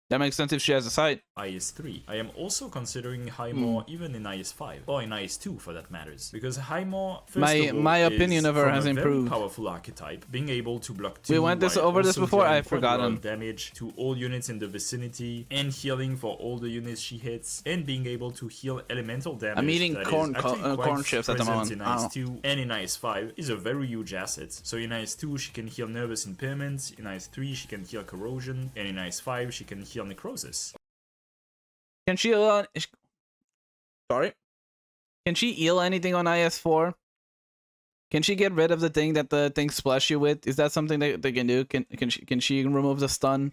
That makes sense if she has a scythe. IS-3. I am also considering Highmore even in IS-5, or in IS-2 for that matters, because Highmore, first of all, my opinion of her from has a improved. Very powerful archetype, being able to block 2 We went over this also before. dealing I've quite a lot forgotten. of damage to all units in the vicinity, and healing for all the units she hits, and being able to heal elemental damage. I'm eating that corn, is actually quite corn chips at the moment. present in IS-2 and in IS-5 is a very huge asset. So in IS-2 she can heal nervous impairment, in IS-3 she can heal corrosion, and in IS-5 she can heal necrosis. Can she sorry? Can she heal anything on IS-4? Can she get rid of the thing that the thing splash you with? Is that something that they can do? Can she remove the stun?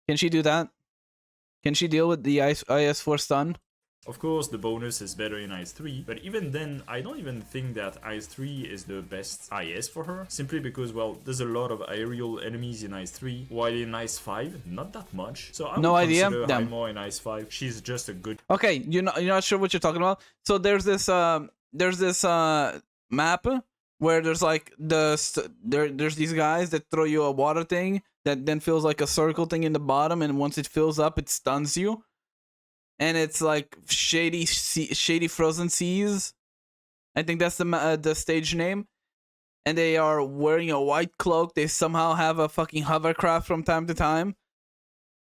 Can she do that? Can she deal with the IS-4 stun? Of course, the bonus is better in IS-3, but even then, I don't even think that IS-3 is the best IS for her, simply because, well, there's a lot of aerial enemies in IS-3, while in IS-5, not that much. So I would consider Highmore in IS-5. She's just a good... Okay, you're not sure what you're talking about? So there's this map where there's like there's these guys that throw you a water thing that then fills like a circle thing in the bottom, and once it fills up, it stuns you. And it's like shady frozen seas. I think that's the stage name. And they are wearing a white cloak. They somehow have a fucking hovercraft from time to time.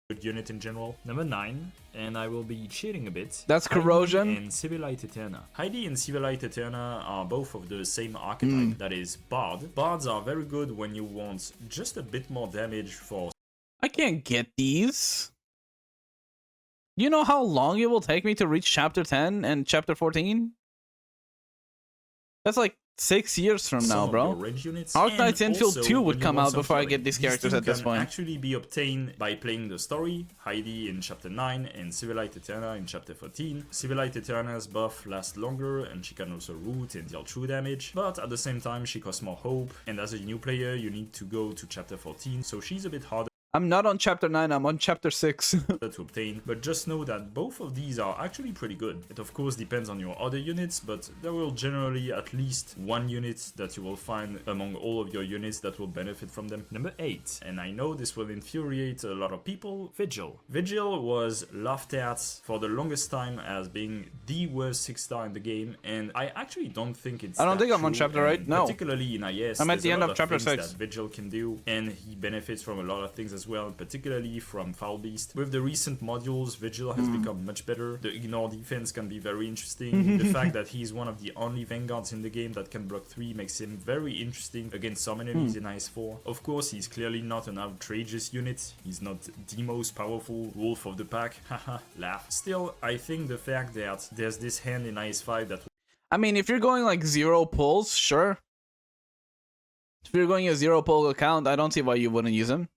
Good unit in general. Number 9, and I will be cheating a bit. That's Corrosion. Heidi and Civilite Eterna. Heidi and Civilite Eterna are both of the same archetype, that is Bard. Bards are very good when you want just a bit more damage for... I can't get these. You know how long it will take me to reach chapter 10 and chapter 14? That's like 6 years from now, bro. Arknights Infield 2 would come out before I get these characters at this point. Actually be obtained by playing the story, Heidi in chapter 9 and Civilite Eterna in chapter 14. Civilite Eterna's buff lasts longer and she can also root and deal true damage, but at the same time she costs more hope, and as a new player you need to go to chapter 14, so she's a bit harder. I'm not on chapter 9, I'm on chapter 6. to obtain, but just know that both of these are actually pretty good. It of course depends on your other units, but there will generally at least one unit that you will find among all of your units that will benefit from them. Number 8, and I know this will infuriate a lot of people, Vigil. Vigil was laughed at for the longest time as being the worst 6-star in the game, and I actually don't think it's I don't think I'm on true, chapter 8, no. Particularly in IS, I'm at the end of chapter 6. That Vigil can do, and he benefits from a lot of things as well, particularly from Foul Beast. With the recent modules, Vigil has become much better. The ignore defense can be very interesting. The fact that he's one of the only vanguards in the game that can block 3 makes him very interesting against some enemies in IS-4. Of course, he's clearly not an outrageous unit. He's not the most powerful wolf of the pack. Haha, laugh. Still, I think the fact that there's this hand in IS-5 that... I mean, if you're going like 0 pulls, sure. If you're going a 0 pull account, I don't see why you wouldn't use him.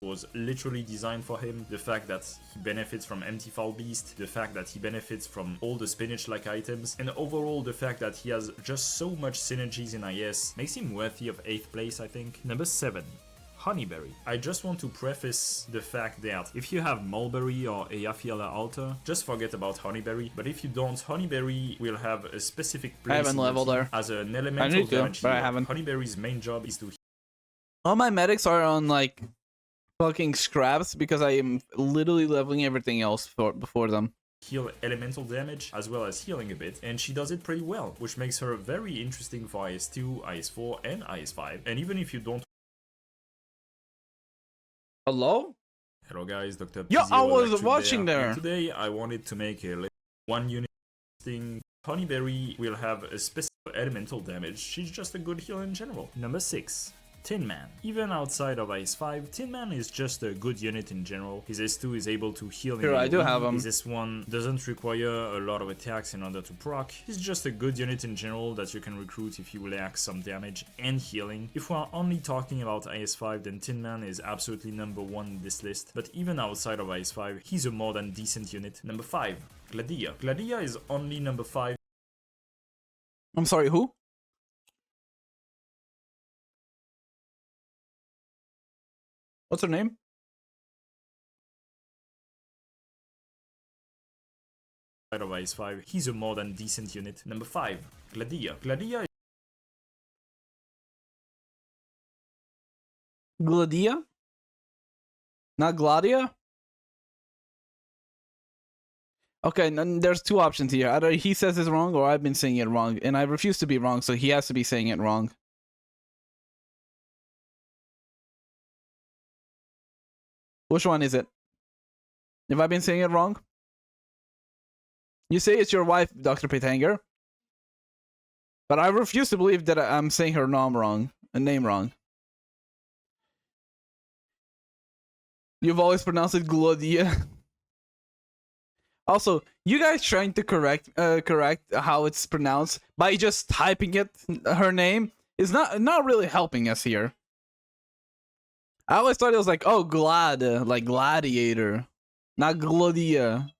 Was literally designed for him. The fact that he benefits from Empty Foul Beast, the fact that he benefits from all the spinach-like items, and overall the fact that he has just so much synergies in IS makes him worthy of 8th place, I think. Number 7. Honeyberry. I just want to preface the fact that if you have Mulberry or Eyjafjalla Altar, just forget about Honeyberry, but if you don't, Honeyberry will have a specific place I haven't leveled her. as an elemental damage but I healer. haven't. Honeyberry's main job is to... All my medics are on like fucking scraps because I am literally leveling everything else before them. Heal elemental damage as well as healing a bit, and she does it pretty well, which makes her very interesting for IS-2, IS-4 and IS-5. And even if you don't... Hello? Hello guys, Dr. Yo, I was Pitanger watching there. And today I wanted to make a one unit thing. Honeyberry will have a specific elemental damage. She's just a good healer in general. Number 6. Tin Man. Even outside of IS-5, Tin Man is just a good unit in general. His S2 is able to heal. Sure, I do have him. His S1 doesn't require a lot of attacks in order to proc. He's just a good unit in general that you can recruit if you lack some damage and healing. If we're only talking about IS-5, then Tin Man is absolutely number 1 in this list. But even outside of IS-5, he's a more than decent unit. Number 5. Gladia. Gladia is only number 5. I'm sorry, who? What's her name? of IS-5, he's a more than decent unit. Number 5, Gladia. Gladia Gladia? Not Gladia? Okay, there's two options here. Either he says it's wrong or I've been saying it wrong. And I refuse to be wrong, so he has to be saying it wrong. Which one is it? Have I been saying it wrong? You say it's your wife, Dr.Pitanger. But I refuse to believe that I'm saying her name wrong. You've always pronounced it Glodia. Also, you guys trying to correct how it's pronounced by just typing it, her name, is not really helping us here. I always thought it was like, oh, Glad, like gladiator, not Glodia.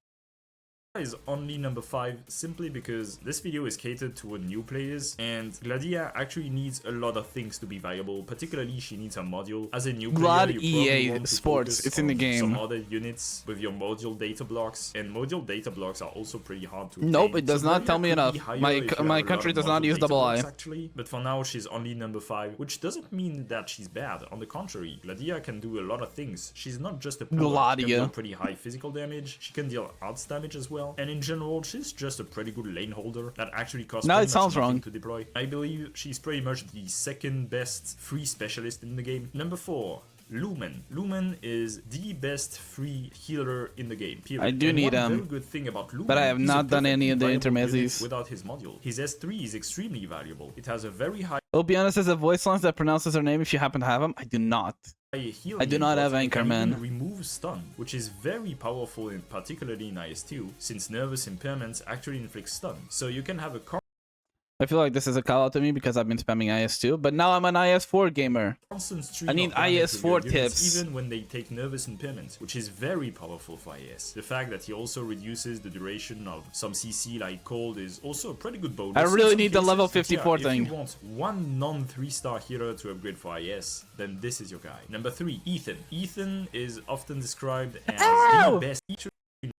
is only number 5 simply because this video is catered toward new players and Gladia actually needs a lot of things to be viable. Particularly she needs a module. As a new player, you EA want to Sports, it's in the game. Some other units with your module data blocks, and module data blocks are also pretty hard to Nope, obtain. it does not tell me enough. My country does not use double I. Actually, but for now she's only number 5, which doesn't mean that she's bad. On the contrary, Gladia can do a lot of things. She's not just a pillar. She can deal pretty high physical damage. She can deal arts damage as well, and in general she's just a pretty good lane holder that actually costs now it sounds wrong to deploy. I believe she's pretty much the second best free specialist in the game. Number 4, Lumen. Lumen is the best free healer in the game, period. I do need very good thing about Lumen, but I have not done any of the intermezzies without his module. His S3 is extremely valuable. It has a very high... I'll be honest, as a voice lines that pronounces her name if you happen to have him. I do not. I do not have Anchorman. Remove stun, which is very powerful, particularly in IS2, since nervous impairments actually inflict stun. So you can have a... I feel like this is a call out to me because I've been spamming IS2, but now I'm an IS4 gamer. I need IS4 tips. Even when they take nervous impairments, which is very powerful for IS. The fact that he also reduces the duration of some CC like cold is also a pretty good bonus. I really need the level 54 thing. If you want one non-3-star hero to upgrade for IS, then this is your guy. Number 3, Ethan. Ethan is often described as the best teacher in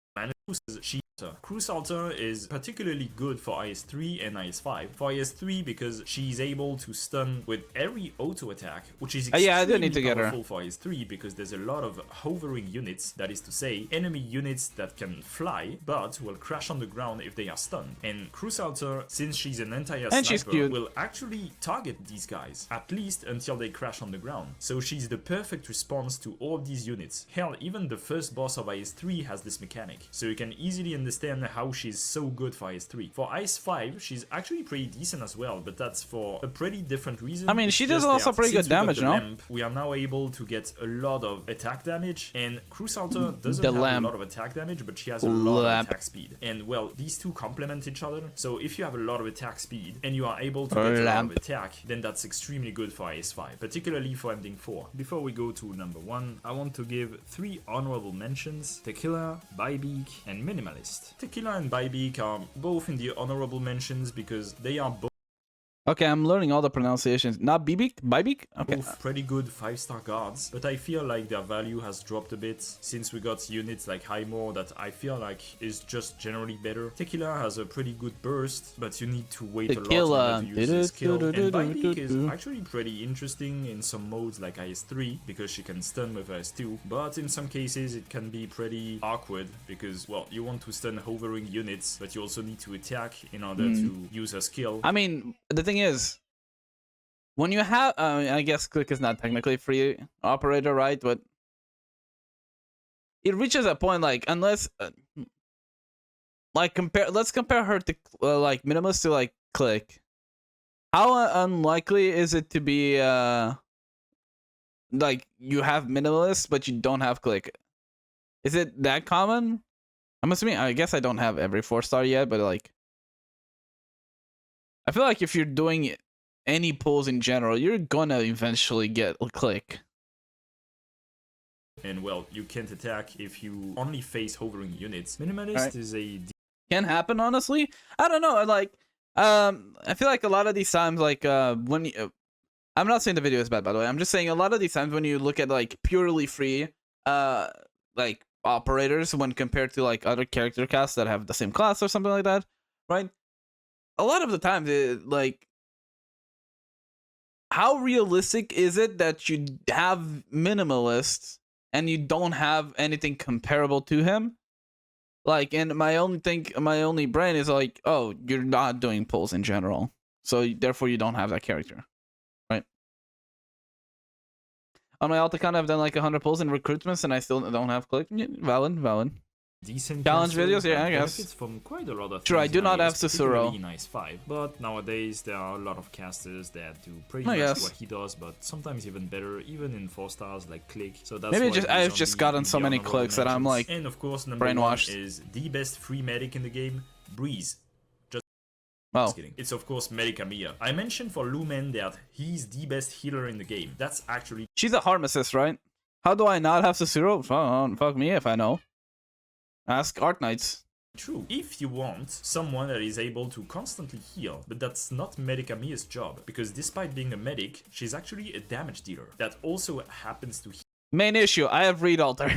She Crownslayer is particularly good for IS3 and IS5. For IS3 because she's able to stun with every auto attack, which is extremely I do need to get her. powerful for IS3 because there's a lot of hovering units, that is to say, enemy units that can fly but will crash on the ground if they are stunned. And Crownslayer, since she's an anti-air sniper, will actually target these guys, at least until they crash on the ground. So she's the perfect response to all of these units. Hell, even the first boss of IS3 has this mechanic, so you can easily understand how she's so good for IS3. For IS5, she's actually pretty decent as well, but that's for a pretty different reason. I mean, she does also pretty good damage, no? Lamp, we are now able to get a lot of attack damage, and Crownslayer doesn't have a lot of attack damage, but she has a lot of attack speed. And well, these two complement each other, so if you have a lot of attack speed and you are able to get a lot of attack, then that's extremely good for IS5, particularly for ending 4. Before we go to number 1, I want to give 3 honorable mentions: Tequila, Bybeak, and Minimalist. Tequila and Bybeak are both in the honorable mentions because they are both Okay, I'm learning all the pronunciations. Not Bybeak? Bybeak? Okay. Both pretty good 5-star guards, but I feel like their value has dropped a bit since we got units like Highmore that I feel like is just generally better. Tequila has a pretty good burst, but you need to wait a lot to use his skill. And Bybeak is actually pretty interesting in some modes like IS3 because she can stun with IS2, but in some cases it can be pretty awkward because, well, you want to stun hovering units, but you also need to attack in order to use her skill. I mean, the thing is, when you have, I guess Click is not technically free operator, right? But it reaches a point like, unless, like let's compare her to like Minimalist to like Click. How unlikely is it to be like you have Minimalist but you don't have Click? Is it that common? I'm assuming. I guess I don't have every 4-star yet, but like, I feel like if you're doing any pulls in general, you're gonna eventually get a Click. And well, you can't attack if you only face hovering units. Minimalist is a... Can happen, honestly. I don't know, like, I feel like a lot of these times, like, when you... I'm not saying the video is bad, by the way. I'm just saying a lot of these times when you look at, like, purely free, like, operators when compared to like other character casts that have the same class or something like that, right? A lot of the time, like, how realistic is it that you have minimalists and you don't have anything comparable to him? Like, and my only brain is like, oh, you're not doing pulls in general, so therefore you don't have that character, right? On my alt account, I've done like 100 pulls in recruitments, and I still don't have click. Yeah, valid. Decent challenge caster videos, yeah, I guess. benefits from quite a lot of True, I things do not have nowadays, particularly Cicero. in Ice 5, but nowadays there are a lot of casters that do pretty I much guess. what he does, but sometimes even better, even in 4 stars like Click. So that's Maybe why just he's I've on just the gotten so many honorable clicks that I'm mentions. like And of course, number brainwashed. 1 is the best free medic in the game, Breeze. Oh. Just kidding. It's of course Medic Amia. I mentioned for Lumen that he's the best healer in the game. That's actually... She's a harm assist, right? How do I not have Cicero? Fuck me if I know. Ask Arknights. true. If you want someone that is able to constantly heal, but that's not Medic Amia's job, because despite being a medic, she's actually a damage dealer that also happens to Main issue, I have read alter.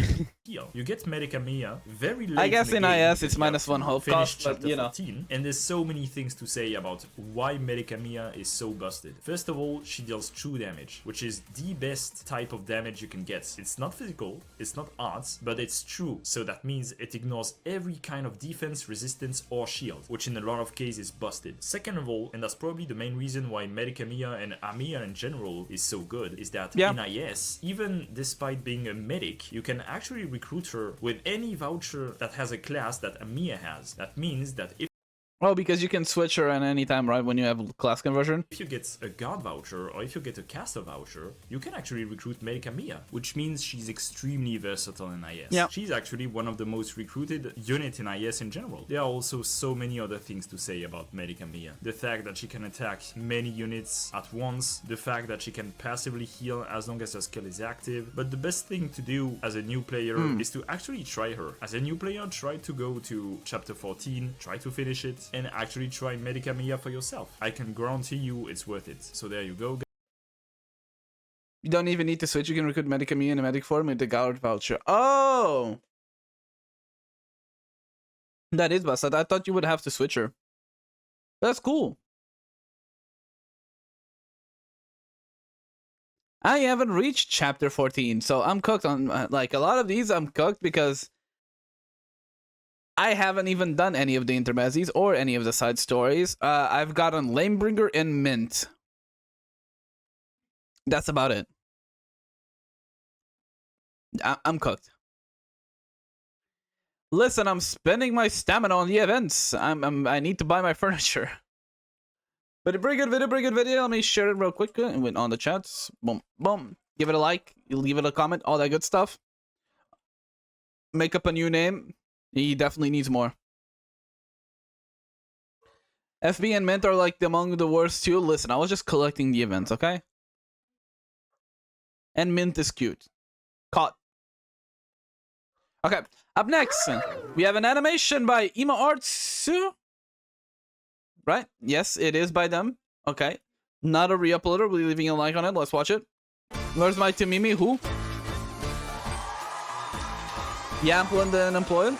heal. You get Medic Amia very late I guess in in the game IS it's because you -1 have hope finished cost, but chapter you know. 14, and there's so many things to say about why Medic Amia is so busted. First of all, she deals true damage, which is the best type of damage you can get. It's not physical, it's not arts, but it's true, so that means it ignores every kind of defense, resistance, or shield, which in a lot of cases is busted. Second of all, and that's probably the main reason why Medic Amia and Amia in general is so good, is that in IS, even despite being a medic, you can actually recruit her with any voucher that has a class that Amia has. That means that if Well, because you can switch her at any time, right, when you have class conversion? you get a guard voucher or if you get a caster voucher, you can actually recruit Medic Amia, which means she's extremely versatile in IS. Yeah. She's actually one of the most recruited units in IS in general. There are also so many other things to say about Medic Amia. The fact that she can attack many units at once, the fact that she can passively heal as long as her skill is active, but the best thing to do as a new player is to actually try her. As a new player, try to go to chapter 14, try to finish it, and actually try Medic Amia for yourself. I can guarantee you it's worth it. So there you go. You don't even need to switch, you can recruit Medic Amia in a medic form with the guard voucher. Oh! That is busted. I thought you would have to switch her. That's cool. I haven't reached chapter 14, so I'm cooked on, like, a lot of these I'm cooked because I haven't even done any of the intermezzies or any of the side stories. I've gotten Lamebringer and Mint. That's about it. I'm cooked. Listen, I'm spending my stamina on the events. I need to buy my furniture. But a pretty good video. Let me share it real quick on the chats. Boom, boom. Give it a like. You leave it a comment. All that good stuff. Make up a new name. He definitely needs more. FB and Mint are like among the worst too. Listen, I was just collecting the events, okay? And Mint is cute. Caught. Okay, up next, we have an animation by Ima Artsu. Right? Yes, it is by them. Okay. Not a re-uploader. We'll be leaving a like on it. Let's watch it. Where's my Timimi? Who? Lappland and Employed.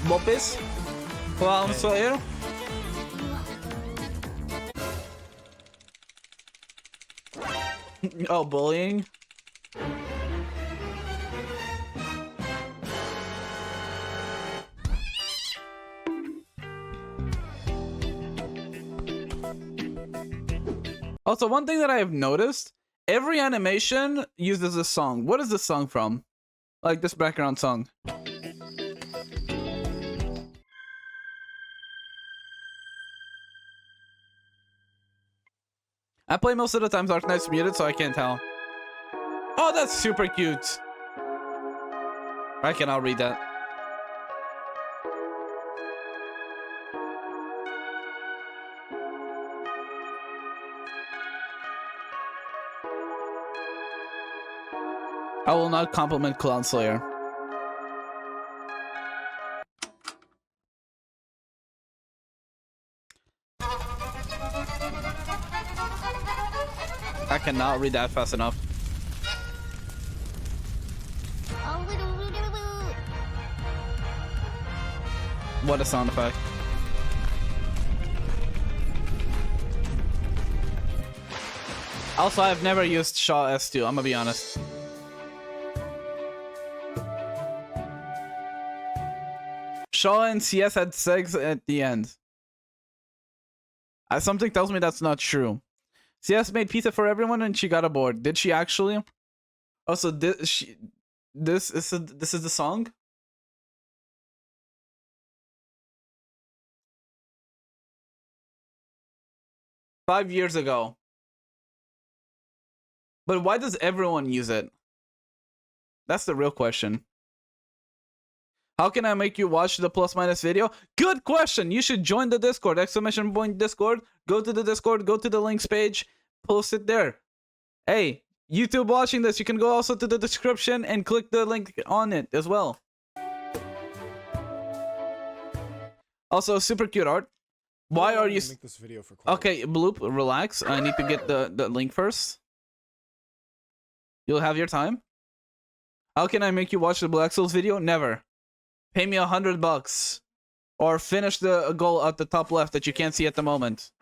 Vulpis. Crownslayer. Oh, bullying. Also, one thing that I have noticed, every animation uses a song. What is this song from? Like this background song. I play most of the times Arknights muted, so I can't tell. Oh, that's super cute. I cannot read that. I will not compliment Crownslayer. I cannot read that fast enough. What a sound effect. Also, I've never used Shaw S2, I'm gonna be honest. Shaw and CS had sex at the end. Something tells me that's not true. CS made pizza for everyone and she got aboard. Did she actually? Also, this is the song? "5 years ago." But why does everyone use it? That's the real question. How can I make you watch the plus minus video? Good question. You should join the Discord. !Discord. Go to the Discord. Go to the links page. Post it there. Hey, YouTube watching this, you can go also to the description and click the link on it as well. Also, super cute art. Why are you... Okay, Bloop, relax. I need to get the link first. You'll have your time. How can I make you watch the Black Souls video? Never. Pay me $100 or finish the goal at the top left that you can't see at the moment.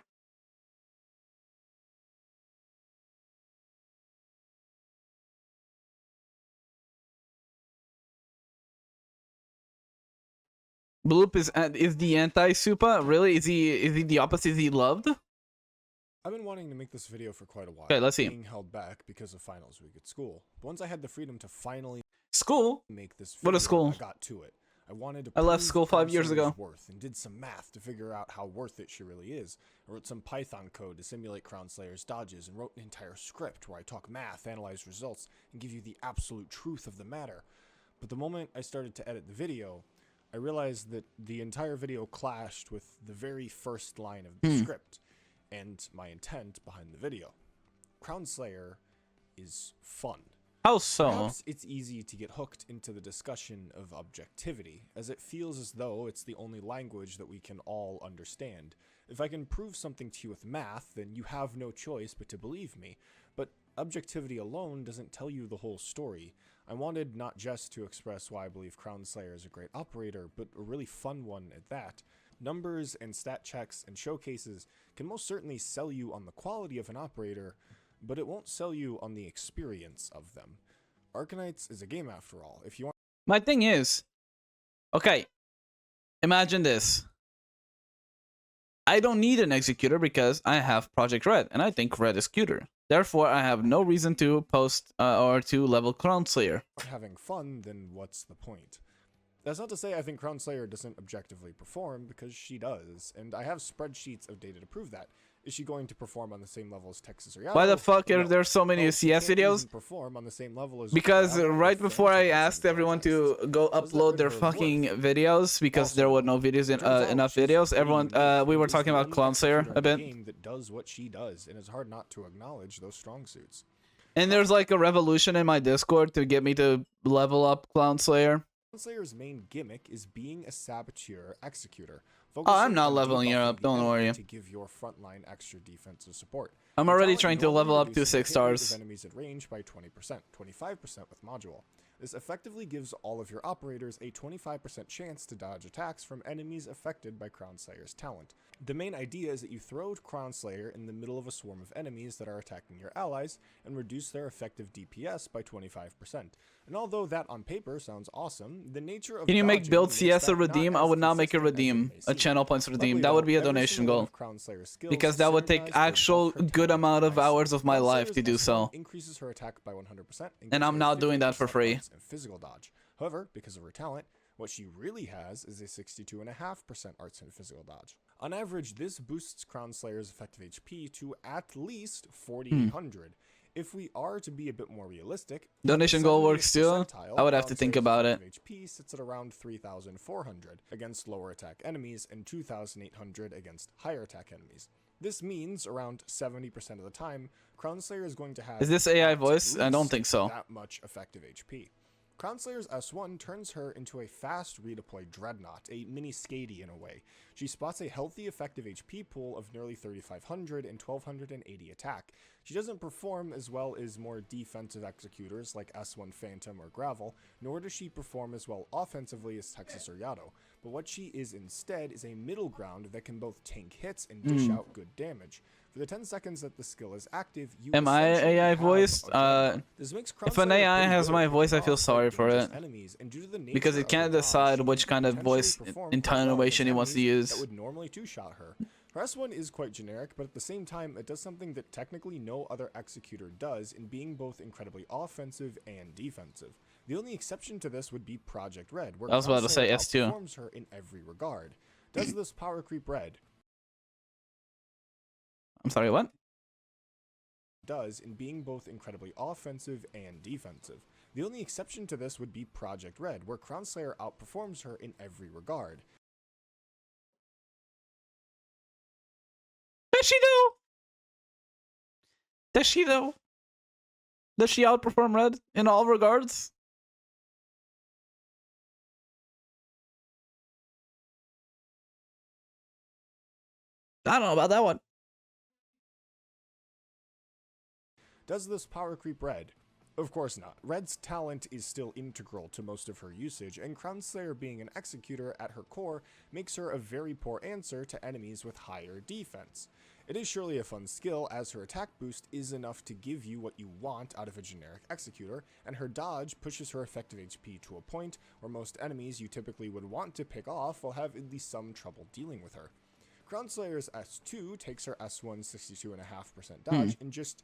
Bloop is the anti-Supa? Really? Is he the opposite? Is he loved? I've been wanting to make this video for quite a while. Okay, let's see. Being held back because of finals week at school. But once I had the freedom to finally make this video, what a school. I got to it. I wanted to I left school 5 years ago. Worth and did some math to figure out how worth it she really is. I wrote some Python code to simulate Crownslayer's dodges and wrote an entire script where I talk math, analyze results, and give you the absolute truth of the matter. But the moment I started to edit the video, I realized that the entire video clashed with the very first line of the script and my intent behind the video. Crownslayer is fun. How so? Perhaps it's easy to get hooked into the discussion of objectivity, as it feels as though it's the only language that we can all understand. If I can prove something to you with math, then you have no choice but to believe me. But objectivity alone doesn't tell you the whole story. I wanted not just to express why I believe Crownslayer is a great operator, but a really fun one at that. Numbers and stat checks and showcases can most certainly sell you on the quality of an operator, but it won't sell you on the experience of them. Arknights is a game after all. If you want... My thing is, okay, imagine this. I don't need an executor because I have Project Red, and I think Red is cuter. Therefore, I have no reason to post or to level Crownslayer. Having fun, then what's the point? That's not to say I think Crownslayer doesn't objectively perform, because she does, and I have spreadsheets of data to prove that. Is she going to perform on the same level as Texas or Yellow? Why the fuck are there so many CS videos? Perform on the same level as because right before I asked everyone to go upload their fucking videos, because there were no videos enough videos, everyone we were talking about Crownslayer a bit. Game that does what she does, and it's hard not to acknowledge those strong suits. And there's like a revolution in my Discord to get me to level up Crownslayer. Crownslayer's main gimmick is being a saboteur executor. Oh, I'm not leveling her up, don't worry. To give your frontline extra defensive support. I'm already trying to level up to 6 stars. Enemies at range by 20%, 25% with module. This effectively gives all of your operators a 25% chance to dodge attacks from enemies affected by Crownslayer's talent. The main idea is that you throw Crownslayer in the middle of a swarm of enemies that are attacking your allies and reduce their effective DPS by 25%. And although that on paper sounds awesome, the nature of... Can you make build CS a redeem? I would not make a redeem, a channel points redeem. That would be a donation goal. Because that would take actual good amount of hours of my life to do so. Increases her attack by 100%. And I'm not doing that for free. And physical dodge. However, because of her talent, what she really has is a 62.5% arts and physical dodge. On average, this boosts Crownslayer's effective HP to at least 4,800. If we are to be a bit more realistic, donation goal works too. I would have to think about it. HP sits at around 3,400 against lower attack enemies and 2,800 against higher attack enemies. This means around 70% of the time, Crownslayer is going to have... Is this AI voice? I don't think so. ...that much effective HP. Crownslayer's S1 turns her into a fast redeploy dreadnought, a mini Skady in a way. She spots a healthy effective HP pool of nearly 3,500 and 1,280 attack. She doesn't perform as well as more defensive executors like S1 Phantom or Gravel, nor does she perform as well offensively as Texas or Yato, but what she is instead is a middle ground that can both tank hits and dish out good damage. For the 10 seconds that the skill is active, you Am I essentially AI have voiced? a This makes If an Crownslayer AI pretty has good my at voice, I picking feel off sorry for dangerous it. enemies, and due to the Because nature it of can't the dodge, decide she which can kind of voice potentially perform quite well intonation he against wants to enemies use. that would normally two-shot her. Her S1 is quite generic, but at the same time, it does something that technically no other executor does in being both incredibly offensive and defensive. The only exception to this would be Project Red, where I was about to say Crownslayer S2. outperforms her in every regard. Does this power creep Red? I'm sorry, what? Does in being both incredibly offensive and defensive. The only exception to this would be Project Red, where Crownslayer outperforms her in every regard. Does she though? Does she though? Does she outperform Red in all regards? I don't know about that one. Does this power creep Red? Of course not. Red's talent is still integral to most of her usage, and Crownslayer being an executor at her core makes her a very poor answer to enemies with higher defense. It is surely a fun skill, as her attack boost is enough to give you what you want out of a generic executor, and her dodge pushes her effective HP to a point where most enemies you typically would want to pick off will have at least some trouble dealing with her. Crownslayer's S2 takes her S1 62.5% dodge and just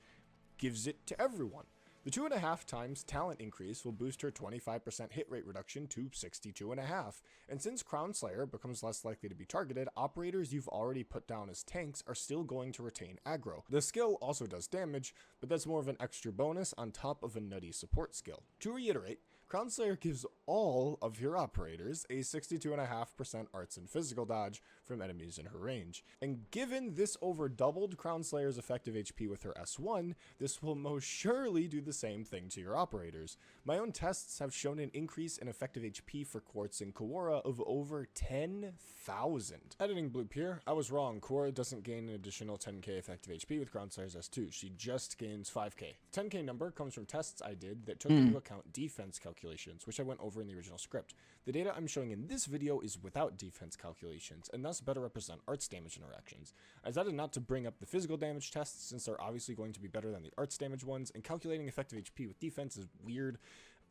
gives it to everyone. The 2.5 times talent increase will boost her 25% hit rate reduction to 62.5, and since Crownslayer becomes less likely to be targeted, operators you've already put down as tanks are still going to retain aggro. The skill also does damage, but that's more of an extra bonus on top of a nutty support skill. To reiterate, Crownslayer gives all of your operators a 62.5% arts and physical dodge from enemies in her range. And given this over doubled Crownslayer's effective HP with her S1, this will most surely do the same thing to your operators. My own tests have shown an increase in effective HP for Quartz and Kawara of over 10,000. Editing bloop here, I was wrong. Kawara doesn't gain an additional 10k effective HP with Crownslayer's S2, she just gains 5k. The 10k number comes from tests I did that took into account defense calculations, which I went over in the original script. The data I'm showing in this video is without defense calculations, and thus better represent arts damage interactions. I decided not to bring up the physical damage tests since they're obviously going to be better than the arts damage ones, and calculating effective HP with defense is weird.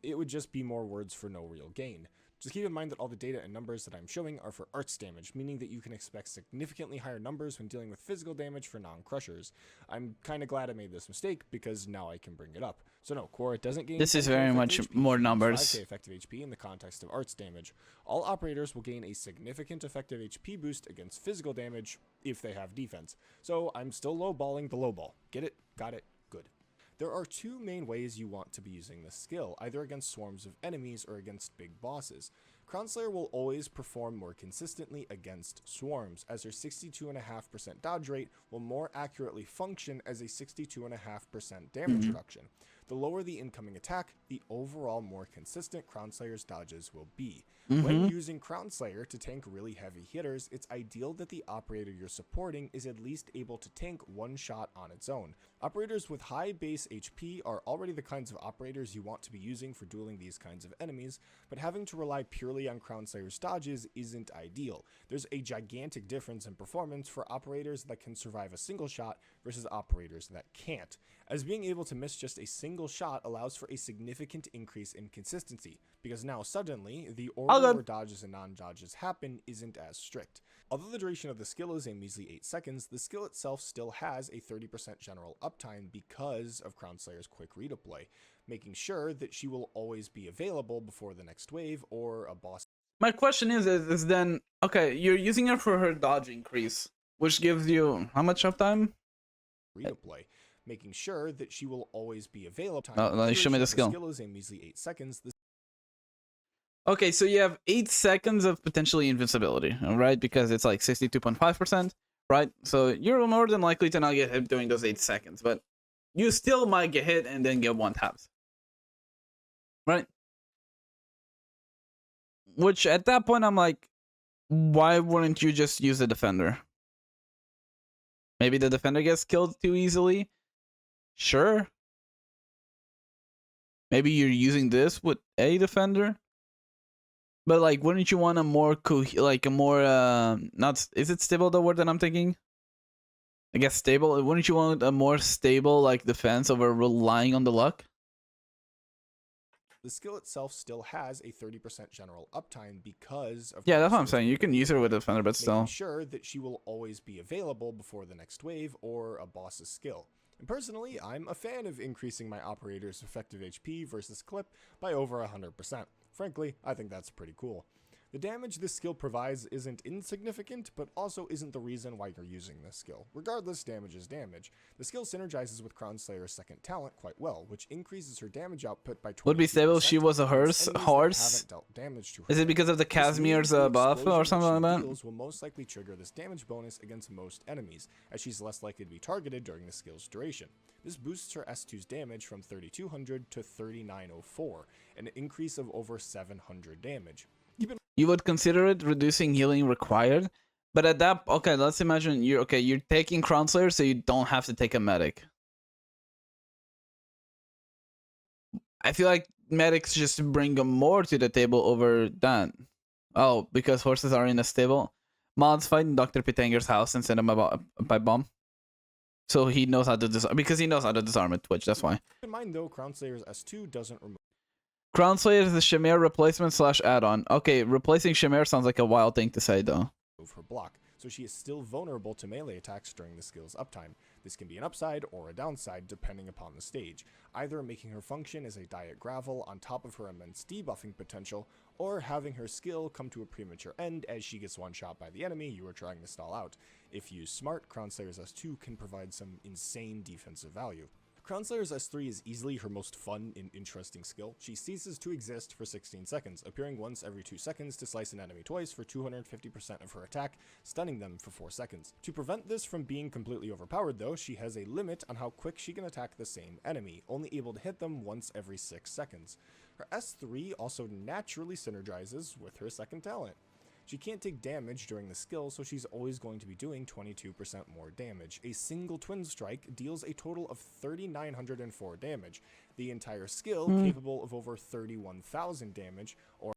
It would just be more words for no real gain. Just keep in mind that all the data and numbers that I'm showing are for arts damage, meaning that you can expect significantly higher numbers when dealing with physical damage for non-crushers. I'm kinda glad I made this mistake because now I can bring it up. So no, Quora doesn't gain. This is very much more numbers. 5k effective HP in the context of arts damage. All operators will gain a significant effective HP boost against physical damage if they have defense. So I'm still lowballing the lowball. Get it? Got it? Good. There are two main ways you want to be using this skill, either against swarms of enemies or against big bosses. Crownslayer will always perform more consistently against swarms, as her 62.5% dodge rate will more accurately function as a 62.5% damage reduction. The lower the incoming attack, the overall more consistent Crownslayer's dodges will be. When using Crownslayer to tank really heavy hitters, it's ideal that the operator you're supporting is at least able to tank one shot on its own. Operators with high base HP are already the kinds of operators you want to be using for dueling these kinds of enemies, but having to rely purely on Crownslayer's dodges isn't ideal. There's a gigantic difference in performance for operators that can survive a single shot versus operators that can't, as being able to miss just a single shot allows for a significant increase in consistency, because now suddenly, the order where dodges and non-dodges happen isn't as strict. Although the duration of the skill is a measly 8 seconds, the skill itself still has a 30% general uptime because of Crownslayer's quick redeploy, making sure that she will always be available before the next wave or a boss. My question is then, okay, you're using her for her dodge increase, which gives you how much uptime? Redeploy, making sure that she will always be available. Show me the skill. The skill is a measly 8 seconds. Okay, so you have 8 seconds of potentially invincibility, right? Because it's like 62.5%, right? So you're more than likely to not get hit during those 8 seconds, but you still might get hit and then get one tapped, right? Which at that point, I'm like, why wouldn't you just use the defender? Maybe the defender gets killed too easily. Sure. Maybe you're using this with a defender, but like, wouldn't you want a more like a more not? Is it stable the word that I'm thinking? I guess stable. Wouldn't you want a more stable like defense over relying on the luck? The skill itself still has a 30% general uptime because of Yeah, that's what I'm saying. You can use her with a defender, but still. making sure that she will always be available before the next wave or a boss's skill. And personally, I'm a fan of increasing my operator's effective HP versus clip by over 100%. Frankly, I think that's pretty cool. The damage this skill provides isn't insignificant, but also isn't the reason why you're using this skill. Regardless, damage is damage. The skill synergizes with Crownslayer's second talent quite well, which increases her damage output by 20%. Would be stable if she was a horse. Is it because of the Casimir's buff or something like that? Will most likely trigger this damage bonus against most enemies, as she's less likely to be targeted during the skill's duration. This boosts her S2's damage from 3200 to 3904, an increase of over 700 damage. You would consider it reducing healing required, but at that, okay, let's imagine you're taking Crownslayer, so you don't have to take a medic. I feel like medics just bring more to the table over that. Oh, because horses are in a stable. Mods fight in Dr.Pitanger's house and send him by bomb. So he knows how to disarm, because he knows how to disarm at Twitch, that's why. Keep in mind though, Crownslayer's S2 doesn't remove Crownslayer is the Shamir replacement / add-on. Okay, replacing Shamir sounds like a wild thing to say though. her block, so she is still vulnerable to melee attacks during the skill's uptime. This can be an upside or a downside depending upon the stage, either making her function as a diet gravel on top of her immense debuffing potential, or having her skill come to a premature end as she gets one-shot by the enemy you are trying to stall out. If used smart, Crownslayer's S2 can provide some insane defensive value. Crownslayer's S3 is easily her most fun and interesting skill. She ceases to exist for 16 seconds, appearing once every 2 seconds to slice an enemy twice for 250% of her attack, stunning them for 4 seconds. To prevent this from being completely overpowered though, she has a limit on how quick she can attack the same enemy, only able to hit them once every 6 seconds. Her S3 also naturally synergizes with her second talent. She can't take damage during the skill, so she's always going to be doing 22% more damage. A single twin strike deals a total of 3,904 damage. The entire skill capable of over 31,000 damage, or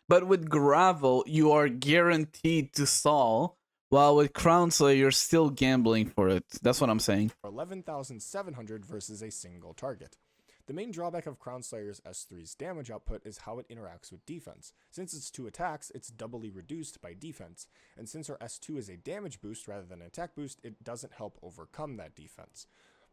But with Gravel, you are guaranteed to stall, while with Crownslayer, you're still gambling for it. That's what I'm saying. 11,700 versus a single target. The main drawback of Crownslayer's S3's damage output is how it interacts with defense. Since it's 2 attacks, it's doubly reduced by defense, and since her S2 is a damage boost rather than an attack boost, it doesn't help overcome that defense.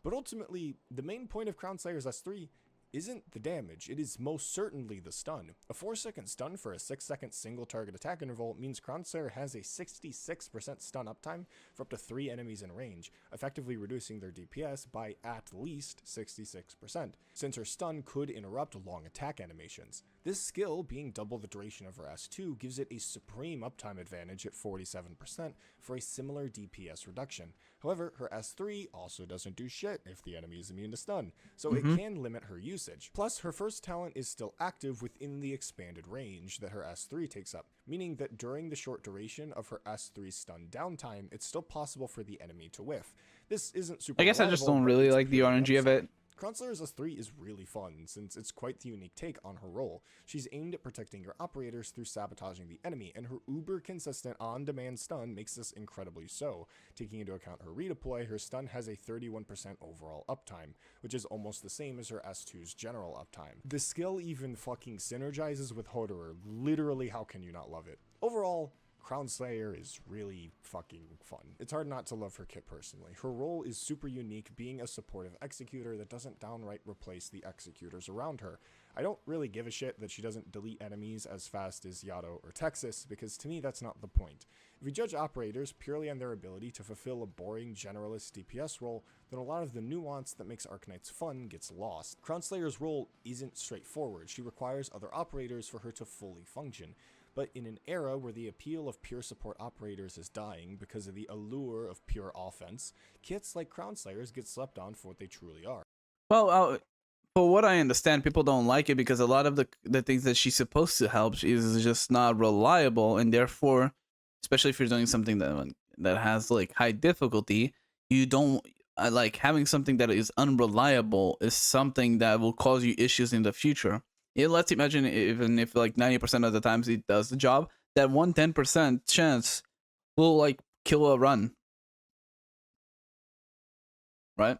But ultimately, the main point of Crownslayer's S3 isn't the damage, it is most certainly the stun. A 4-second stun for a 6-second single target attack interval means Crownslayer has a 66% stun uptime for up to 3 enemies in range, effectively reducing their DPS by at least 66%, since her stun could interrupt long attack animations. This skill, being double the duration of her S2, gives it a supreme uptime advantage at 47% for a similar DPS reduction. However, her S3 also doesn't do shit if the enemy is immune to stun, so it can limit her usage. Plus, her first talent is still active within the expanded range that her S3 takes up, meaning that during the short duration of her S3 stun downtime, it's still possible for the enemy to whiff. This isn't super I guess I just reliable, don't but really it's like the purely RNG of it. Crownslayer's S3 is really fun, since it's quite the unique take on her role. She's aimed at protecting your operators through sabotaging the enemy, and her uber-consistent on-demand stun makes this incredibly so. Taking into account her redeploy, her stun has a 31% overall uptime, which is almost the same as her S2's general uptime. The skill even fucking synergizes with Hoyoverse. Literally, how can you not love it? Overall, Crownslayer is really fucking fun. It's hard not to love her kit personally. Her role is super unique, being a supportive executor that doesn't downright replace the executors around her. I don't really give a shit that she doesn't delete enemies as fast as Yato or Texas, because to me that's not the point. If you judge operators purely on their ability to fulfill a boring generalist DPS role, then a lot of the nuance that makes Arknights fun gets lost. Crownslayer's role isn't straightforward. She requires other operators for her to fully function. But in an era where the appeal of pure support operators is dying because of the allure of pure offense, kits like Crownslayers get slept on for what they truly are. Well, for what I understand, people don't like it because a lot of the things that she's supposed to help is just not reliable, and therefore, especially if you're doing something that has like high difficulty, you don't like having something that is unreliable is something that will cause you issues in the future. Let's imagine even if like 90% of the times it does the job, that 110% chance will like kill a run. Right?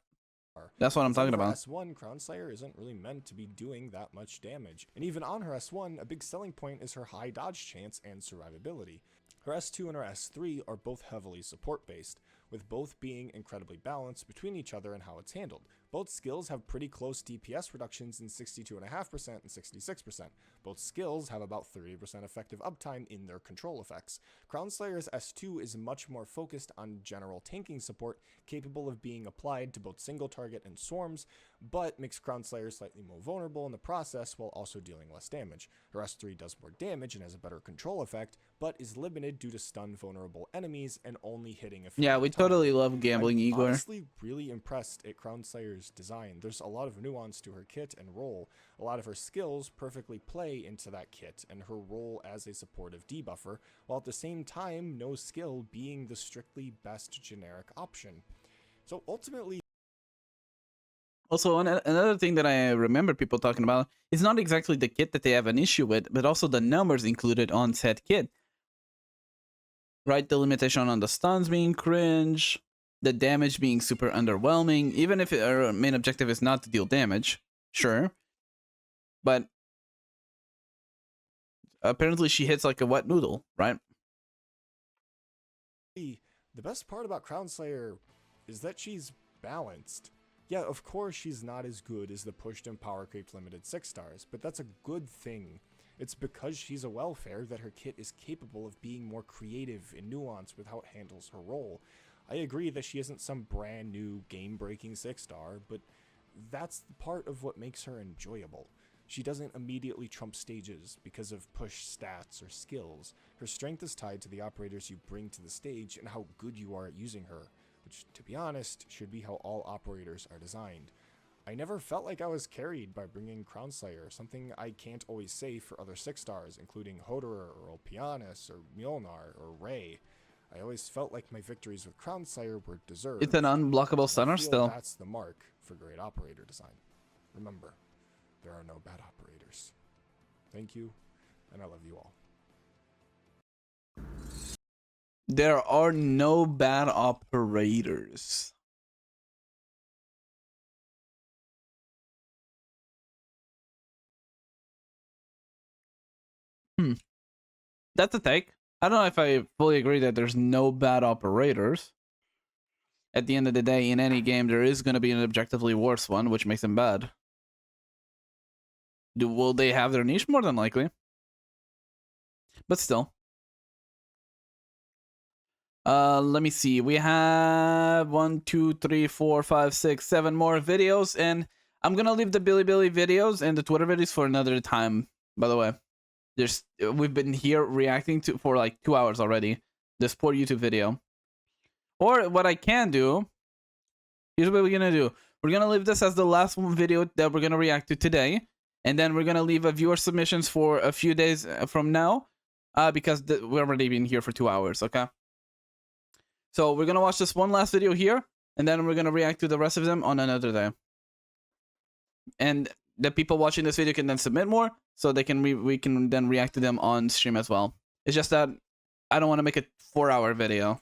That's what I'm talking about. S1, Crownslayer isn't really meant to be doing that much damage. And even on her S1, a big selling point is her high dodge chance and survivability. Her S2 and her S3 are both heavily support-based, with both being incredibly balanced between each other and how it's handled. Both skills have pretty close DPS reductions in 62.5% and 66%. Both skills have about 30% effective uptime in their control effects. Crownslayer's S2 is much more focused on general tanking support, capable of being applied to both single target and swarms, but makes Crownslayer slightly more vulnerable in the process while also dealing less damage. Her S3 does more damage and has a better control effect, but is limited due to stun vulnerable enemies and only hitting a few. Yeah, we totally love gambling, I'm Igor. honestly really impressed at Crownslayer's design. There's a lot of nuance to her kit and role. A lot of her skills perfectly play into that kit and her role as a supportive debuffer, while at the same time no skill being the strictly best generic option. So ultimately... Also, another thing that I remember people talking about is not exactly the kit that they have an issue with, but also the numbers included on said kit. Right, the limitation on the stuns being cringe, the damage being super underwhelming, even if our main objective is not to deal damage, sure. But apparently she hits like a wet noodle, right? The best part about Crownslayer is that she's balanced. Yeah, of course she's not as good as the pushed and power creep limited 6 stars, but that's a good thing. It's because she's a welfare that her kit is capable of being more creative and nuanced with how it handles her role. I agree that she isn't some brand new game-breaking 6-star, but that's the part of what makes her enjoyable. She doesn't immediately trump stages because of push stats or skills. Her strength is tied to the operators you bring to the stage and how good you are at using her, which, to be honest, should be how all operators are designed. I never felt like I was carried by bringing Crownslayer, something I can't always say for other 6-stars, including Hoyoverse or Pianus or Mjolnir or Ray. I always felt like my victories with Crownslayer were deserved. It's an unblockable stunner still. That's the mark for great operator design. Remember, there are no bad operators. Thank you, and I love you all. There are no bad operators. That's a take. I don't know if I fully agree that there's no bad operators. At the end of the day, in any game, there is going to be an objectively worse one, which makes them bad. Will they have their niche? More than likely. But still. Let me see. We have 1, 2, 3, 4, 5, 6, 7 more videos, and I'm gonna leave the Bilibili videos and the Twitter videos for another time. By the way, we've been here reacting to for like 2 hours already. This poor YouTube video. Or what I can do, here's what we're gonna do. We're gonna leave this as the last video that we're gonna react to today, and then we're gonna leave a viewer submissions for a few days from now, because we've already been here for 2 hours. Okay. So we're gonna watch this one last video here, and then we're gonna react to the rest of them on another day. And the people watching this video can then submit more, so they can we can then react to them on stream as well. It's just that I don't want to make a 4-hour video.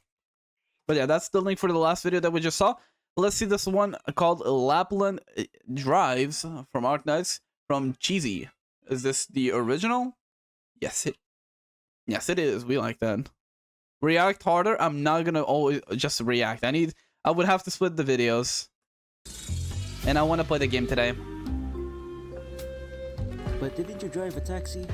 But yeah, that's the link for the last video that we just saw. Let's see this one called Lappland Drives from Arknights from Cheesy. Is this the original? Yes, it is. We like that. React harder. I'm not gonna always just react. I would have to split the videos. And I want to play the game today. But didn't you drive a taxi?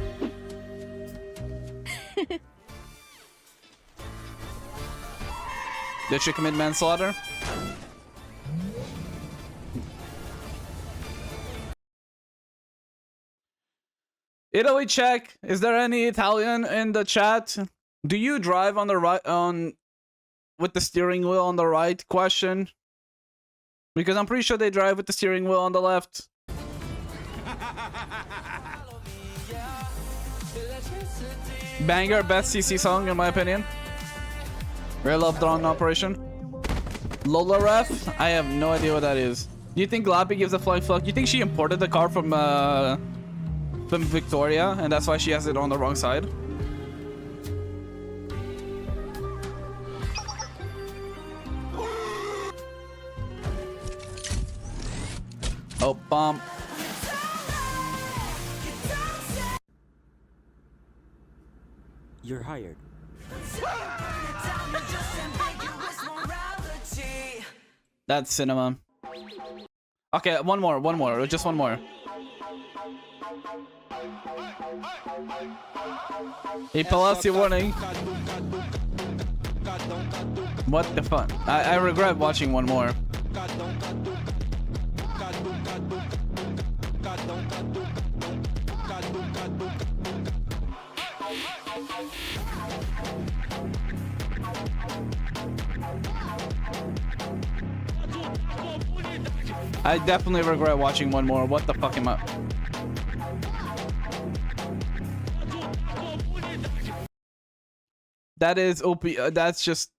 Did she commit manslaughter? Italy check. Is there any Italian in the chat? Do you drive on the right with the steering wheel on the right? Question. Because I'm pretty sure they drive with the steering wheel on the left. Banger, best CC song in my opinion. Very love drone operation. Lola ref? I have no idea what that is. Do you think Lappy gives a flying fuck? You think she imported the car from Victoria and that's why she has it on the wrong side? Oh, bomb. You're hired. That's cinema. Okay, one more, just one more. Hey, Palacio warning. What the fuck? I regret watching one more. I definitely regret watching one more. What the fuck am I? That is OP. That's just.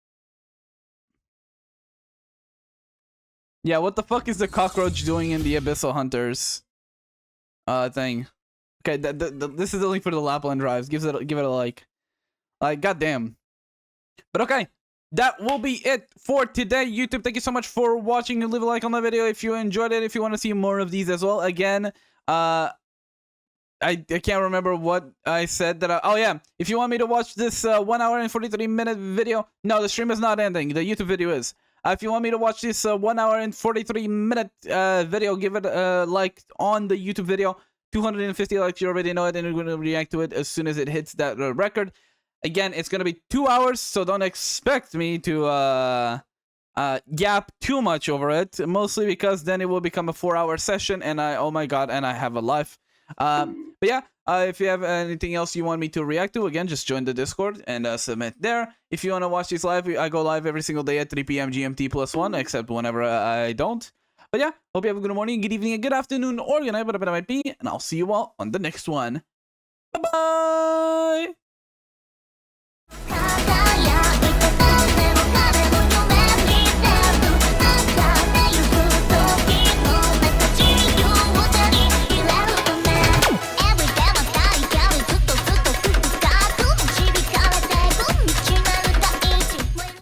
Yeah, what the fuck is the cockroach doing in the Abyssal Hunters thing? Okay, this is the link for the Lappland drives. Give it a like. Like, goddamn. But okay. That will be it for today, YouTube. Thank you so much for watching. Leave a like on the video if you enjoyed it. If you want to see more of these as well. Again, I can't remember what I said. Oh yeah, if you want me to watch this 1 hour and 43-minute video, no, the stream is not ending. The YouTube video is. If you want me to watch this 1 hour and 43-minute video, give it a like on the YouTube video. 250 likes, you already know it, and we're going to react to it as soon as it hits that record. Again, it's going to be 2 hours, so don't expect me to yap too much over it. Mostly because then it will become a 4-hour session, and oh my god, and I have a life. But yeah, if you have anything else you want me to react to, again, just join the Discord and submit there. If you want to watch these live, I go live every single day at 3 p.m. GMT +1, except whenever I don't. But yeah, hope you have a good morning, good evening, and good afternoon, or good night, whatever it might be, and I'll see you all on the next one. Bye-bye!